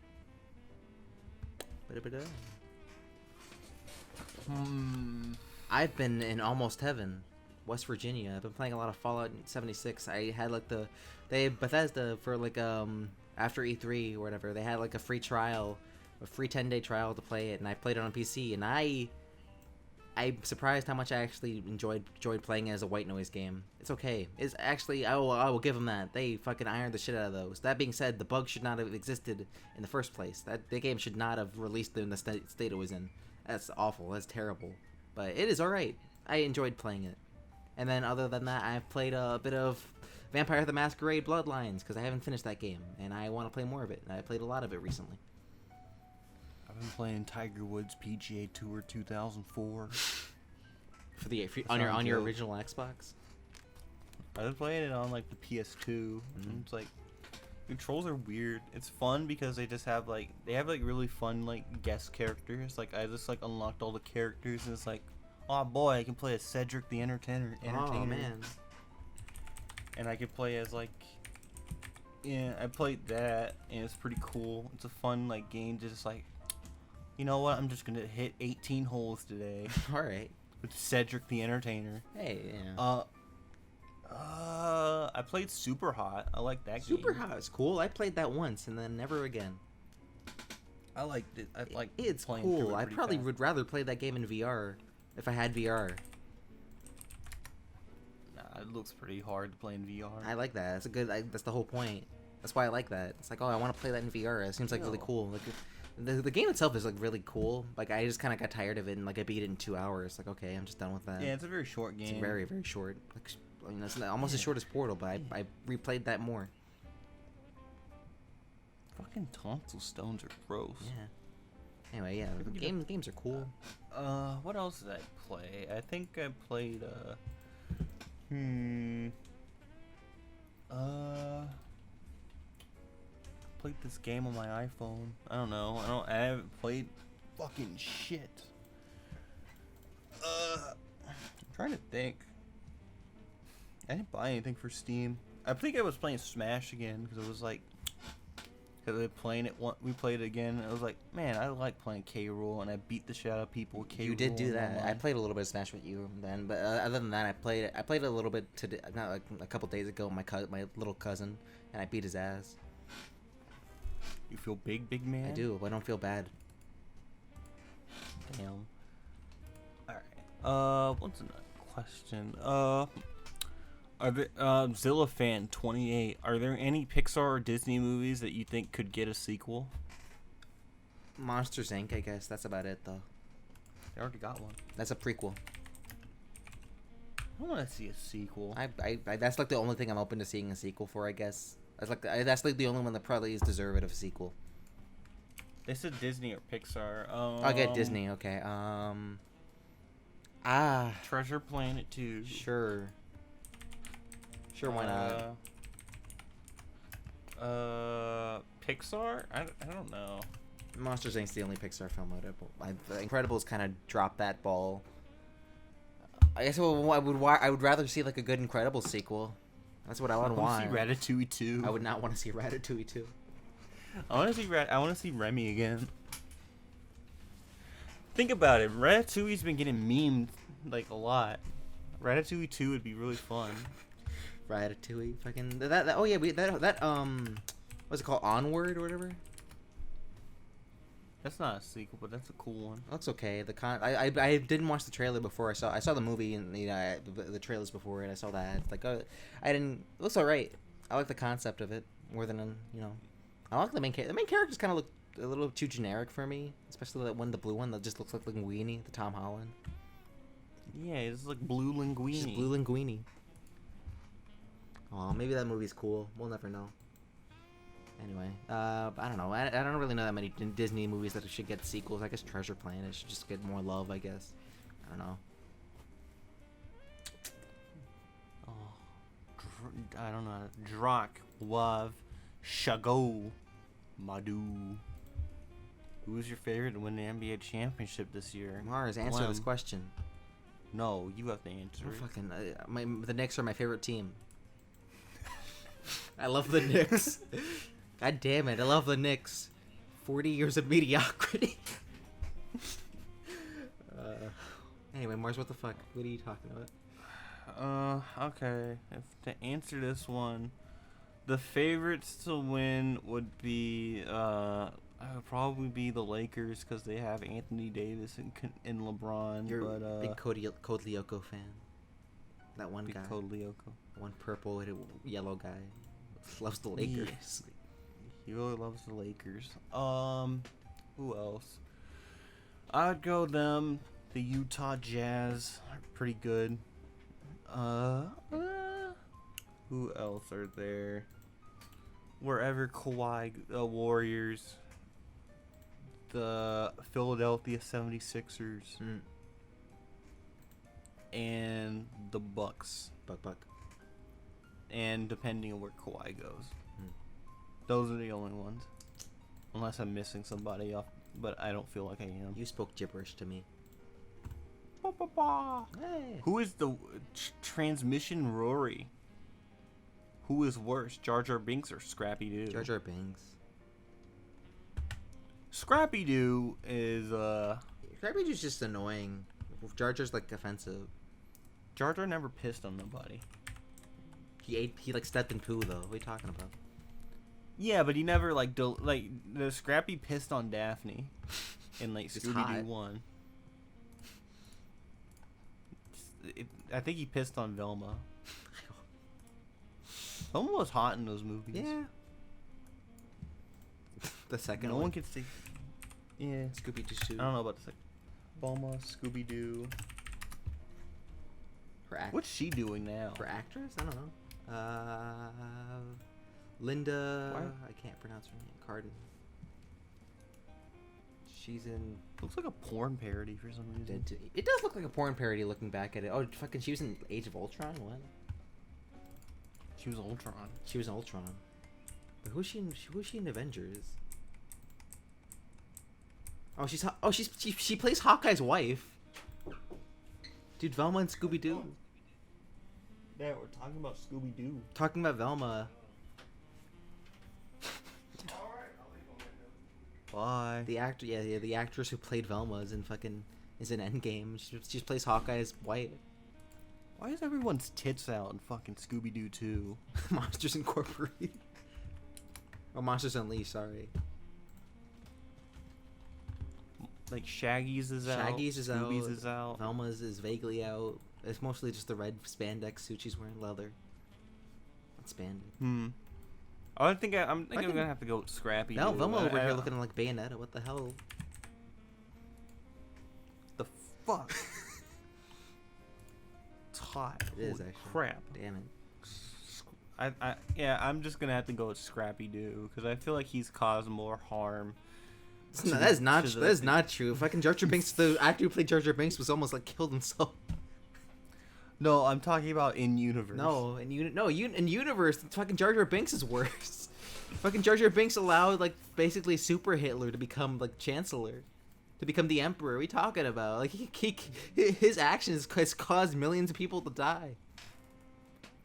I've been in Almost Heaven, West Virginia. I've been playing a lot of Fallout 76. I had like Bethesda for like after E3 or whatever. They had like a free trial, a free 10-day trial to play it, and I played it on PC. And I'm surprised how much I actually enjoyed playing it as a white noise game. It's okay. It's actually I will give them that. They fucking ironed the shit out of those. That being said, the bug should not have existed in the first place. The game should not have released in the state it was in. That's awful. That's terrible. But it is alright. I enjoyed playing it. And then other than that, I've played a bit of Vampire the Masquerade Bloodlines because I haven't finished that game and I want to play more of it. And I played a lot of it recently. I've been playing Tiger Woods PGA Tour 2004. On your original Xbox. I've been playing it on like the PS2. And it's like controls are weird. It's fun because they just have like really fun like guest characters. Like I just like unlocked all the characters and it's like, oh boy, I can play as Cedric the Entertainer. Oh man. And I could play as like, yeah, I played that and it's pretty cool. It's a fun like game to just like, you know what? I'm just gonna hit 18 holes today. All right. With Cedric the Entertainer. Hey, yeah. I played Super Hot. I like that game. Super Hot is cool. I played that once and then never again. I liked it. I like it's playing cool. through it I pretty probably fast. would rather play that game in VR if I had VR. Nah, it looks pretty hard to play in VR. I like that. That's a good. That's the whole point. That's why I like that. It's like, oh, I want to play that in VR. It seems like really cool. Like the game itself is like really cool. Like I just kind of got tired of it and like I beat it in 2 hours. Like okay, I'm just done with that. Yeah, it's a very short game. It's very very short. Like it's almost as short as Portal, but I replayed that more. Fucking tonsil stones are gross. Yeah. Anyway, yeah, the games are cool. What else did I play? I think I played played this game on my iPhone. I don't know. I haven't played fucking shit. I'm trying to think. I didn't buy anything for Steam. I think I was playing Smash again because it was like, because we played it again. And I was like, man, I like playing K. Rool, and I beat the shit out of people with K. Rool. You did do that. online. I played a little bit of Smash with you then, but other than that, I played it a little bit today, not like a couple days ago. My little cousin, and I beat his ass. You feel big man? I do. But I don't feel bad. Damn. Alright. What's another question? Are there, Zillafan 28, are there any Pixar or Disney movies that you think could get a sequel? Monsters Inc. I guess that's about it though. They already got one. That's a prequel. I want to see a sequel. I that's like the only thing I'm open to seeing a sequel for. I guess that's like the only one that probably is deserving of a sequel. They said Disney or Pixar. I'll get Disney. Okay. Treasure Planet 2. Sure. Sure, why not? Pixar? I don't know. Monsters Inc.'s the only Pixar film The Incredibles kind of dropped that ball. I guess I would rather see like a good Incredibles sequel. That's what I would want. See Ratatouille 2. I would not want to see Ratatouille 2. I want to see Remy again. Think about it. Ratatouille's been getting memed like a lot. Ratatouille 2 would be really fun. Ratatouille, fucking that oh yeah, what's it called, Onward or whatever? That's not a sequel, but that's a cool one. Looks okay. I didn't watch the trailer before. I saw the movie and the trailers before it. I saw that. It's like I didn't. It looks alright. I like the concept of it more than I like the main character. The main characters kind of look a little too generic for me, especially that one, the blue one that just looks like Linguini, the Tom Holland. Yeah, it's like Blue Linguini. Just Blue Linguini. Oh, maybe that movie's cool. We'll never know. Anyway, I don't know. I don't really know that many Disney movies that should get sequels. I guess Treasure Planet should just get more love, I guess. I don't know. Oh, I don't know. Drak, Wav, Shago, Madu. Who's your favorite to win the NBA championship this year? Mars, answer this question. No, you have to answer. The Knicks are my favorite team. I love the Knicks. God damn it, I love the Knicks. 40 years of mediocrity. Anyway, Mars, what the fuck? What are you talking about? Okay. To answer this one, the favorites to win would be would probably be the Lakers because they have Anthony Davis and LeBron. You're but a big Code Lyoko fan. That one big guy. Code Lyoko. One purple and yellow guy. Loves the Lakers. He really loves the Lakers. Who else? I'd go them. The Utah Jazz are pretty good. Who else are there? Wherever Kawhi Warriors. The Philadelphia 76ers. And the Bucks. Buck. And depending on where Kawhi goes. Those are the only ones. Unless I'm missing somebody off, but I don't feel like I am. You spoke gibberish to me. Hey. Who is the transmission Rory? Who is worse, Jar Jar Binks or Scrappy Doo? Jar Jar Binks. Scrappy Doo is Scrappy Doo's just annoying. Jar Jar's like offensive. Jar Jar never pissed on nobody. He like stepped in poo though. What are you talking about? Yeah, but he never like the Scrappy pissed on Daphne in like It's Scooby hot. Doo 1. I think he pissed on Velma. Velma was hot in those movies. Yeah. The second No one. one can see. Yeah. Scooby Doo 2. I don't know about the second. Velma, Scooby Doo. For What's she doing now? For actress? I don't know. Linda. Why? I can't pronounce her name. Cardin. She's in. Looks like a porn parody for some reason. It does look like a porn parody looking back at it. Oh, fucking! She was in Age of Ultron. What? She was Ultron. She was in Ultron. But who's she in? Who's she in Avengers? Oh, she plays Hawkeye's wife. Dude, Velma and Scooby Doo. Yeah, we're talking about Scooby Doo. Talking about Velma. Bye. The actor, yeah, the actress who played Velma is in Endgame. She plays Hawkeye's wife. Why is everyone's tits out in fucking Scooby Doo 2? Monsters Incorporated. Oh, Monsters Unleashed. Sorry. Like Shaggy's is out. Shaggy's is out. Scooby's is out. Velma's is vaguely out. It's mostly just the red spandex suit she's wearing, leather. Not spandex. I think I'm gonna have to go with Scrappy. No, Doo. Velma over here looking like Bayonetta. What the hell? The fuck. It's hot. It is Holy actually. crap. Damn it. I'm just gonna have to go with Scrappy Doo because I feel like he's caused more harm. No, that is not true. Fucking Jar Jar Binks, the actor who played Jar Jar Binks, was almost like killed himself. No, I'm talking about in universe. No, in universe, fucking Jar Jar Binks is worse. Fucking Jar Jar Binks allowed like basically Super Hitler to become like Chancellor, to become the Emperor. What are we talking about? Like his actions has caused millions of people to die.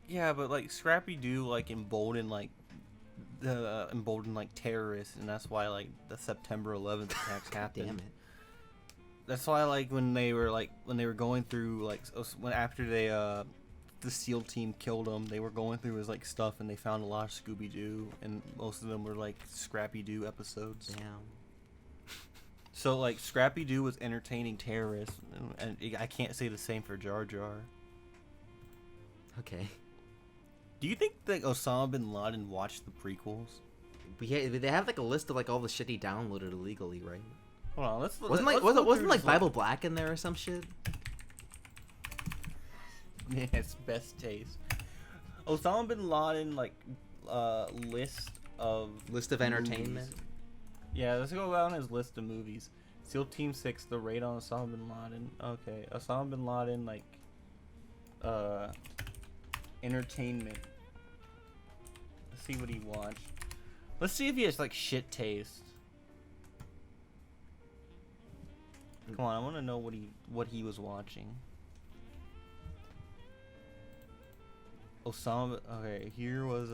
Yeah, but like Scrappy Doo like emboldened terrorists, and that's why like the September 11th attacks happened. Damn it. That's why like when they were going through like after the SEAL team killed him, they were going through his like stuff and they found a lot of Scooby Doo, and most of them were like Scrappy Doo episodes. Damn. So like Scrappy Doo was entertaining terrorists, and I can't say the same for Jar Jar. Okay. Do you think that Osama bin Laden watched the prequels? They have like a list of like all the shit he downloaded illegally, right? Hold on, let's Wasn't like Bible Black in there or some shit? Yes, best taste. Osama bin Laden list of entertainment. movies. Yeah, let's go down his list of movies. SEAL Team 6, The Raid on Osama bin Laden. Okay, Osama bin Laden entertainment. Let's see what he watched. Let's see if he has like shit taste. Come on, I want to know what he was watching. Osama. Okay, here was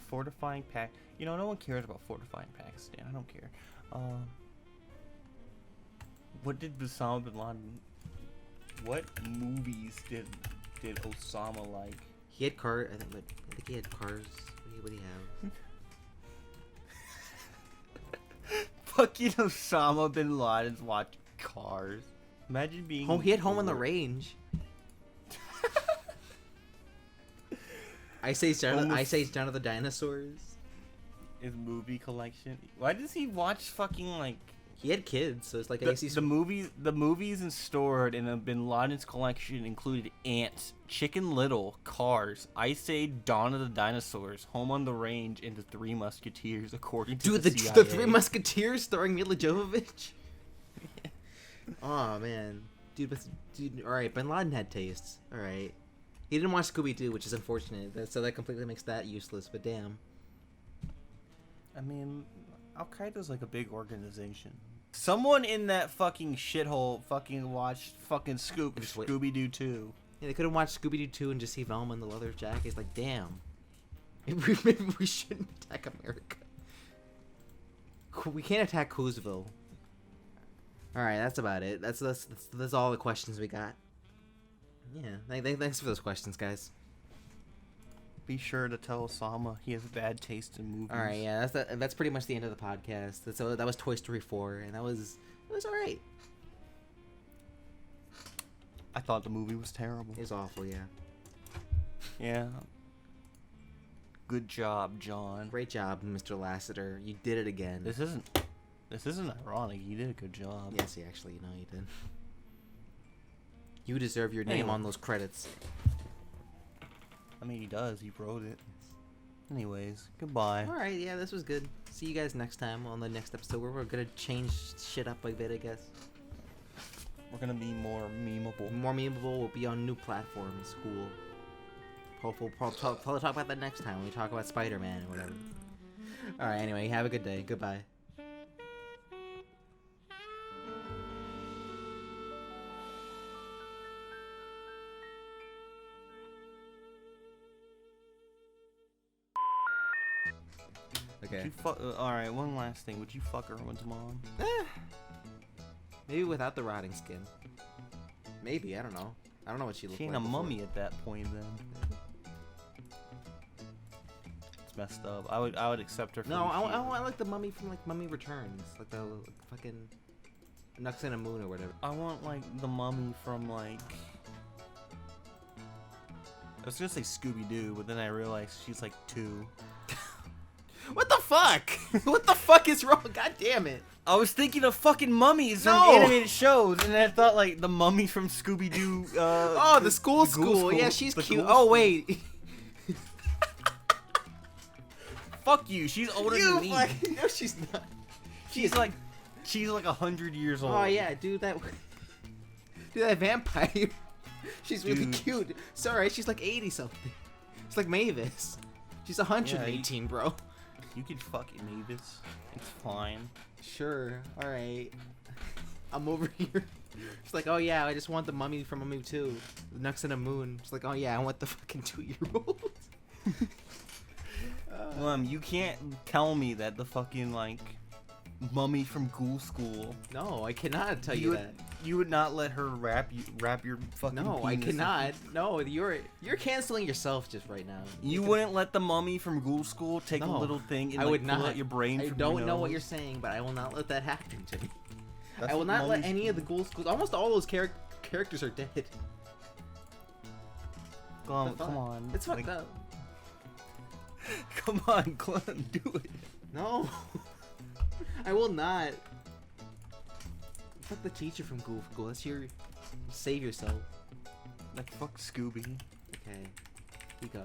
fortifying pack. You know, no one cares about fortifying Pakistan. I don't care. What did Osama bin Laden? What movies did Osama like? He had cars. I think he had cars. What do you have? Fucking Osama bin Laden's watching Cars. Imagine being. Oh, he had Home on the Range. Ice Age Down of the Dinosaurs. His movie collection. Why does he watch fucking like? He had kids, so it's like The movies stored in a Bin Laden's collection included Ants, Chicken Little, Cars, Ice Age, Dawn of the Dinosaurs, Home on the Range, and The Three Musketeers, according to the CIA. The Three Musketeers starring Mila Jovovich. Oh man, dude, all right. Bin Laden had tastes. All right, he didn't watch Scooby Doo, which is unfortunate. So that completely makes that useless. But damn. I mean, Al Qaeda's like a big organization. Someone in that fucking shithole fucking watched fucking Scooby Doo 2. Yeah, they could have watched Scooby Doo 2 and just see Velma in the leather jacket. It's like, damn. Maybe we shouldn't attack America. We can't attack Coosville. Alright, that's about it. That's all the questions we got. Yeah, thanks for those questions, guys. Be sure to tell Osama he has bad taste in movies. All right, yeah, that's pretty much the end of the podcast. So that was Toy Story 4, and it was all right. I thought the movie was terrible. It was awful, yeah. Yeah. Good job, John. Great job, Mr. Lasseter. You did it again. This isn't ironic. You did a good job. Yes, actually, you did. You deserve your name on those credits. I mean, he does. He wrote it. Anyways, goodbye. All right, yeah, this was good. See you guys next time on the next episode where we're gonna change shit up a bit, I guess. We're gonna be more memeable. More memeable. We'll be on new platforms. Cool. Hopefully, we'll talk about that next time when we talk about Spider-Man or whatever. All right. Anyway, have a good day. Goodbye. Okay. Alright, one last thing. Would you fuck Erwin's mom? Maybe without the rotting skin. Maybe, I don't know. I don't know what she looked She like. ain't a before. mummy at that point then. It's messed up. I would accept her for No, who I she is. want like the mummy from like Mummy Returns. Like the fucking Nux in a Moon or whatever. I want like the mummy from like I was gonna say Scooby-Doo, but then I realized she's like 2. What the fuck? What the fuck is wrong? God damn it. I was thinking of fucking mummies No! from animated shows, and I thought like the mummy from Scooby-Doo. Oh, the school. Yeah, she's the cute. ghoul Oh, school. wait. Fuck you. She's older than me. No, she's not. She's like 100 years old. Oh, yeah, dude, that vampire. She's really Dude. cute. Sorry, she's like 80 something. It's like Mavis. She's 118, bro. You could fucking Mavis. It's fine. Sure. All right. I'm over here. She's like, oh yeah, I just want the mummy from Mummy 2. The Nux in a Moon. She's like, oh yeah, I want the fucking 2-year-old. You can't tell me that the fucking like mummy from Ghoul School. No, I cannot tell you that. You would not let her wrap your fucking. No, I penis cannot. No, you're canceling yourself just right now. You wouldn't let the mummy from Ghoul School take a No, little thing and I like, would pull not. out your brain. I from don't your know what nose? you're saying, but I will not let that happen to me. That's I will what not let mummies any of the do. Ghoul Schools. Almost all those characters are dead. Come on. It's fucked like, up. Come on, Glenn, do it. No, I will not. Fuck the teacher from Ghoul School. That's your save yourself. Like fuck Scooby. Okay, you go.